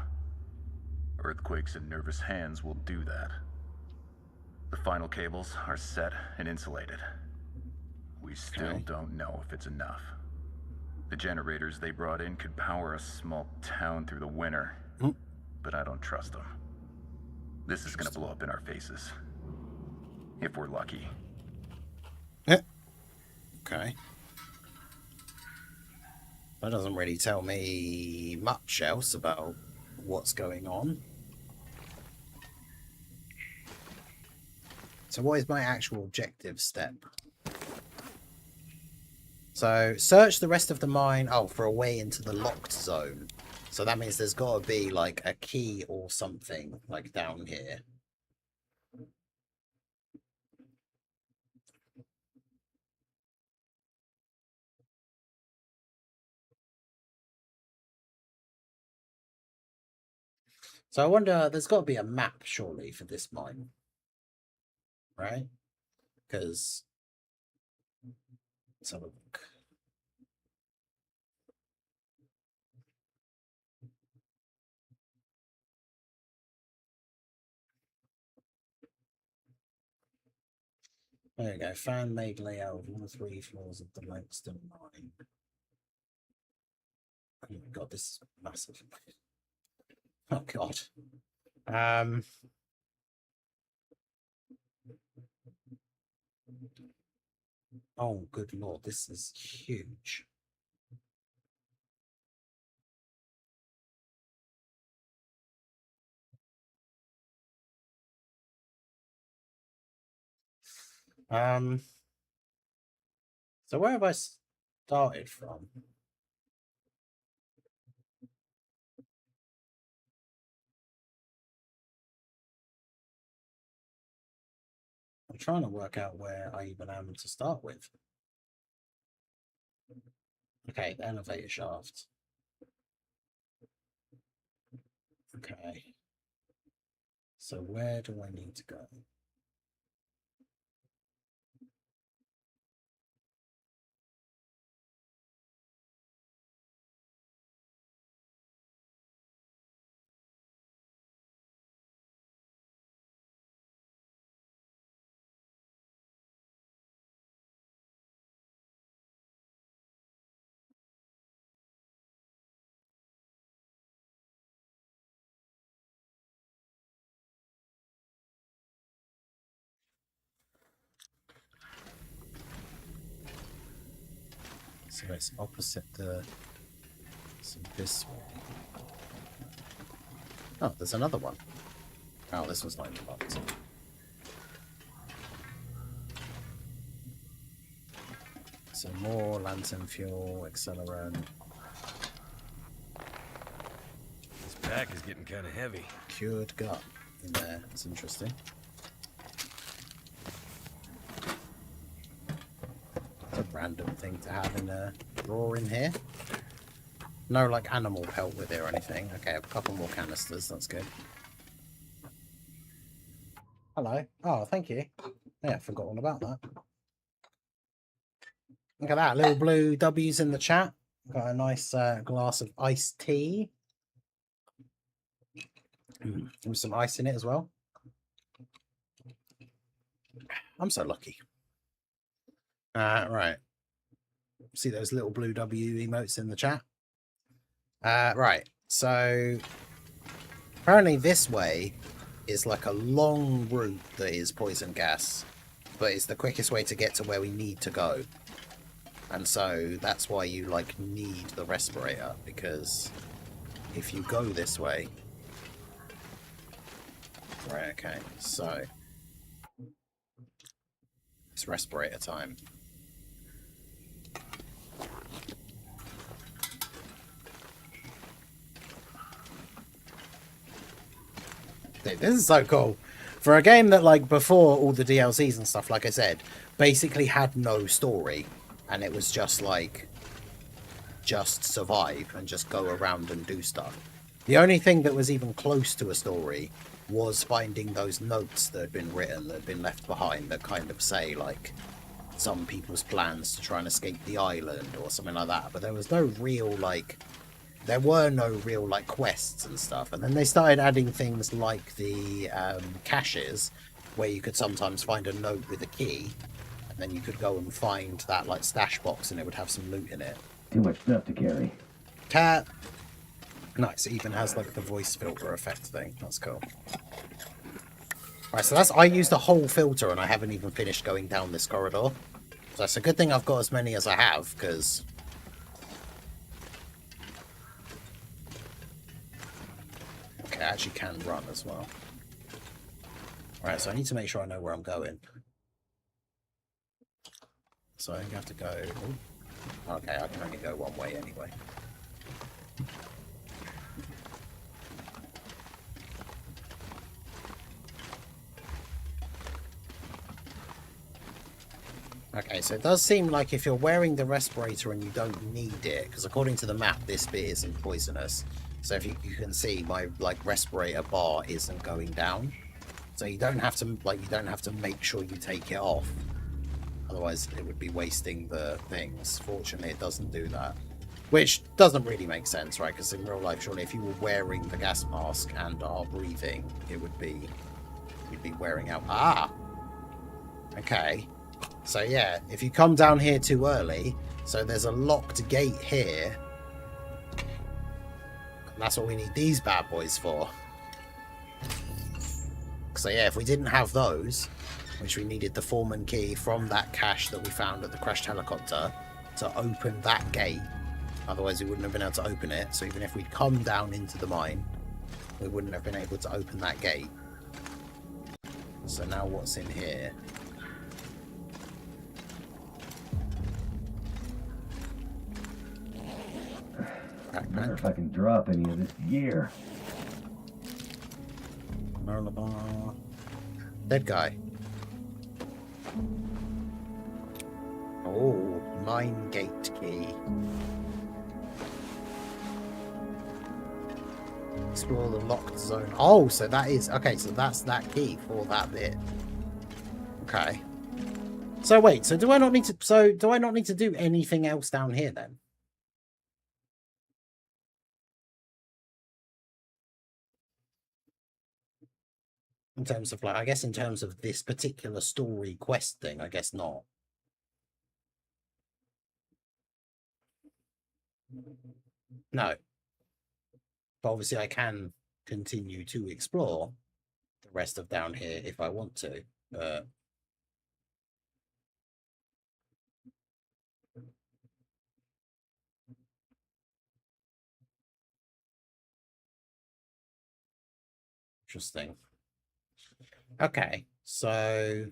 Earthquakes and nervous hands will do that. The final cables are set and insulated. We still don't know if it's enough. The generators they brought in could power a small town through the winter, but I don't trust them. This is gonna blow up in our faces. If we're lucky. Okay. That doesn't really tell me much else about what's going on. So what is my actual objective step? So search the rest of the mine, for a way into the locked zone. So that means there's got to be like a key or something like down here. So I wonder, there's got to be a map surely for this mine, right? Because let's have a look. There you go. Fan made layout of all 3 floors of the Langston mine. Oh my god, this is massive. Oh god. Oh good lord, this is huge. So where have I started from? I'm trying to work out where I even am to start with. Okay, the elevator shaft. Okay. So where do I need to go? So it's opposite the... So this way. Oh, there's another one. Oh, this was like locked. So more lantern fuel, accelerant. This pack is getting kind of heavy. Cured gut in there. That's interesting. It's a random thing to have in a drawer in here. No, like, animal pelt with it or anything. Okay, a couple more canisters. That's good. Hello. Oh, thank you. Yeah, I forgot all about that. Look at that. Little blue W's in the chat. Got a nice glass of iced tea. With some ice in it as well. I'm so lucky. Right. See those little blue W emotes in the chat? Right. So apparently this way is like a long route that is poison gas, but it's the quickest way to get to where we need to go. And so that's why you like need the respirator, because if you go this way... Right, okay, so it's respirator time. Dude, this is so cool. For a game that, like, before all the DLCs and stuff, like I said, basically had no story. And it was just, like, just survive and just go around and do stuff. The only thing that was even close to a story was finding those notes that had been written, that had been left behind, that kind of say, like, some people's plans to try and escape the island or something like that. But there was no real, like, there were no real, like, quests and stuff. And then they started adding things like the caches, where you could sometimes find a note with a key, and then you could go and find that, like, stash box, and it would have some loot in it. Too much stuff to carry. Cat. Nice, it even has, like, the voice filter effect thing. That's cool. Right, so that's, I used the whole filter, and I haven't even finished going down this corridor. So that's a good thing I've got as many as I have, because... Okay, I actually can run as well. Right, so I need to make sure I know where I'm going. So I think I have to go... Ooh. Okay, I can only go one way anyway. Okay, so it does seem like if you're wearing the respirator and you don't need it, because according to the map, this bit isn't poisonous. So if you can see, my like respirator bar isn't going down. So you don't have to make sure you take it off. Otherwise, it would be wasting the things. Fortunately, it doesn't do that. Which doesn't really make sense, right? Because in real life, surely, if you were wearing the gas mask and are breathing, it would be... you'd be wearing out... Ah! Okay. So yeah, if you come down here too early, so there's a locked gate here. And that's what we need these bad boys for. So yeah, if we didn't have those, which we needed the foreman key from that cache that we found at the crashed helicopter to open that gate, otherwise we wouldn't have been able to open it. So even if we'd come down into the mine, we wouldn't have been able to open that gate. So now what's in here? I wonder if I can drop any of this gear. Dead guy. Oh, mine gate key. Explore the locked zone. Oh, so that is... okay, so that's that key for that bit. Okay. So wait, so do I not need to... so do I not need to do anything else down here then? In terms of, like, I guess in terms of this particular story quest thing, I guess not. No. But obviously I can continue to explore the rest of down here if I want to. Interesting. Okay, so...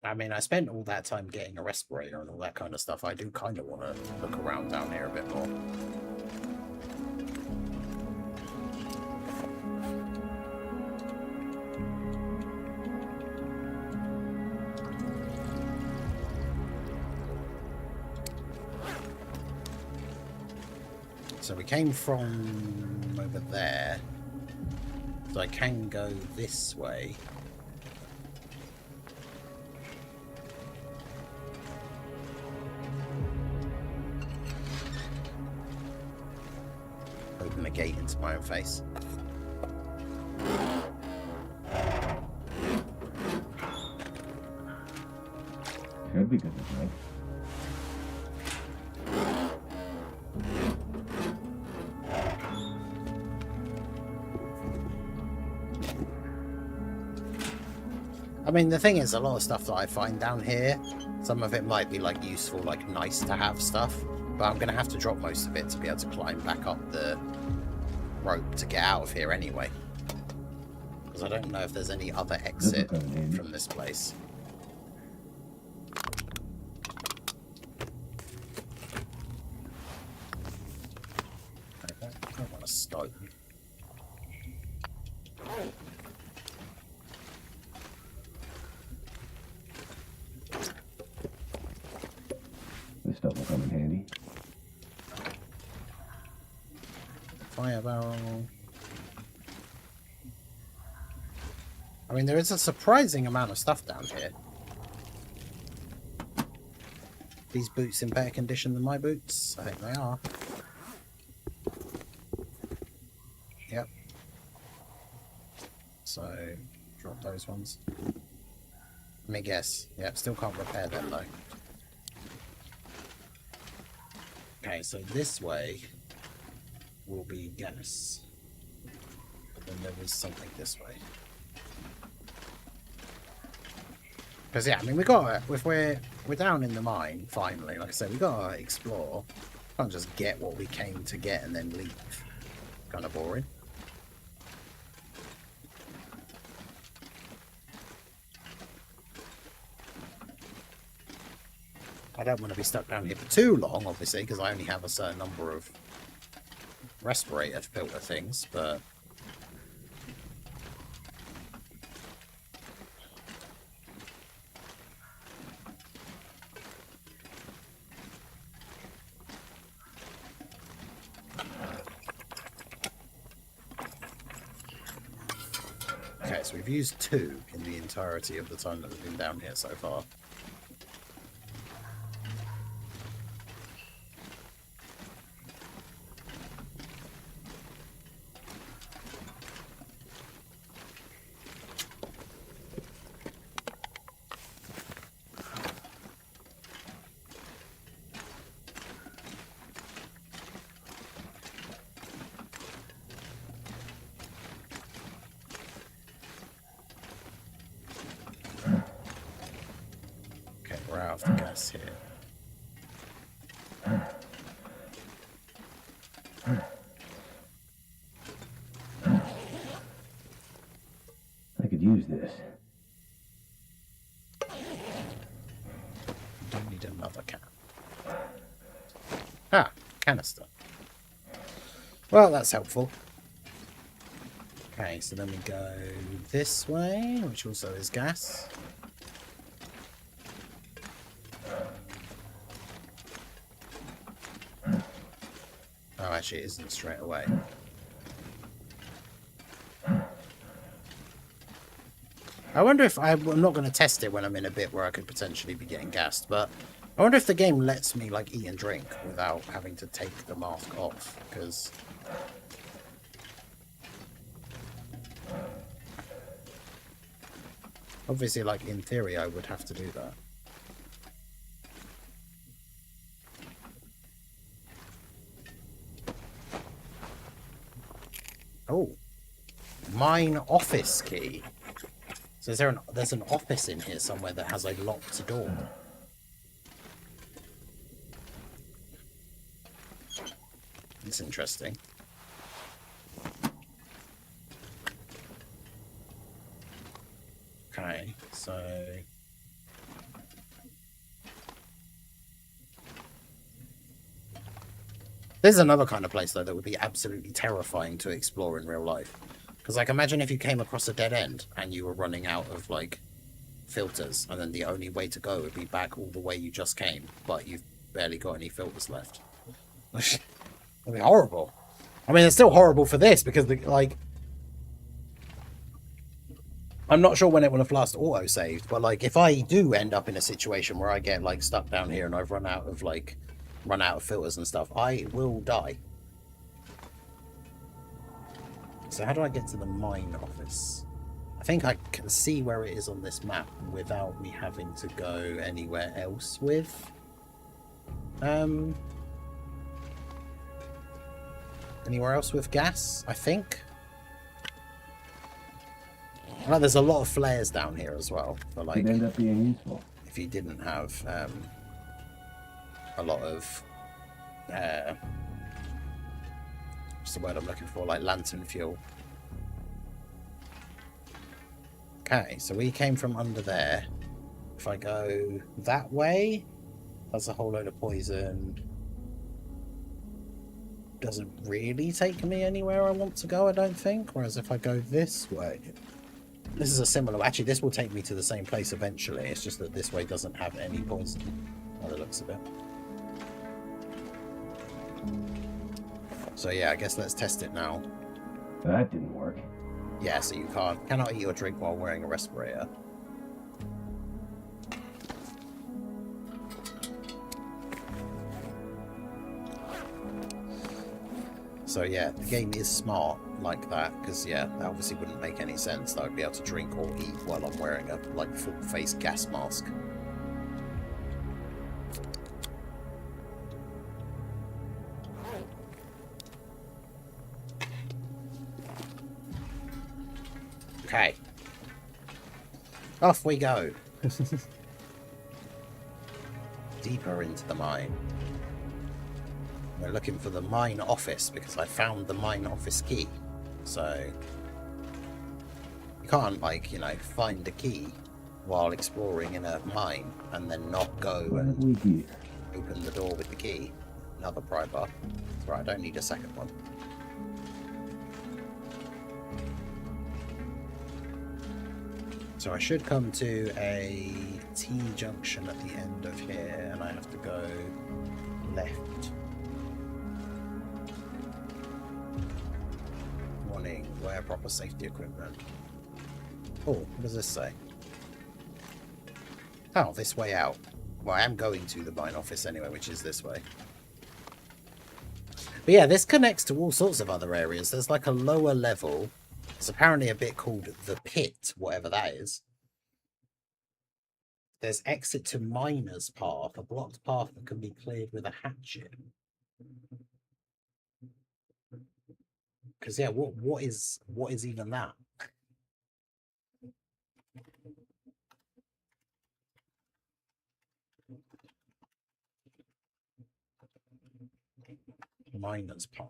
I mean, I spent all that time getting a respirator and all that kind of stuff. I do kind of want to look around down here a bit more. So we came from over there. So I can go this way. Open the gate into my own face. Should be good to drink. I mean, the thing is, a lot of stuff that I find down here, some of it might be, like, useful, like, nice to have stuff, but I'm going to have to drop most of it to be able to climb back up the rope to get out of here anyway. Because I don't know if there's any other exit from this place. I don't want to stone. Fire barrel. I mean, there is a surprising amount of stuff down here. These boots in better condition than my boots? I think they are. Yep. So, drop those ones. Let me guess. Yep, still can't repair them though. Okay, so this way will be gas. But then there is something this way. Because yeah, I mean, we got if we're down in the mine finally. Like I said, we gotta explore. Can't just get what we came to get and then leave. Kind of boring. I don't want to be stuck down here for too long, obviously, because I only have a certain number of respirator filter things, but okay, so we've used 2 in the entirety of the time that we've been down here so far. We're out of the gas here. I could use this. Don't need another can. Ah, canister. Well, that's helpful. Okay, so then we go this way, which also is gas. Oh, actually, it isn't straight away. I wonder if I'm not going to test it when I'm in a bit where I could potentially be getting gassed, but I wonder if the game lets me like eat and drink without having to take the mask off, because obviously, like in theory, I would have to do that. Oh, mine office key. So is there there's an office in here somewhere that has a locked door. It's interesting. Okay, so this is another kind of place, though, that would be absolutely terrifying to explore in real life. Because, like, imagine if you came across a dead end and you were running out of, like, filters, and then the only way to go would be back all the way you just came, but you've barely got any filters left. That'd be horrible. I mean, it's still horrible for this, because, like, I'm not sure when it will have last auto-saved, but, like, if I do end up in a situation where I get, like, stuck down here and I've run out of filters and stuff, I will die. So how do I get to the mine office? I think I can see where it is on this map without me having to go anywhere else with anywhere else with gas, I think. Well, there's a lot of flares down here as well, for like Could end up being useful. if you didn't have a lot of what's the word I'm looking for, like lantern fuel. Okay, so we came from under there. If I go that way, that's a whole load of poison. Doesn't really take me anywhere I want to go, I don't think. Whereas if I go this way, this is a similar, actually this will take me to the same place eventually. It's just that this way doesn't have any poison by the looks of it. So yeah, I guess let's test it now. That didn't work. Yeah, so you cannot eat or drink while wearing a respirator. So yeah, the game is smart like that, because yeah, that obviously wouldn't make any sense that I'd be able to drink or eat while I'm wearing a like full face gas mask. Okay. Off we go. Deeper into the mine. We're looking for the mine office because I found the mine office key. So you can't, like, you know, find a key while exploring in a mine and then not go and open the door with the key. Another pry bar. That's right, I don't need a second one. So I should come to a T-junction at the end of here, and I have to go left. Warning, wear proper safety equipment. Oh, what does this say? Oh, this way out. Well, I am going to the mine office anyway, which is this way. But yeah, this connects to all sorts of other areas. There's like a lower level. It's apparently a bit called the pit, whatever that is. There's exit to miner's path, a blocked path that can be cleared with a hatchet. Because yeah, what is even that? Miner's path.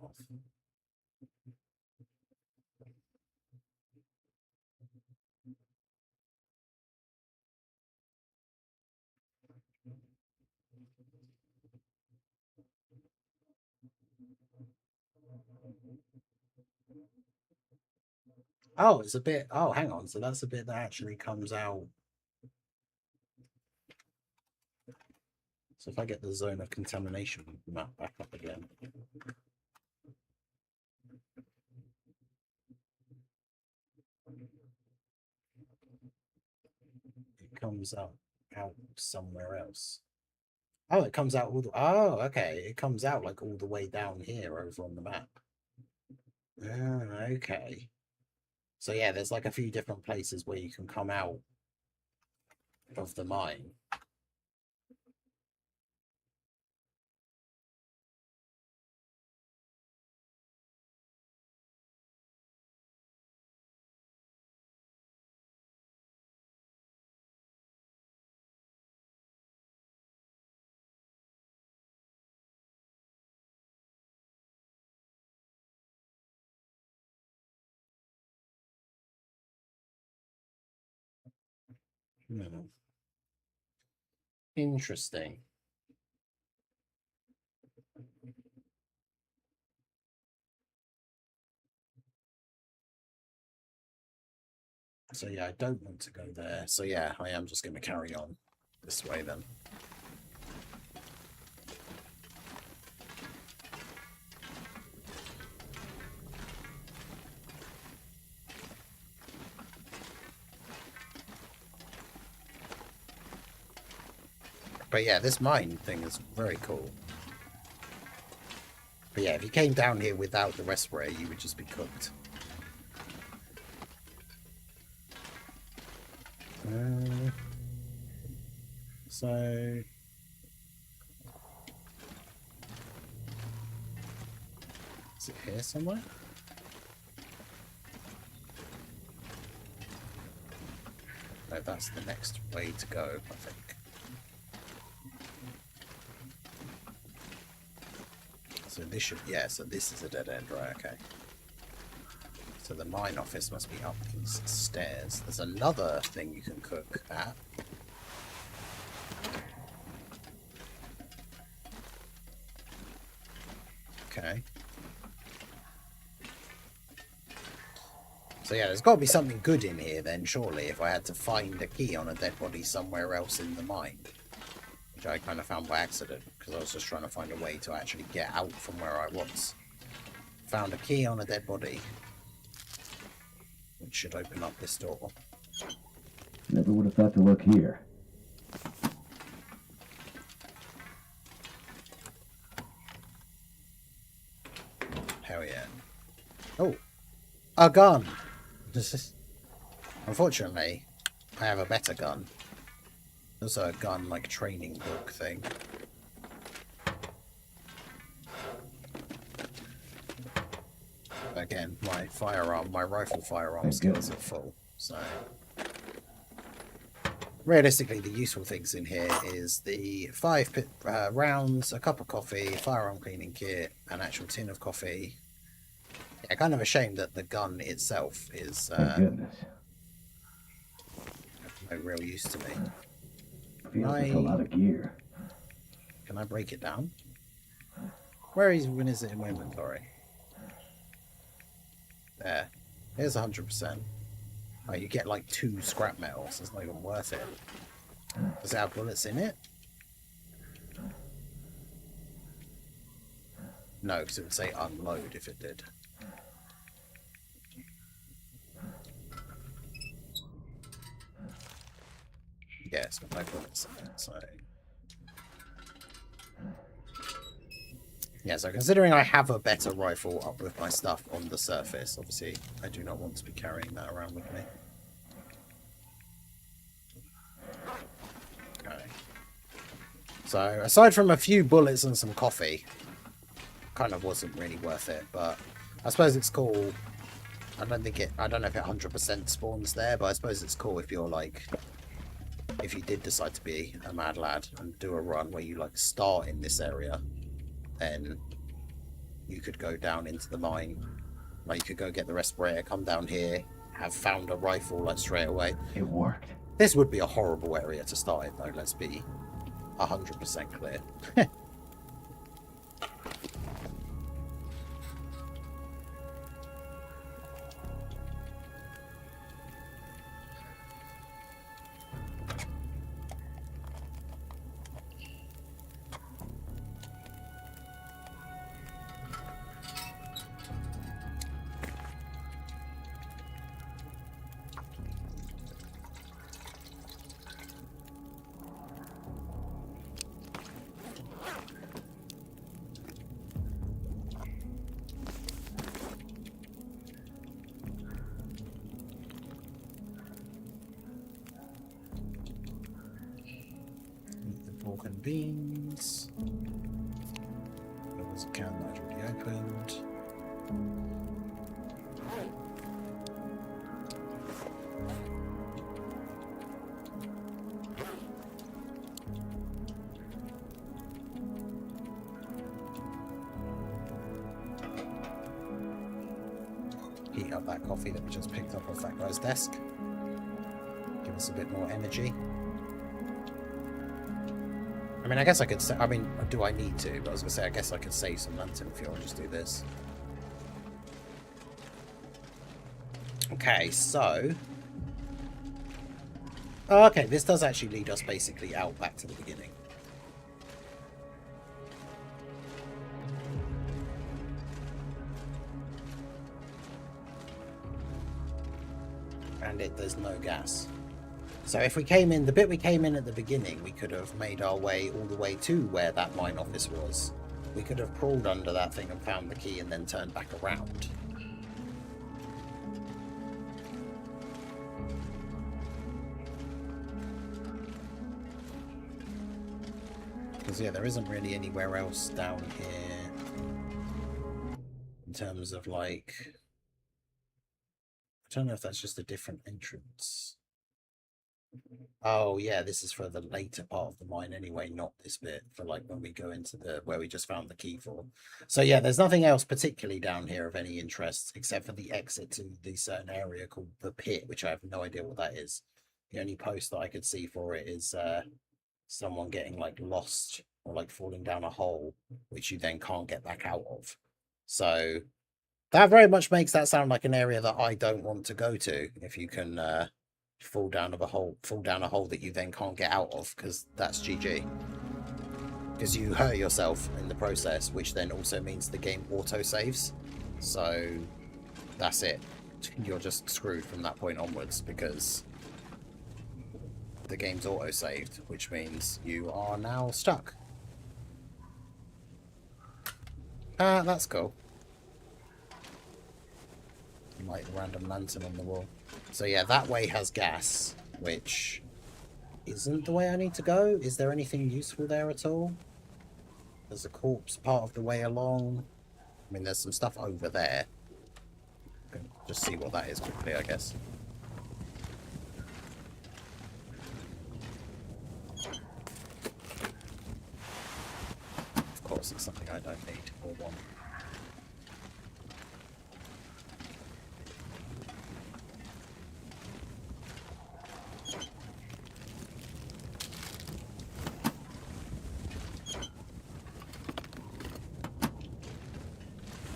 Oh, it's a bit. Oh, hang on. So that's a bit that actually comes out. So if I get the zone of contamination map back up again. It comes out somewhere else. Oh, it comes out all the. Oh, okay. It comes out like all the way down here over on the map. Okay. So yeah, there's like a few different places where you can come out of the mine. Interesting. So yeah, I don't want to go there. So yeah, I am just going to carry on this way then. But yeah, this mine thing is very cool. But yeah, if you came down here without the respirator, you would just be cooked. So... is it here somewhere? No, that's the next way to go, I think. So this should, yeah, so this is a dead end, right, okay. So the mine office must be up these stairs. There's another thing you can cook at. Okay. So yeah, there's got to be something good in here then, surely, if I had to find a key on a dead body somewhere else in the mine. Which I kind of found by accident, because I was just trying to find a way to actually get out from where I was. Found a key on a dead body. Which should open up this door. Never would have thought to look here. Hell yeah. Oh, a gun. Unfortunately, I have a better gun. There's a gun like training book thing. Again, my rifle firearm skills are full, so realistically the useful things in here is the 5 rounds, a cup of coffee, firearm cleaning kit, an actual tin of coffee. Yeah, kind of a shame that the gun itself is Thank goodness. no real use to me. Feels like a lot of gear. Can I break it down? When is it in my inventory? There. Here's 100%. Oh, you get like 2 scrap metals. It's not even worth it. Does it have bullets in it? No, because it would say unload if it did. Yeah, it's got no bullets in it, so... Yeah, so considering I have a better rifle up with my stuff on the surface, obviously I do not want to be carrying that around with me. Okay. So, aside from a few bullets and some coffee, kind of wasn't really worth it, but I suppose it's cool. I don't know if it 100% spawns there, but I suppose it's cool if you're like, if you did decide to be a mad lad and do a run where you like start in this area, then you could go down into the mine. Like, you could go get the respirator, come down here, have found a rifle like straight away. It worked. This would be a horrible area to start in though, let's be 100% clear. Pork and beans. There was a can that had already opened. Heat up that coffee that we just picked up off that guy's desk. Give us a bit more energy. I mean, I guess I could say, I mean, do I need to? But I was going to say, I guess I could save some lantern fuel and just do this. Okay, so... Oh, okay, this does actually lead us basically out back to the beginning. And there's no gas. So if we came in, the bit we came in at the beginning, we could have made our way all the way to where that mine office was. We could have crawled under that thing and found the key and then turned back around. Because yeah, there isn't really anywhere else down here in terms of like... I don't know if that's just a different entrance. Oh yeah, this is for the later part of the mine anyway, not this bit for like when we go into the where we just found the key for. So yeah, there's nothing else particularly down here of any interest except for the exit to the certain area called the pit, which I have no idea what that is. The only post that I could see for it is someone getting like lost or like falling down a hole, which you then can't get back out of. So that very much makes that sound like an area that I don't want to go to. If you can fall down a hole that you then can't get out of, because that's GG. Because you hurt yourself in the process, which then also means the game auto saves. So that's it. You're just screwed from that point onwards because the game's auto-saved, which means you are now stuck. That's cool. Like the random lantern on the wall. So yeah, that way has gas, which isn't the way I need to go. Is there anything useful there at all? There's a corpse part of the way along. I mean, there's some stuff over there. Just see what that is quickly, I guess. Of course, it's something I don't need or want.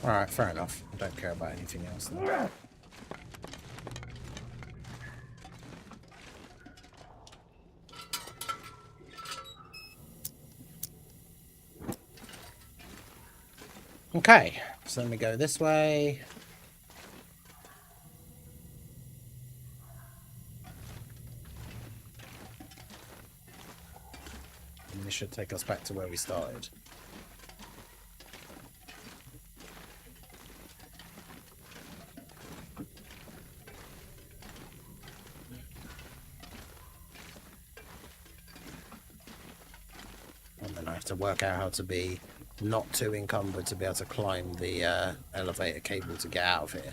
Alright, fair enough. I don't care about anything else then. Okay, so let me go this way. And this should take us back to where we started. And then I have to work out how to be not too encumbered to be able to climb the elevator cable to get out of here.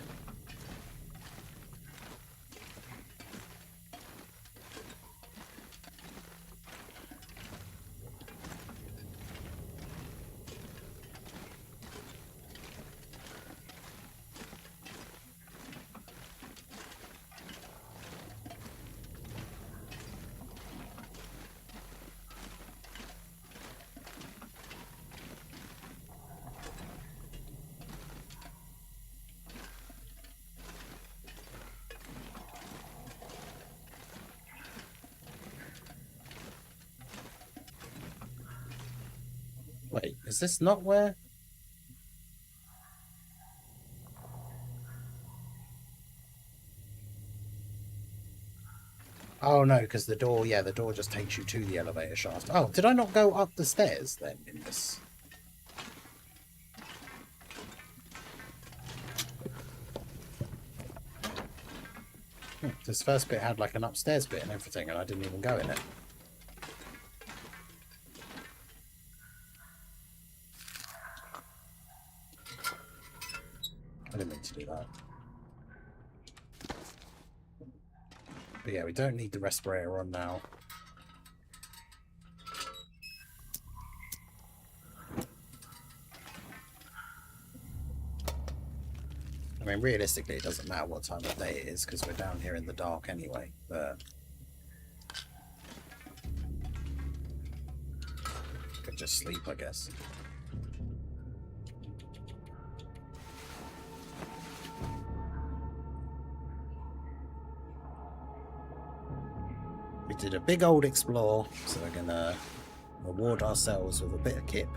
Wait, is this not where? Oh no, because the door, yeah, the door just takes you to the elevator shaft. Oh, did I not go up the stairs then in this? This first bit had like an upstairs bit and everything, and I didn't even go in it. I didn't mean to do that. But yeah, we don't need the respirator on now. I mean, realistically, it doesn't matter what time of day it is because we're down here in the dark anyway. But could just sleep, I guess. We did a big old explore, so we're gonna reward ourselves with a bit of kip.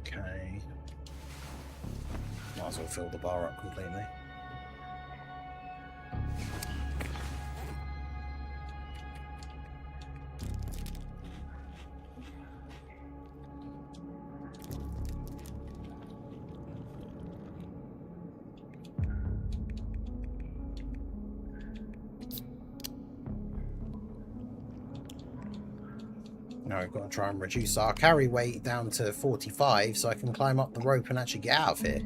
Okay. Might as well fill the bar up completely. Now we've got to try and reduce our carry weight down to 45 so I can climb up the rope and actually get out of here.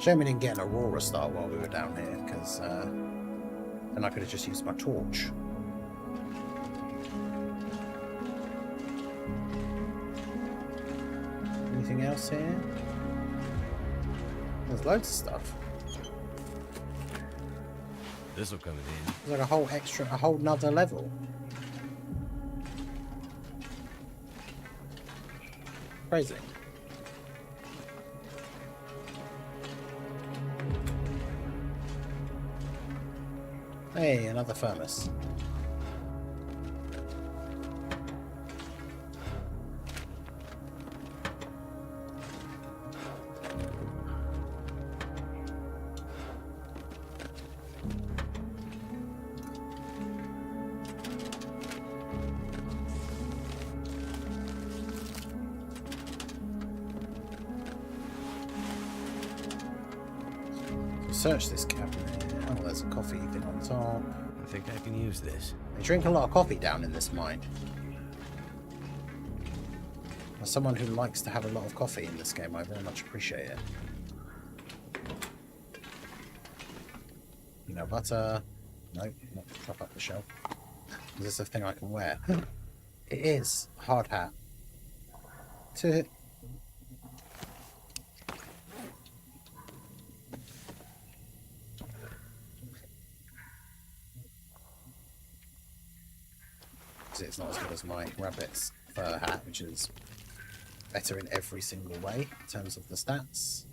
Shame we didn't get an Aurora start while we were down here, because then I could have just used my torch. Anything else here? There's loads of stuff. This'll come in handy. There's like a whole nother level. Crazy. Hey, another furnace. Search this cabinet. Oh, there's a coffee thing on top. I think I can use this. They drink a lot of coffee down in this mine. As someone who likes to have a lot of coffee in this game, I very much appreciate it. Peanut butter. Nope, not top up the shelf. Is this a thing I can wear? It is. Hard hat. To it's not as good as my rabbit's fur hat, which is better in every single way in terms of the stats.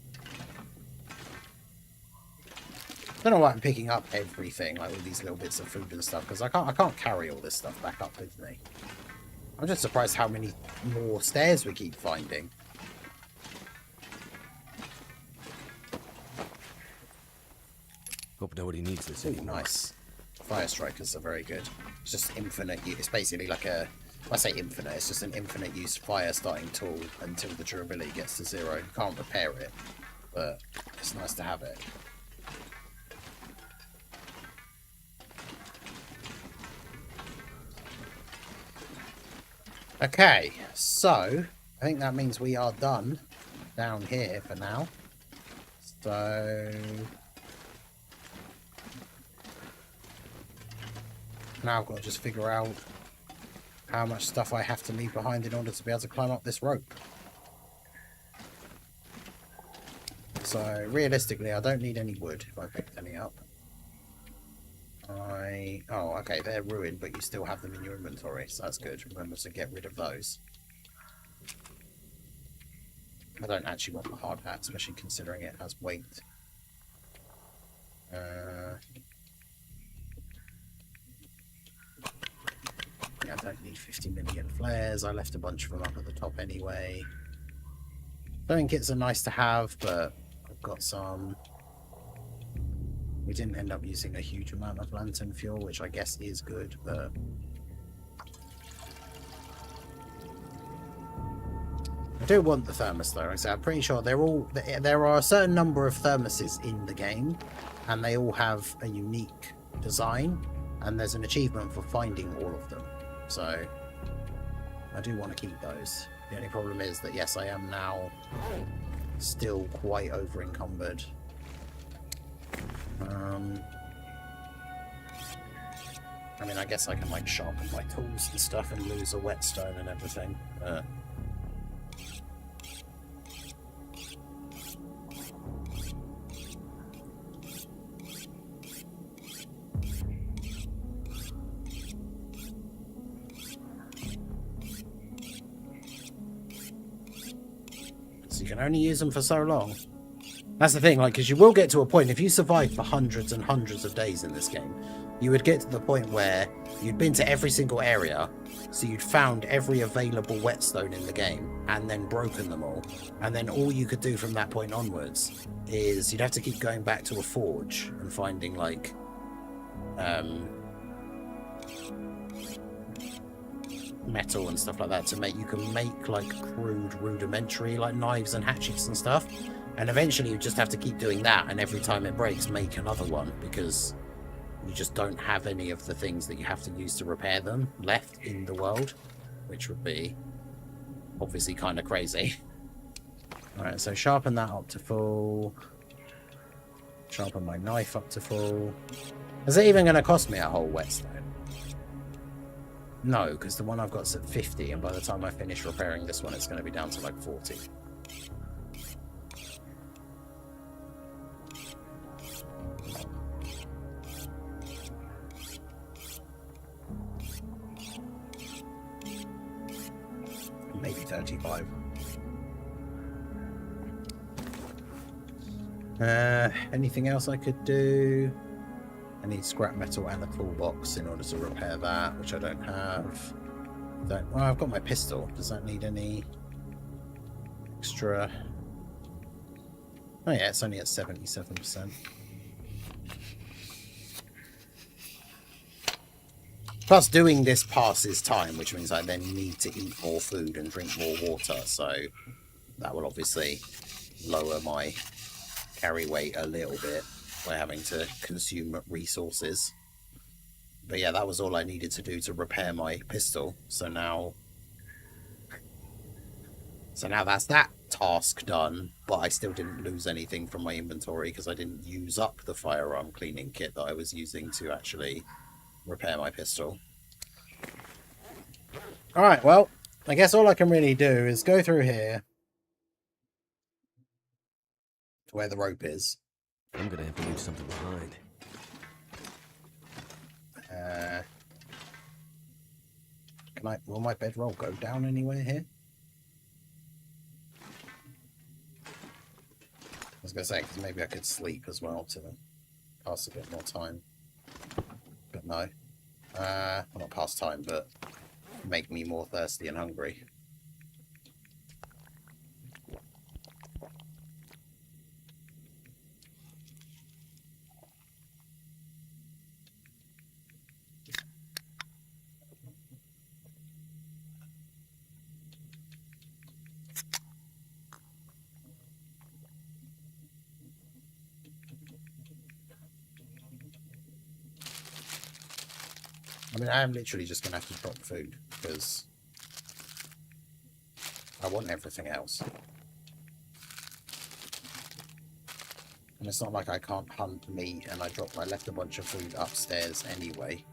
I don't know why I'm picking up everything, like all these little bits of food and stuff, because I can't carry all this stuff back up with me. I'm just surprised how many more stairs we keep finding. Hope nobody needs this Ooh, anymore. nice. Fire strikers are very good. It's just infinite use. It's basically like a... I say infinite, it's just an infinite use fire starting tool until the durability gets to 0. You can't repair it, but it's nice to have it. Okay, so I think that means we are done down here for now. So now I've got to just figure out how much stuff I have to leave behind in order to be able to climb up this rope. So realistically, I don't need any wood if I picked any up. Oh, okay, they're ruined, but you still have them in your inventory, so that's good. Remember to get rid of those. I don't actually want the hard hat, especially considering it has weight. Yeah, I don't need 50 million flares. I left a bunch of them up at the top anyway. Throwing kits are nice to have, but I've got some. We didn't end up using a huge amount of lantern fuel, which I guess is good, but I do want the thermos though. So I'm pretty sure there are a certain number of thermoses in the game, and they all have a unique design, and there's an achievement for finding all of them. So I do want to keep those. The only problem is that yes, I am now still quite over encumbered. I mean, I guess I can like sharpen my tools and stuff and lose a whetstone and everything. So you can only use them for so long. That's the thing, like, because you will get to a point, if you survive for hundreds and hundreds of days in this game, you would get to the point where you'd been to every single area, so you'd found every available whetstone in the game, and then broken them all. And then all you could do from that point onwards is you'd have to keep going back to a forge and finding, like, metal and stuff like that to make, you can make, like, crude, rudimentary, like, knives and hatchets and stuff. And eventually you just have to keep doing that, and every time it breaks, make another one, because you just don't have any of the things that you have to use to repair them left in the world, which would be obviously kind of crazy. Alright, so sharpen that up to full. Sharpen my knife up to full. Is it even going to cost me a whole whetstone? No, because the one I've got's at 50, and by the time I finish repairing this one, it's going to be down to like 40. maybe 35. Anything else I could do? I need scrap metal and a toolbox in order to repair that, which I don't have. Well, I've got my pistol. Does that need any extra? Oh yeah, it's only at 77%. Plus, doing this passes time, which means I then need to eat more food and drink more water, so that will obviously lower my carry weight a little bit by having to consume resources. But yeah, that was all I needed to do to repair my pistol. So now that's that task done, but I still didn't lose anything from my inventory because I didn't use up the firearm cleaning kit that I was using to actually repair my pistol. Alright, well, I guess all I can really do is go through here to where the rope is. I'm gonna have to leave something behind. Will my bedroll go down anywhere here? I was going to say, because maybe I could sleep as well to pass a bit more time. But no. Well, not pass time, but make me more thirsty and hungry. I mean, I am literally just going to have to drop food, because I want everything else. And it's not like I can't hunt meat, and I left a bunch of food upstairs anyway.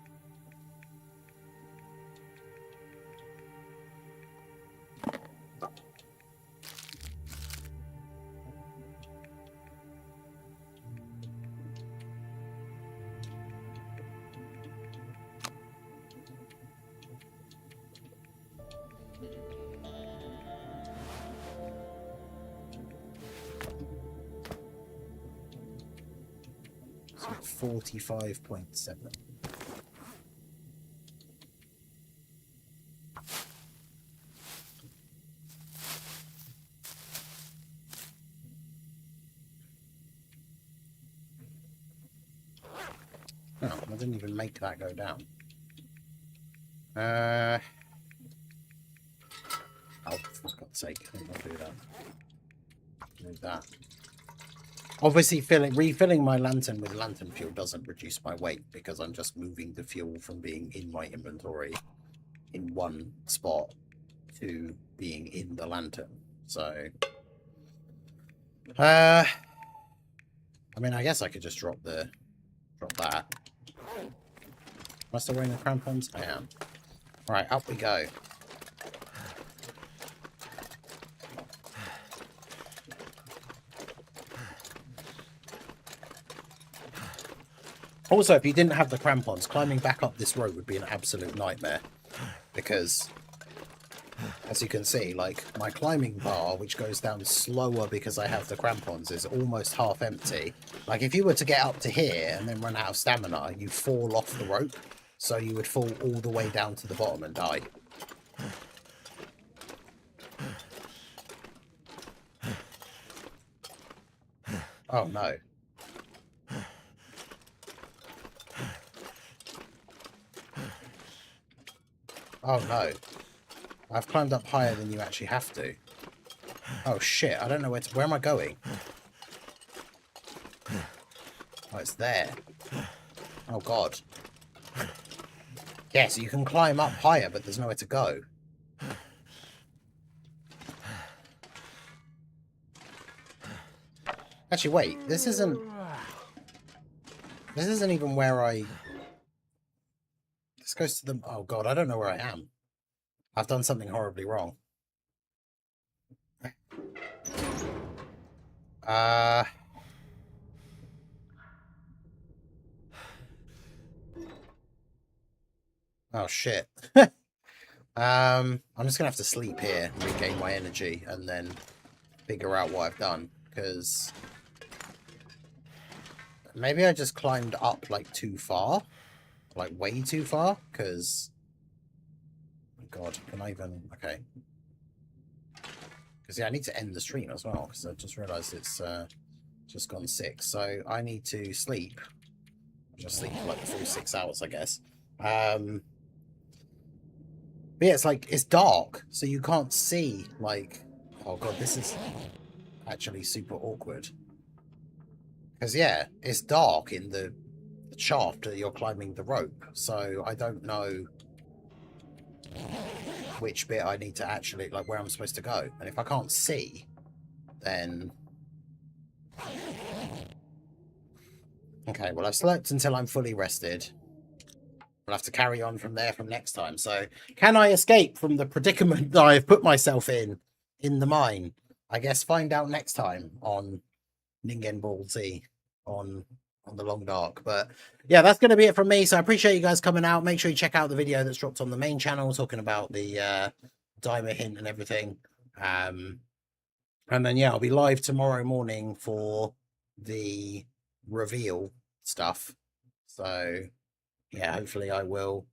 So 45.7. Oh, I didn't even make that go down. Oh, for God's sake, I think I'll do that. Do that. Obviously, refilling my lantern with lantern fuel doesn't reduce my weight because I'm just moving the fuel from being in my inventory in one spot to being in the lantern. So, I mean, I guess I could just drop that. Am I still wearing the crampons? I am. All right, up we go. Also, if you didn't have the crampons, climbing back up this road would be an absolute nightmare. Because, as you can see, like, my climbing bar, which goes down slower because I have the crampons, is almost half empty. Like, if you were to get up to here and then run out of stamina, you fall off the rope. So you would fall all the way down to the bottom and die. Oh, no. Oh no. I've climbed up higher than you actually have to. Oh shit, I don't know where am I going? Oh, it's there. Oh god. Yeah, so you can climb up higher, but there's nowhere to go. Actually, wait, this isn't even where I... This goes to the... Oh god, I don't know where I am. I've done something horribly wrong. Oh shit. I'm just gonna have to sleep here, regain my energy, and then figure out what I've done. Because maybe I just climbed up like too far, like way too far. Because oh God, can I even? Okay. Because yeah, I need to end the stream as well. Because I just realised it's just gone 6, so I need to sleep. Just sleep for like the full 6 hours, I guess. But yeah, it's like, it's dark, so you can't see, like, oh God, this is actually super awkward. Because, yeah, it's dark in the shaft that you're climbing the rope, so I don't know which bit I need to actually, like, where I'm supposed to go. And if I can't see, then... Okay, well, I've slept until I'm fully rested. I'll have to carry on from there from next time. So, can I escape from the predicament that I've put myself in the mine? I guess find out next time on Ningen Ball Z on the Long Dark. But yeah, that's going to be it from me. So I appreciate you guys coming out. Make sure you check out the video that's dropped on the main channel talking about the dimer hint and everything. And then yeah, I'll be live tomorrow morning for the reveal stuff. So yeah, hopefully I will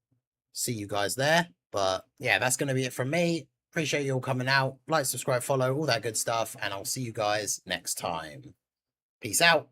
see you guys there. But yeah, that's going to be it from me. Appreciate you all coming out. Like, subscribe, follow, all that good stuff. And I'll see you guys next time. Peace out.